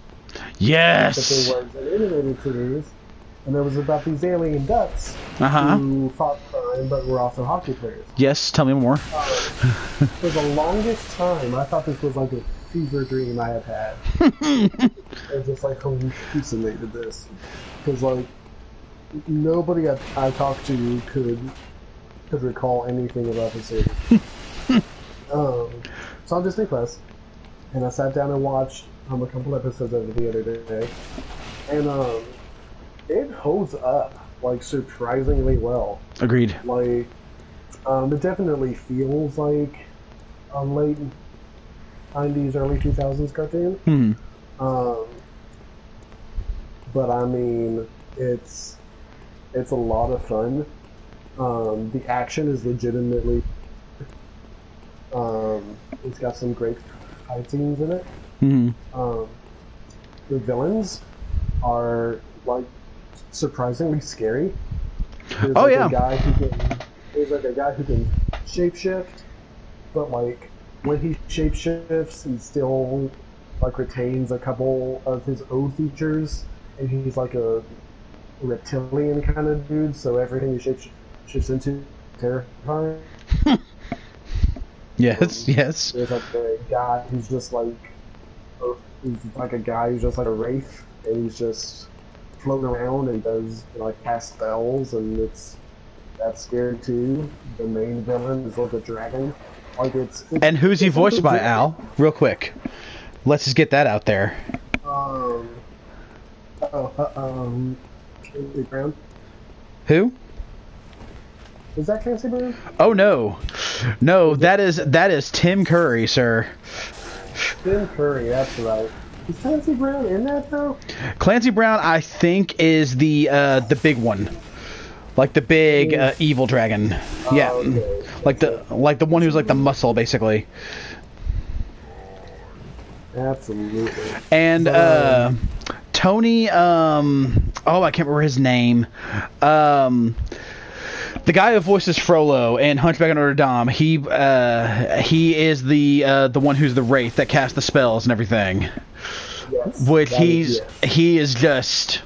Yes. But there was an animated series, and it was about these alien ducks Uh-huh. who fought crime, but were also hockey players. Yes. Tell me more. For the longest time, I thought this was like a fever dream I have had. I was just like, hallucinated this, because like nobody I talked to could recall anything about the series. So on Disney Plus, and I sat down and watched a couple episodes of it the other day, and it holds up like surprisingly well. Agreed. Like, it definitely feels like a late 90s, early 2000s cartoon. But I mean, it's a lot of fun. The action is legitimately. It's got some great fight scenes in it. The villains are like surprisingly scary. There's Oh, like yeah. There's like a guy who can shapeshift, but like when he shapeshifts, he still like retains a couple of his O features, and he's like a reptilian kind of dude. So everything he shapeshifts into is terrifying. Yes. Yes. There's like a guy who's just like a guy who's just like a wraith, and he's just floating around and does like cast spells, and that's scary too. The main villain is like a dragon. Like it's And who's he voiced by, Al? Real quick. Let's just get that out there. Clancy Brown. Who? Is that Clancy Brown? Oh no, that is Tim Curry, sir. Tim Curry, that's right. Is Clancy Brown in that though? Clancy Brown, I think, is the big one, like the big evil dragon. Yeah, Okay. like the one who's like the muscle, basically. Absolutely. And Tony, oh, I can't remember his name. The guy who voices Frollo in Hunchback of Notre Dame, he is the one who's the wraith that casts the spells and everything. Yes. Which he is just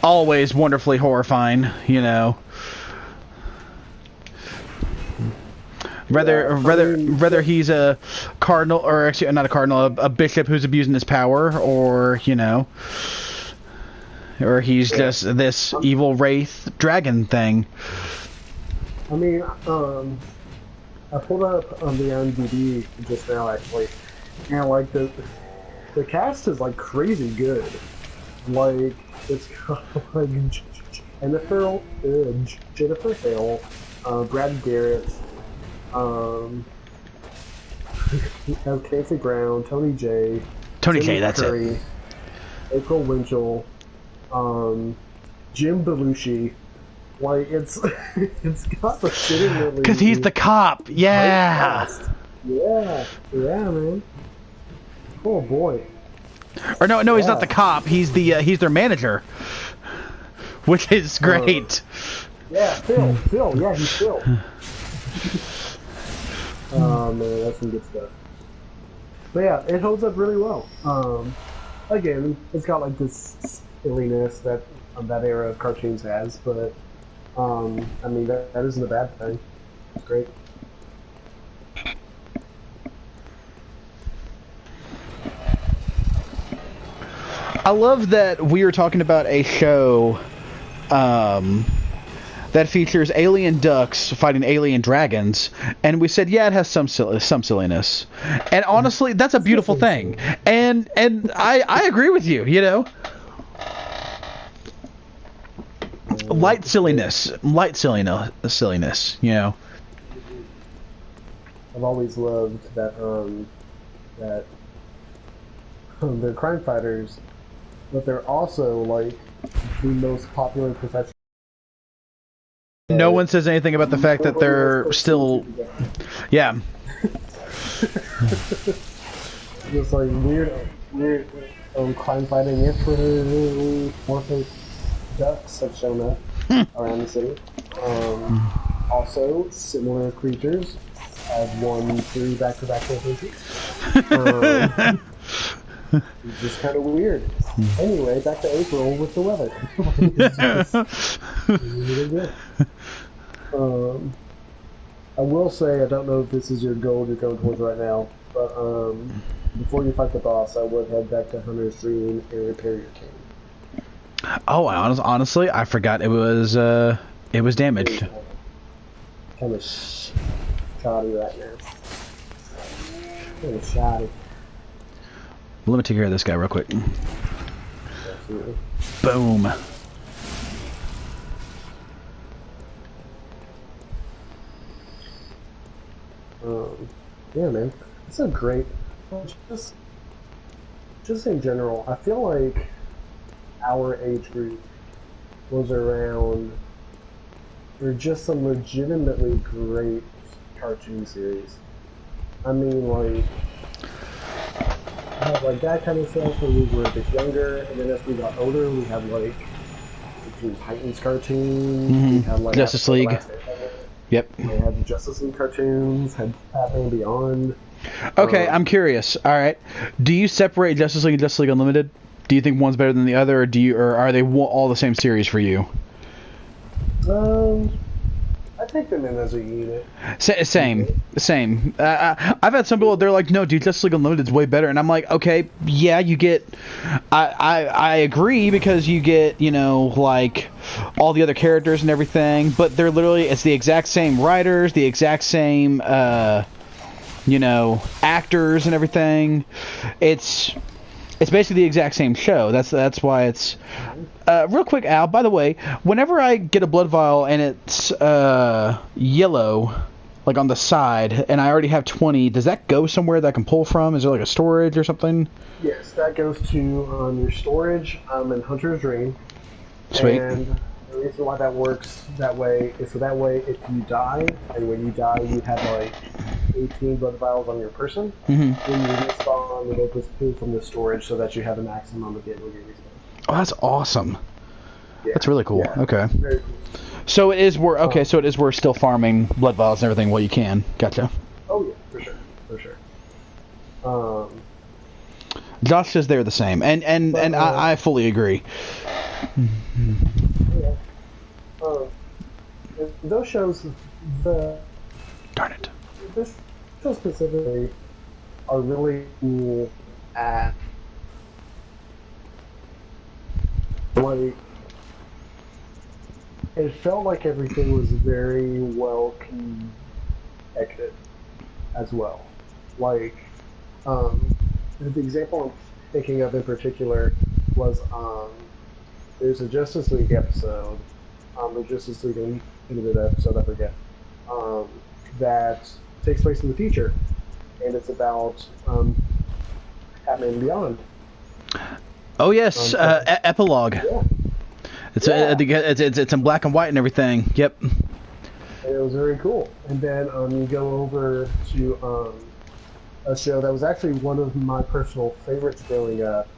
always wonderfully horrifying, you know. Whether he's a cardinal, or actually not a cardinal, a bishop who's abusing his power, or you know, or he's just this evil wraith dragon thing. I mean, I pulled up on the IMDb just now actually, and like the cast is like crazy good. Like it's got like Jennifer Hale, Brad Garrett, Clancy Brown, Tony J, That's Curry, it. April Winchell, Jim Belushi. Like it's got legitimately Because he's the cop. Yeah. Yeah, man. Oh boy. Or no, he's not the cop. He's he's their manager, which is great. Yeah, Phil. Yeah, he's Phil. Oh man, that's some good stuff. But yeah, it holds up really well. Again, it's got like this silliness that era of cartoons has, but I mean that isn't a bad thing. It's great. I love that we were talking about a show that features alien ducks fighting alien dragons, and we said, yeah, it has some silliness. And honestly, that's a beautiful thing. And I agree with you. You know, light silliness. You know. I've always loved that they're crime fighters, but they're also like the most popular profession. No one says anything about the fact that they're still, yeah. Just like weird crime fighting anthropomorphic ducks have shown up around the city. Also, similar creatures. I've won 3 back-to-back championships. It's just kind of weird. Anyway, back to April with the weather. Really good. I will say, I don't know if this is your goal you're going towards right now, but before you fight the boss, I would head back to Hunter's Dream and repair your cane. Oh, honestly, I forgot it was damaged. Kind of shoddy right now. Kind of shoddy. Let me take care of this guy real quick. Absolutely. Boom. Yeah, man. It's a great... Just in general, I feel like our age group was around for just some legitimately great cartoon series. I mean, like... had like that kind of stuff when we were a bit younger, and then as we got older, we had like the Teen Titans cartoons. We had like Justice League. Yep. We had the Justice League cartoons. Had Batman and Beyond. Okay, I'm curious. All right, do you separate Justice League and Justice League Unlimited? Do you think one's better than the other, or are they all the same series for you? I take them in as a unit. Same. I've had some people, they're like, no, dude, Justice League Unlimited is way better, and I'm like, okay, yeah, you get, I agree, because you get, you know, like, all the other characters and everything, but they're literally, it's the exact same writers, the exact same, you know, actors and everything. It's basically the exact same show. That's why it's... real quick, Al, by the way, whenever I get a blood vial and it's yellow, like on the side, and I already have 20, does that go somewhere that I can pull from? Is there like a storage or something? Yes, that goes to your storage in Hunter's Dream. Sweet. And the reason why that works that way is so that way if you die, and when you die you have like 18 blood vials on your person, when you respawn, it'll just pull from the storage so that you have a maximum again when you respawn. Oh, that's awesome. Yeah. That's really cool. Yeah. Okay. Very cool. So it is worth. Okay, so it is worth still farming blood vials and everything while you can. Gotcha. Oh yeah, for sure. Josh says they're the same, and I fully agree. Yeah. Those shows, Darn it. this show specifically are really cool at like it felt like everything was very well connected as well. Like the example I'm thinking of in particular was there's a Justice League episode, the Justice League Limited episode, I forget, that takes place in the future, and it's about Batman and Beyond. Oh yes, epilogue. Yeah. It's in black and white and everything. Yep. And it was very cool. And then you go over to a show that was actually one of my personal favorites growing up,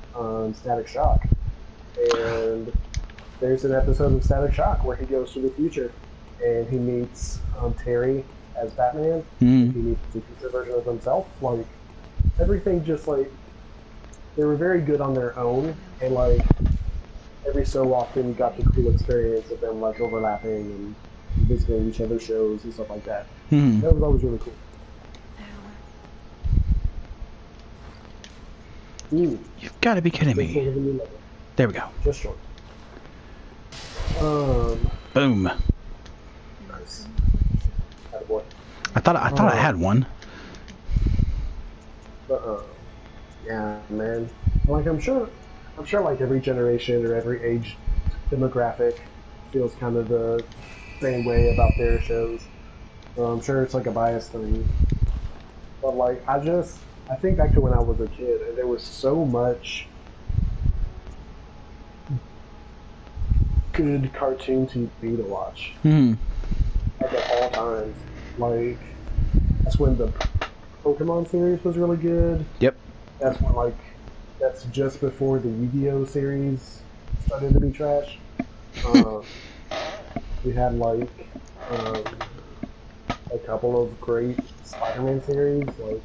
Static Shock. And there's an episode of Static Shock where he goes to the future and he meets Terry as Batman. He meets the future version of himself. Like, everything just like, they were very good on their own, and like, every so often you got the cool experience of them like overlapping and visiting each other's shows and stuff like that. That was always really cool. You've got to be kidding me. There we go. Just short. Boom. Nice. Attaboy. I thought I had one. But yeah, man. Like I'm sure like every generation or every age demographic feels kind of the same way about their shows. I'm sure it's like a biased thing. But like I think back to when I was a kid and there was so much good cartoon TV to watch. Like at all times. Like that's when the Pokemon series was really good. Yep. That's when that's just before the Yu-Gi-Oh series started to be trash. We had a couple of great Spider-Man series, like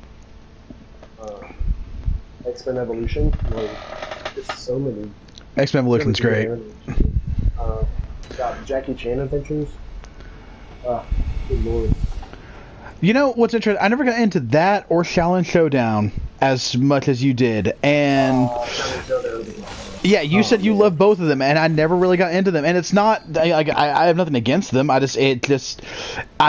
X-Men Evolution. Like just so many. X-Men Evolution's great. Got Jackie Chan Adventures. Good lord. You know what's interesting? I never got into that or Shaolin Showdown as much as you did, and yeah, you said you love both of them, and I never really got into them. And it's not I have nothing against them. I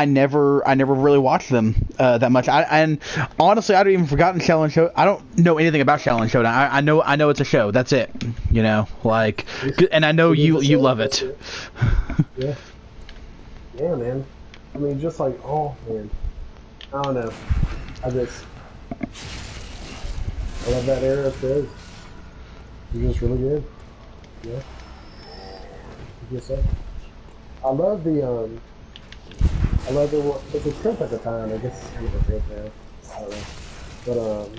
never really watched them that much. And honestly, I'd even forgotten Shaolin Show. I don't know anything about Shaolin Showdown. I know it's a show. That's it. You know, like, and I know you love it. Yeah. Yeah, man. I mean, just like, oh man. I don't know. I love that era of shows. It's just really good. Yeah. I guess so. I love the it's a trip at the time. I guess it's kind of a trip now. I don't know.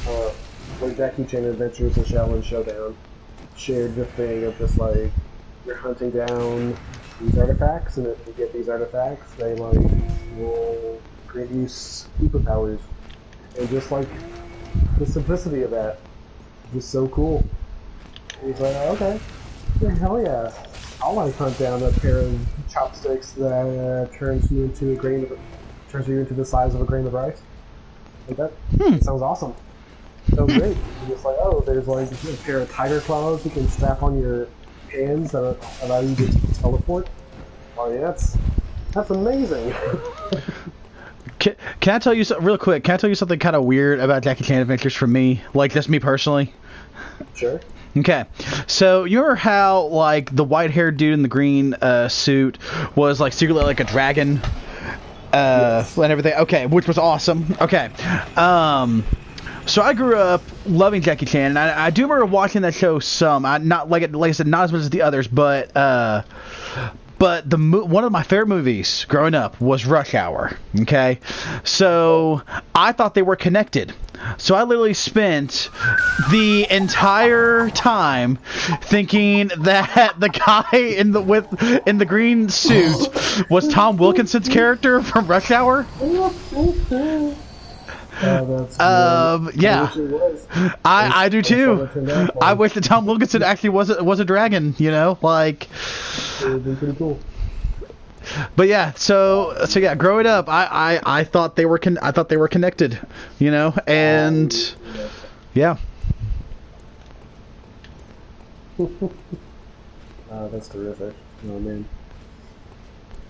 But when Jackie Chan Adventures and Shaolin Showdown shared the thing of just like you're hunting down these artifacts, and if you get these artifacts, they will grant you superpowers, and just like the simplicity of that, just so cool. He's like, okay, hell yeah, I want to hunt down a pair of chopsticks that turns you into the size of a grain of rice. Like that, it sounds awesome. So great. You're just like, oh, there's like a pair of tiger claws you can strap on your hands that allow you to teleport. Oh yeah, that's amazing. Can I tell you something real quick? Can I tell you something kind of weird about Jackie Chan Adventures for me? Like, just me personally? Sure. Okay. So, you remember how, like, the white-haired dude in the green suit was, like, secretly like a dragon? Yes. And everything? Okay, which was awesome. Okay. So I grew up loving Jackie Chan, and I do remember watching that show some. Not like I said, not as much as the others, but one of my favorite movies growing up was Rush Hour. Okay, so I thought they were connected. So I literally spent the entire time thinking that the guy in the green suit was Tom Wilkinson's character from Rush Hour. Yeah, I do too. I wish that Tom Wilkinson actually was a dragon. You know, like. It would be pretty cool. But yeah, so yeah, growing up, I thought they were connected. You know, and yeah. That's terrific. Oh man.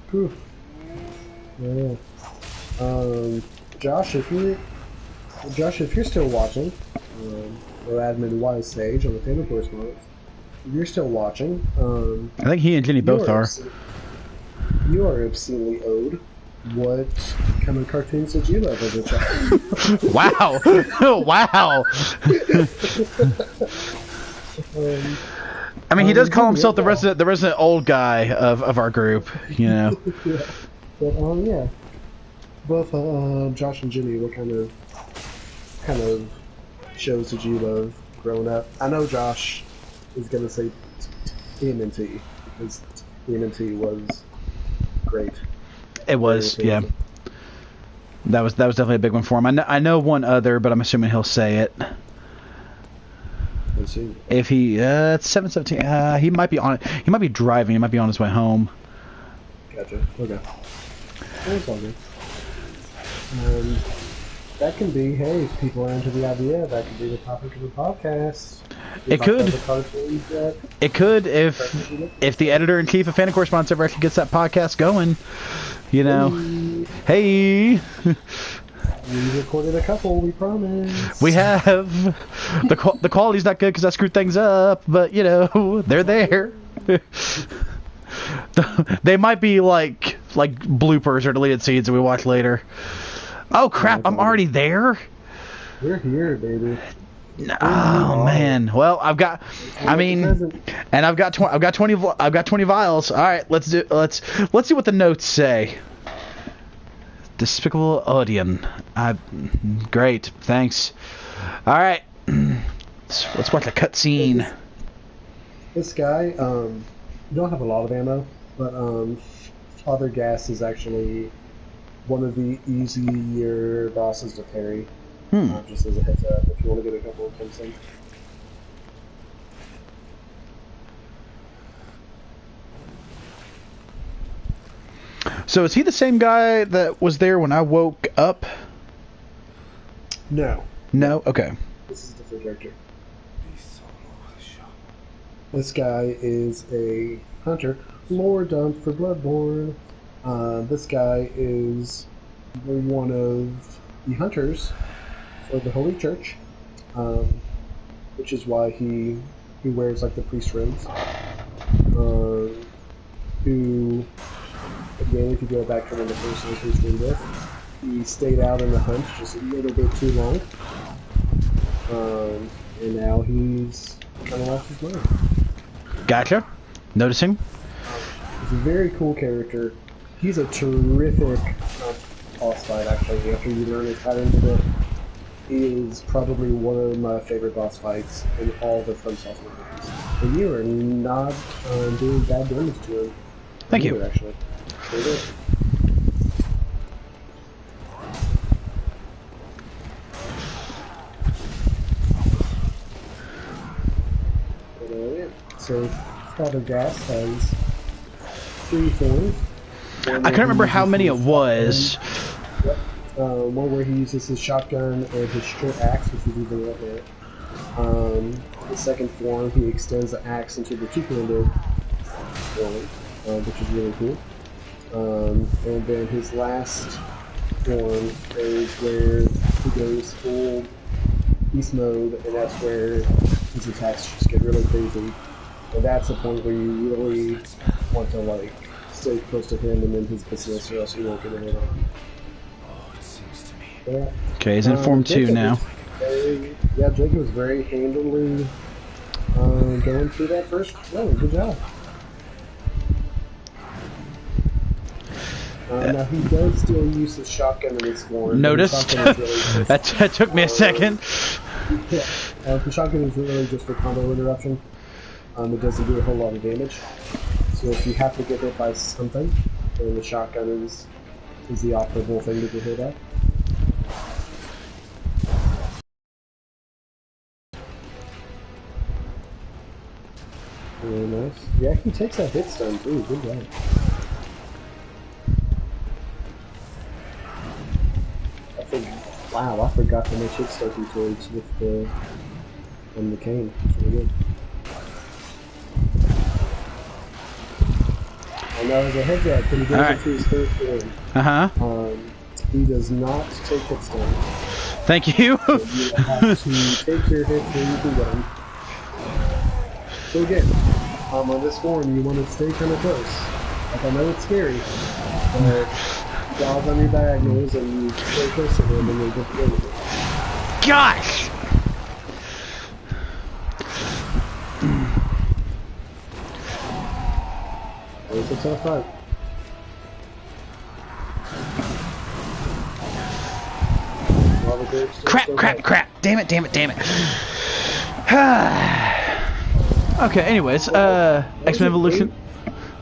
Whew. Yeah. Josh, if you're still watching, or Admin Wise Stage on the Fandom correspondence, if you're still watching, I think he and Jenny both are. You are obscenely owed. What kind of cartoons did you love as a child? Wow! Wow! I mean, he does call himself the resident old guy of our group, you know. Yeah. But yeah. Both Josh and Jimmy, what kind of shows did you love growing up? I know Josh is gonna say TMNT because TMNT was great. It was, yeah. That was definitely a big one for him. I know one other, but I'm assuming he'll say it. Let's see. If he it's 7:17. He might be on it. He might be driving. He might be on his way home. Gotcha. Okay. That's all good. That can be, hey, if people are into the idea, that could be the topic of the podcast. It could. It could if the editor-in-chief of Fandom Correspondence ever actually gets that podcast going. You know. Hey. We recorded a couple, we promise. We have. The quality's not good because I screwed things up, but you know, they're there. They might be like bloopers or deleted scenes that we watch later. Oh crap! I'm already there. We're here, baby. Oh man. Well, I've got. I mean, and I've got 20 vials. All right, let's see what the notes say. Despicable Odeon. Great, thanks. All right, let's watch a cutscene. This guy, you don't have a lot of ammo, but Father Gas is actually one of the easier bosses to parry. Just as a heads up, if you want to get a couple of attempts in. So is he the same guy that was there when I woke up? No. No? Okay. This is a different character. This guy is a hunter, lore dump for Bloodborne. This guy is one of the hunters for the Holy Church, which is why he wears like the priest robes. Who, again, if you go back to one of the first ones we streamed with, he stayed out in the hunt just a little bit too long, and now he's kind of lost his mind. Gotcha. Noticing. He's a very cool character. He's a terrific boss fight, actually. After you learn his patterns a bit, he is probably one of my favorite boss fights in all the From Software games. And you are not doing bad damage to him. Thank you. Actually. Very good. So, Father Gas has 3 forms. I can't remember how many it was. Yep. One where he uses his shotgun and his short axe, which is even right there. The second form, he extends the axe into the two-handed form, which is really cool. And then his last form is where he goes full beast mode, and that's where his attacks just get really crazy. And that's the point where you really want to like stay close to him and then his business, or else you won't get a hit on him. Yeah. Okay, he's in Form 2 now. Yeah, Jacob was very handily going through that first. Oh, good job. Now he does still use his shotgun in his form. Noticed. Really that took me a second. Yeah, the shotgun is really just for combo interruption. It doesn't do a whole lot of damage. So if you have to get hit by something, then the shotgun is the optimal thing to get hit at. Really nice. Yeah, he takes that hit stun too. Good job. Wow, I forgot to make hit stun towards with the cane. It's really good. And now as a heads up, when he goes into his third form, he does not take hit stun. Thank you. So you have to take your hits when you can get them. So again, on this form, you want to stay kind of close. Like, I know it's scary, but jaws on your diagonals and you stay close to him and you'll get the it. Gosh! It's a tough fight. Crap! Damn it! Okay, anyways, X-Men Evolution.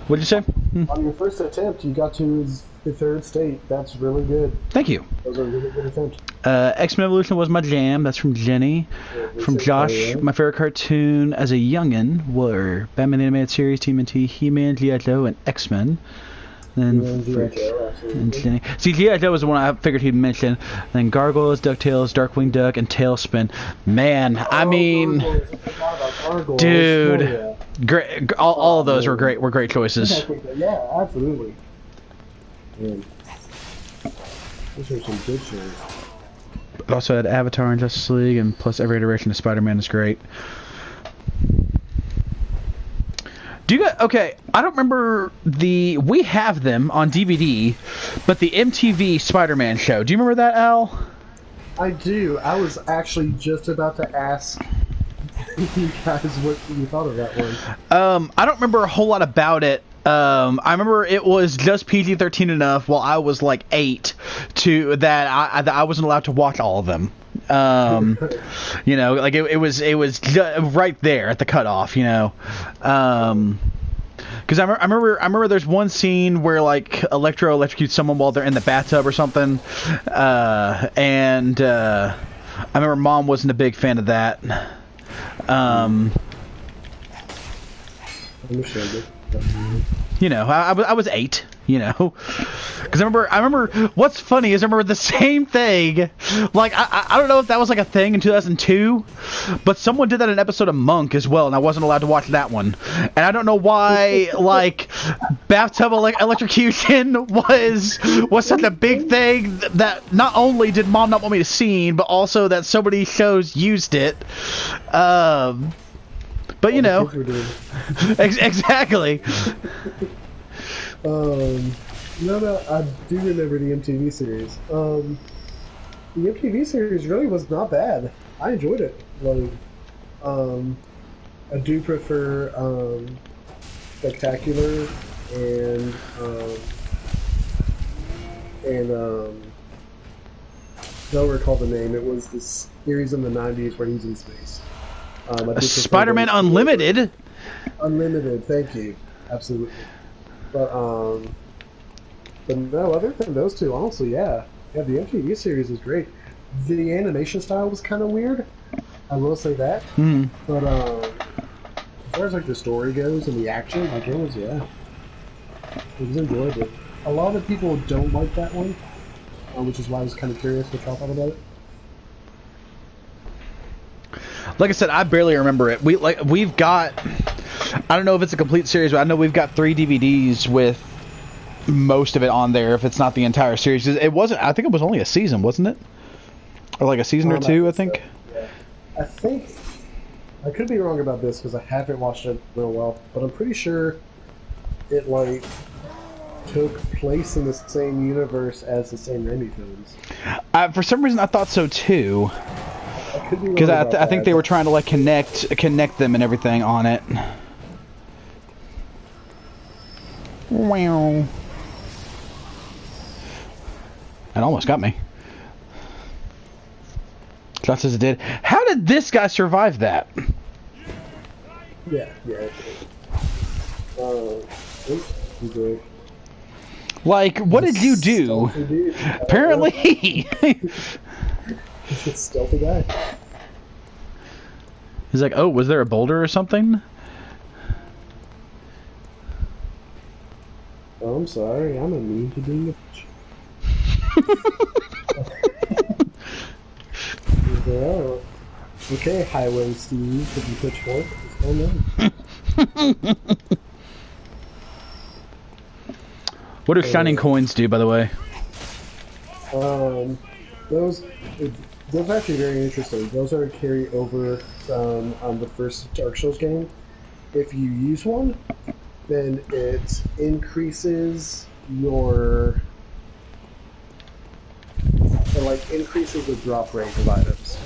What'd you say? On your first attempt, you got to the third state. That's really good. Thank you. Those are really good attempts. X-Men Evolution was my jam. That's from Jenny. From Josh, my favorite cartoon as a youngin' were Batman the Animated Series, TMNT, He-Man, G.I. Joe, and X-Men. Then And G.I. Joe, absolutely. see, G.I. Joe was the one I figured he'd mention. Then Gargoyles, DuckTales, Darkwing Duck, and Tailspin. Man, I mean, Gargoyles. I forgot about Gargoyles. dude, Oh, yeah. great. All of those were great choices. Yeah, absolutely. Man. Those are some good shows. It also had Avatar and Justice League, and plus every iteration of Spider-Man is great. Do you guys, okay, I don't remember we have them on DVD, but the MTV Spider-Man show, do you remember that, Al? I do. I was actually just about to ask you guys what you thought of that one. I don't remember a whole lot about it. I remember it was just PG-13 enough while I was like 8 that I wasn't allowed to watch all of them. You know, like it was right there at the cutoff, you know. Because I remember there's one scene where like Electro electrocutes someone while they're in the bathtub or something, and I remember Mom wasn't a big fan of that. You know, I was 8, you know, because I remember what's funny is I remember the same thing, like I don't know if that was like a thing in 2002, but someone did that in an episode of Monk as well, and I wasn't allowed to watch that one, and I don't know why like bathtub electrocution was such a big thing that not only did Mom not want me to see, but also that so many shows used it. But you know, exactly. No, I do remember the MTV series. The MTV series really was not bad. I enjoyed it. Like, I do prefer Spectacular and don't recall the name. It was this series in the '90s where he's in space. Spider-Man Unlimited. Unlimited, thank you. Absolutely. But no, other than those two, honestly, yeah, the MTV series is great. The animation style was kind of weird. I will say that. But as far as like the story goes and the action, like it was enjoyable. A lot of people don't like that one, which is why I was kind of curious what y'all thought about it. Like I said, I barely remember it. We've got, I don't know if it's a complete series, but I know we've got 3 DVDs with most of it on there. If it's not the entire series, it wasn't. I think it was only a season, wasn't it? Or like a season or 2, I think. So, yeah. I think I could be wrong about this because I haven't watched it in a while, but I'm pretty sure it like took place in the same universe as the Sam Raimi films. For some reason, I thought so too. Because I think they were trying to like connect them and everything on it. Wow. It almost got me. Just as it did. How did this guy survive that? Yeah. Great. Like, what did you do? Apparently. He's a stealthy guy. He's like, oh, was there a boulder or something? Oh, I'm sorry, I'm immune to being a oh. Okay, Highway Steve, could you pitchfork? Oh no. What do shining coins do, by the way? Those are actually very interesting. Those are a carry over from the first Dark Souls game. If you use one, then it increases your increases the drop rate of items.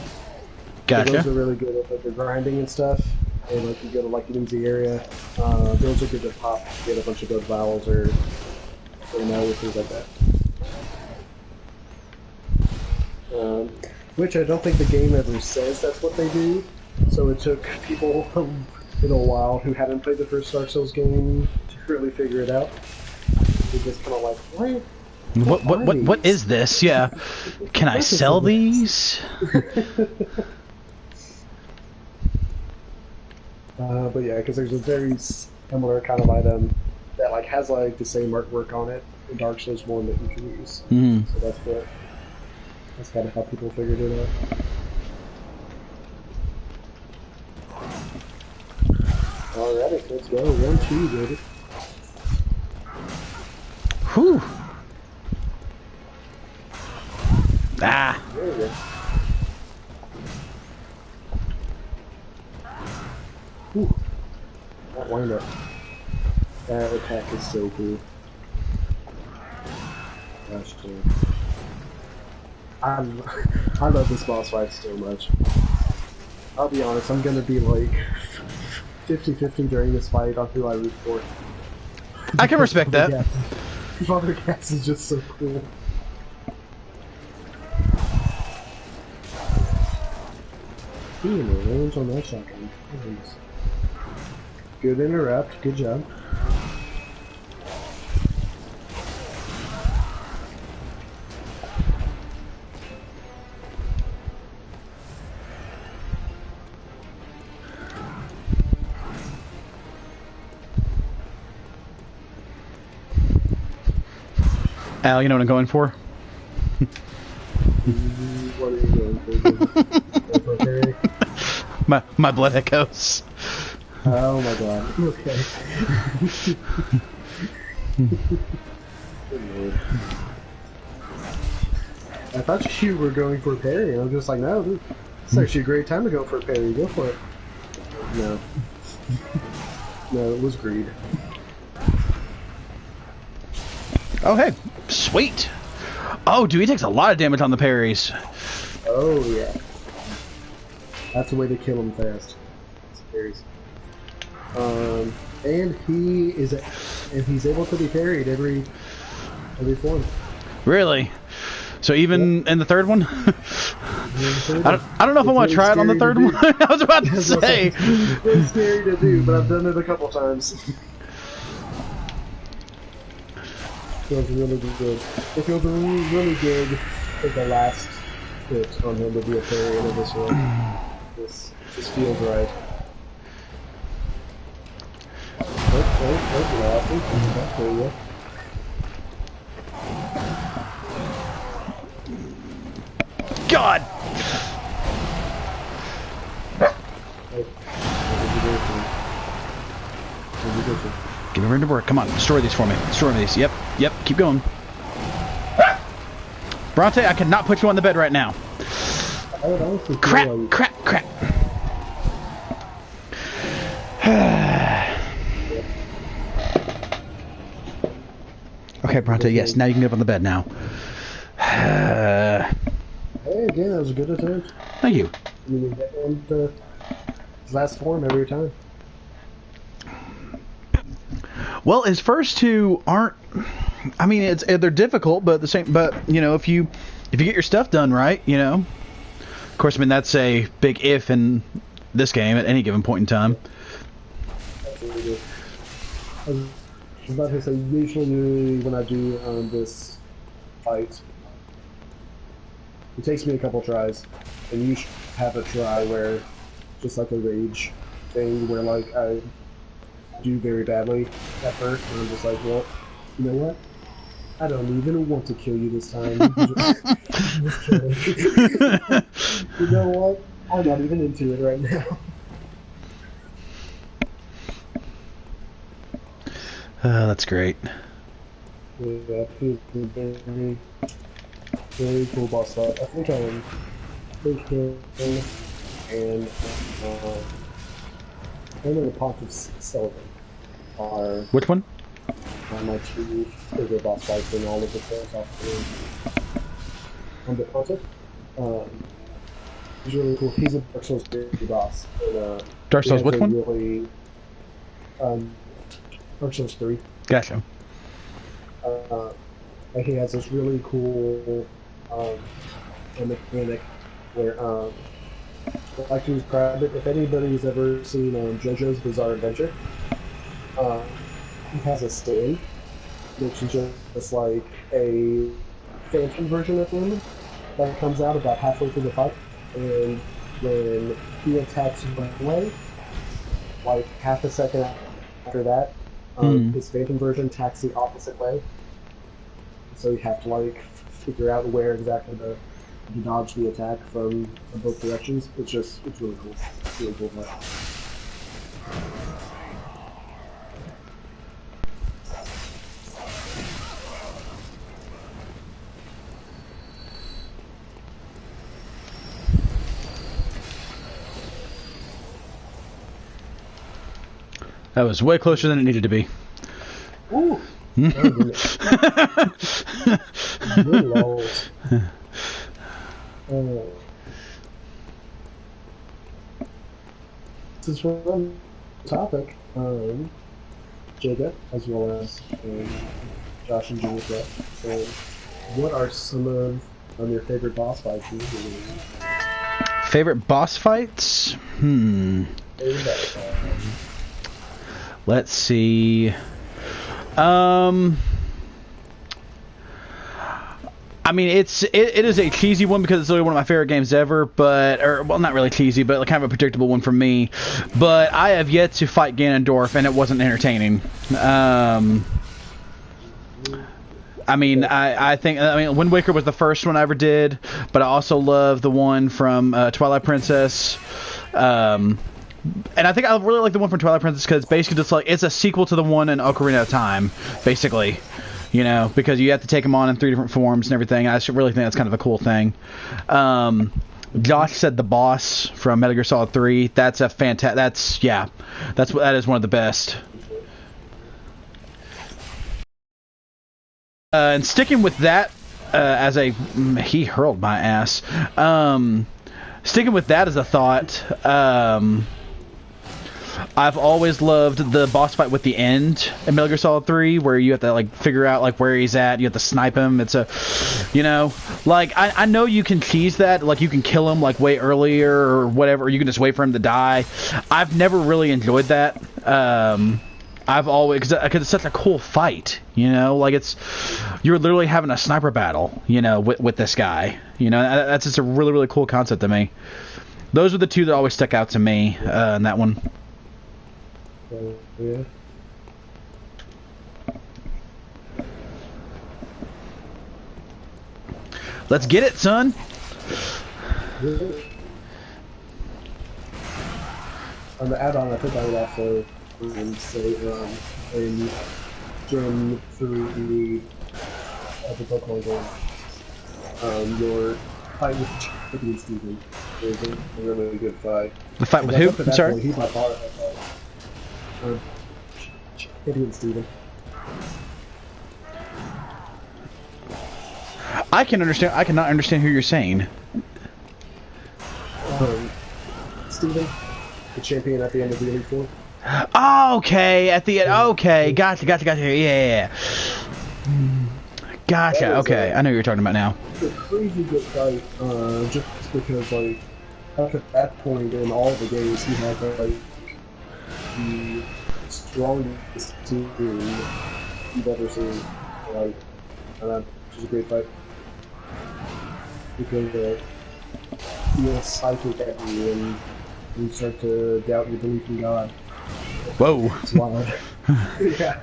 Gotcha. So those are really good at like the grinding and stuff. And like you go to like an easy area, those are good to pop, get a bunch of good vowels or things like that. Which I don't think the game ever says that's what they do. So it took people in a while who hadn't played the first Dark Souls game to really figure it out. They just kind of like, what is this? Yeah. Can I sell these? But yeah, because there's a very similar kind of item that like has like the same artwork on it in Dark Souls 1 that you can use. Mm. So that's kind of how people figured it out. Alrighty, let's go. 1-2, baby. Whew. Ah. There we go. Whew. That windup. That attack is so cool. Gosh, dude. I love this boss fight so much. I'll be honest, I'm gonna be like 50-50 during this fight on who I root for. I can respect that. Father Gas is just so cool. Being a range on that shotgun. Nice. Good interrupt, good job. Al, you know what I'm going for? What are you going for? Okay. My blood echoes. Oh my god. Okay. Good lord. I thought you were going for a parry, and I'm just like, no, dude, it's actually a great time to go for a parry. Go for it. No. No, it was greed. Oh, hey. Sweet. Oh, dude, he takes a lot of damage on the parries. Oh, yeah. That's the way to kill him fast. It's parries. And he's able to be parried every form. Really? So even in the third one? I don't know if I want to try it on the third one. I was about to say. It's scary to do, but I've done it a couple times. Feels really good. It feels really good for the last hit on him to be a parry into this one. This feels right. There you go. God! Give me room to work. Come on, destroy these for me. Destroy these. Yep, keep going. Bronte, I cannot put you on the bed right now. Crap. Okay, Bronte, yes, now you can get up on the bed now. Hey, again, that was a good attempt. Thank you. I mean, and his last form every time. Well, his first two aren't. I mean, they're difficult, but you know, if you get your stuff done right, you know. Of course, I mean that's a big if in this game at any given point in time. Absolutely. I was about to say, usually when I do this fight, it takes me a couple tries, and you should have a try where, just like a rage thing, where like I do very badly at first, and I'm just like, well, you know what? I don't even want to kill you this time. Just kidding. You know what? I'm not even into it right now. That's great. Yeah, it's a very, very cool boss fight. I think I'm him and the Pontiff Sullivan are Which one? my two favorite boss fights in all of the shows off on the Pontiff. He's really cool. He's a Dark Souls 3 boss. And, Dark Souls, which one? Really, Dark Souls 3. Gotcha. And he has this really cool mechanic where I like to describe it. If anybody's ever seen JoJo's Bizarre Adventure, he has a stand, which is just like a phantom version of him that comes out about halfway through the fight, and when he attacks one way, like half a second after that, His Phantom version attacks the opposite way, so you have to like figure out where exactly to dodge the attack from both directions. It's really cool. It's really cool. That was way closer than it needed to be. Ooh. Good lord. Since we're on the topic, Jacob, as well as Josh and Julia, what are some of your favorite boss fights? Favorite boss fights? Let's see. I mean, it is a cheesy one because it's literally one of my favorite games ever, well, not really cheesy, but kind of a predictable one for me. But I have yet to fight Ganondorf, and it wasn't entertaining. I mean, Wind Waker was the first one I ever did, but I also love the one from Twilight Princess. And I think I really like the one from Twilight Princess because it's basically just like it's a sequel to the one in Ocarina of Time, basically. You know, because you have to take them on in 3 different forms and everything. I really think that's kind of a cool thing. Josh said the boss from Metal Gear Solid 3. That's a fantastic. That is one of the best. And sticking with that he hurled my ass. Sticking with that as a thought. I've always loved the boss fight with the end in Metal Gear Solid 3, where you have to like figure out like where he's at. You have to snipe him. It's like I know you can tease that, like you can kill him like way earlier or whatever. Or you can just wait for him to die. I've never really enjoyed that. I've always because it's such a cool fight. Like you're literally having a sniper battle. With this guy. That's just a really really cool concept to me. Those are the two that always stuck out to me in that one. Yeah. Let's get it, son. On the add-on, I think I would also say in Gen 3 of the Pokemon game, your fight with Chicken Steven is a really good fight. The fight with who? I'm sorry? He's my father. Idiot Steven. I cannot understand who you're saying. Steven, the champion at the end of the Elite Four. Oh, okay, at the end. Okay, gotcha. Yeah. Gotcha. Okay, I know what you're talking about now. It's a crazy good fight, just because like at that point in all the games he had like the strongest team you've ever seen. Like, which is a great fight. Because he'll psychic at you and you start to doubt your belief in God. Whoa. It's wild. Yeah.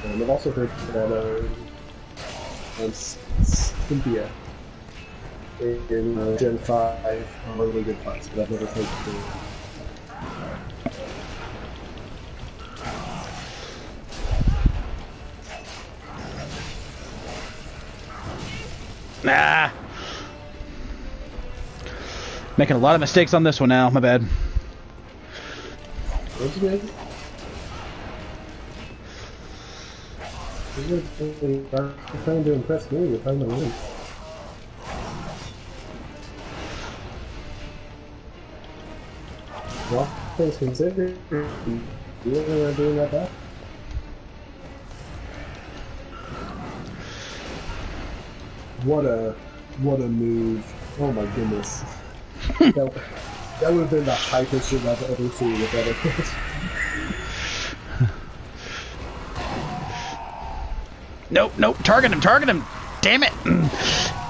And I've also heard that Cynthia in Gen 5 are really good fights, but I've never played them. Nah. Making a lot of mistakes on this one now. My bad. What's good? You're trying to impress me. You're trying to win. Well, things considered, you really are doing that bad. What a move! Oh my goodness, that would have been the hypest shit I've ever seen with that approach. Nope, nope. Target him, target him. Damn it.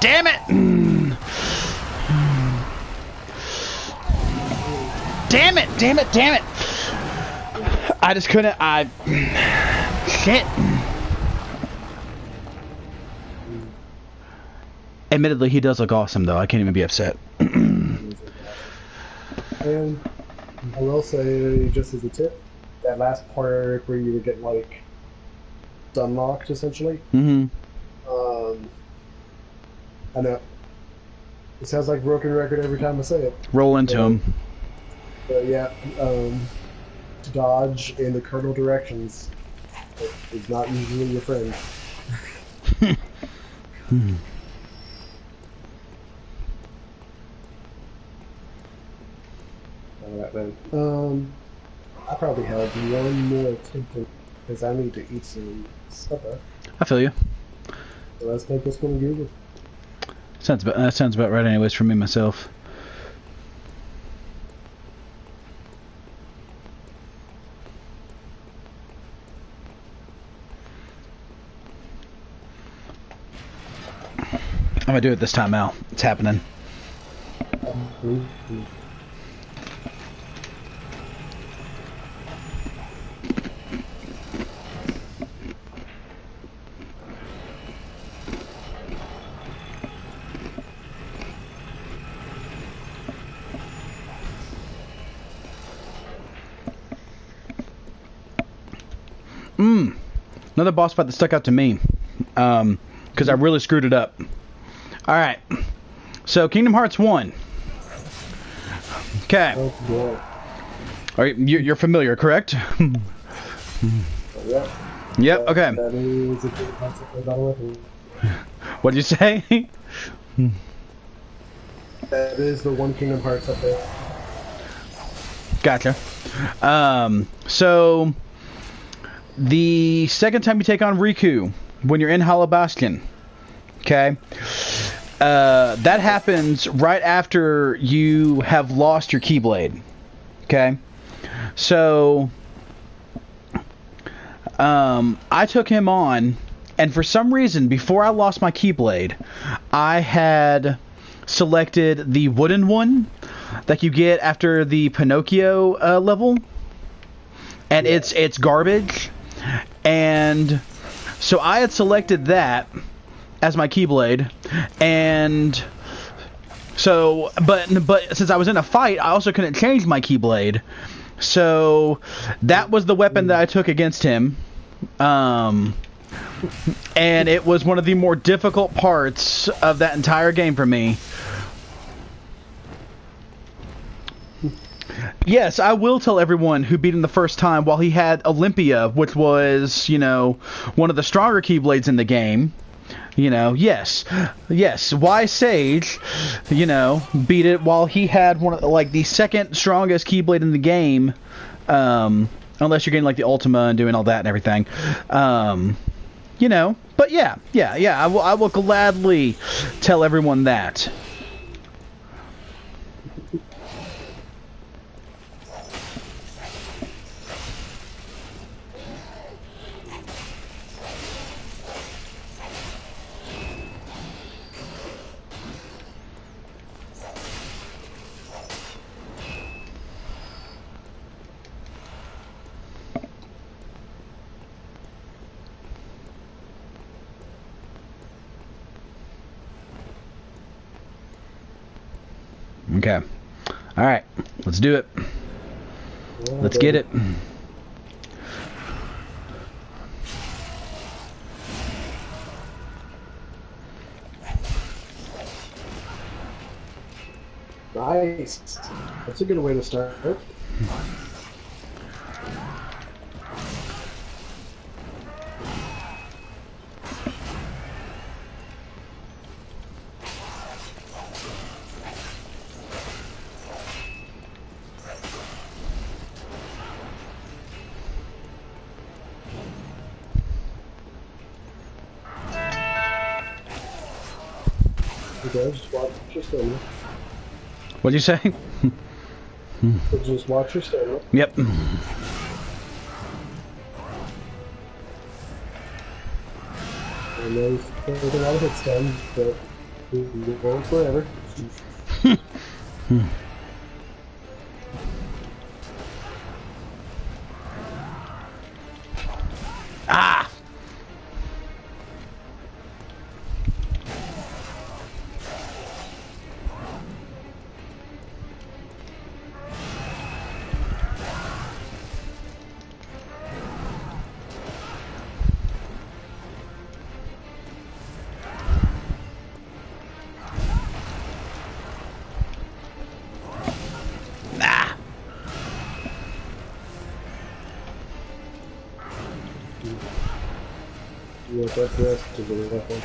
Damn it. Damn it, damn it, damn it. I just couldn't, shit. Admittedly, he does look awesome, though. I can't even be upset. And I will say, just as a tip, that last part where you would get, like, unlocked, essentially. Mm-hmm. I know. It sounds like a broken record every time I say it. Roll into him. But yeah, to dodge in the cardinal directions is not usually your friend. Alright then. I probably have one more attempt because I need to eat some supper. I feel you. So let's take this one to Google. That sounds about right anyways for me myself. I'm gonna do it this time, Al. It's happening. Another boss fight that stuck out to me, because I really screwed it up. Alright, so Kingdom Hearts 1. Okay. You're familiar, correct? Yep. Yep, okay. That is a good concept of Battle Weapon. What'd you say? That is the one Kingdom Hearts up there. Gotcha. So the second time you take on Riku, when you're in Hollow Bastion, okay, that happens right after you have lost your Keyblade, okay? So I took him on, and for some reason, before I lost my Keyblade, I had selected the wooden one that you get after the Pinocchio level, and yeah. it's garbage. And so I had selected that as my Keyblade, and so but since I was in a fight, I also couldn't change my Keyblade, so that was the weapon that I took against him. And it was one of the more difficult parts of that entire game for me. Yes, I will tell everyone who beat him the first time while he had Olympia, which was, one of the stronger Keyblades in the game. Yes, Wise Sage, beat it while he had one of, the second strongest Keyblade in the game, unless you're getting, the Ultima and doing all that and everything. But yeah, I will gladly tell everyone that. Okay. Alright. Let's do it. Yeah, Let's get it. Nice. That's a good way to start. Okay, just watch your stamina. What'd you say? Just watch your stamina. Yep. And there's a lot of hits done, but it won't forever. Ah! Yeah, that's the rest of the weapon.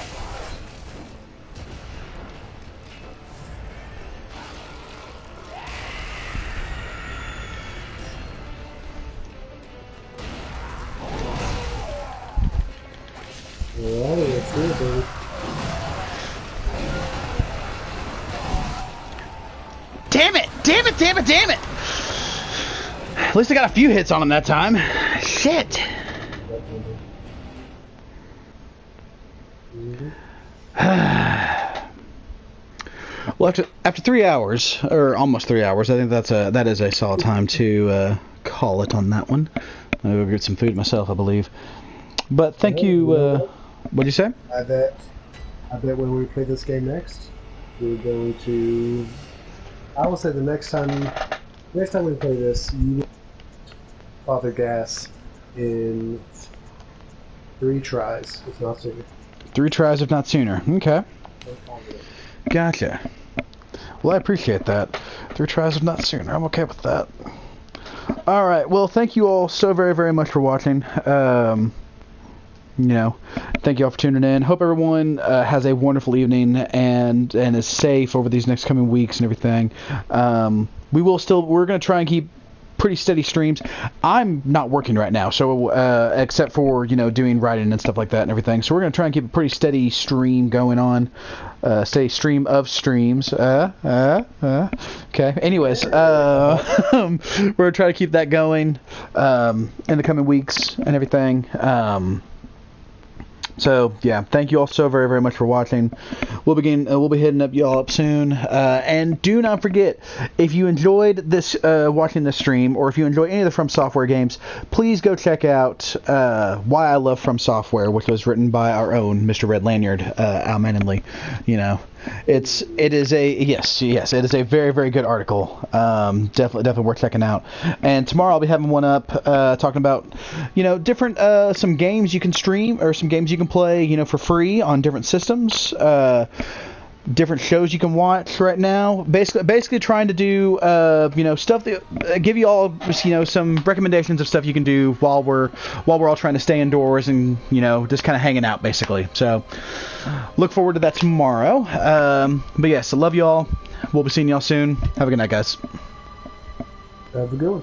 Alright, let's do it, baby. Damn it! Damn it! Damn it! Damn it! At least I got a few hits on him that time. Shit! Well, after 3 hours, or almost 3 hours, I think that is a solid time to call it on that one. I'm gonna go get some food myself, I believe. But thank you. What'd you say? I bet when we play this game next, we're going to. I will say the next time we play this, you will Father Gas in 3 tries, if not sooner. 3 tries, if not sooner. Okay. Gotcha. Well, I appreciate that. 3 tries, if not sooner. I'm okay with that. All right. Well, thank you all so very, very much for watching. Thank you all for tuning in. Hope everyone has a wonderful evening and is safe over these next coming weeks and everything. We're going to try and keep pretty steady streams. I'm not working right now, so except for doing writing and stuff like that and everything. So we're going to try and keep a pretty steady stream going on. Steady stream of streams. Okay. Anyways, we're going to try to keep that going in the coming weeks and everything. So yeah, thank you all so very, very much for watching. We'll be hitting y'all up soon. And do not forget, if you enjoyed this watching this stream, or if you enjoy any of the From Software games, please go check out Why I Love From Software, which was written by our own Mr. Red Lanyard, Al Manninley. It is a very, very good article. Definitely worth checking out. And tomorrow I'll be having one up talking about different some games you can stream, or some games you can play for free on different systems. Different shows you can watch right now. Basically trying to do stuff that give you all some recommendations of stuff you can do while we're all trying to stay indoors and just kind of hanging out basically. So look forward to that tomorrow. But yes, I love you all. We'll be seeing y'all soon. Have a good night, guys. Have a good one.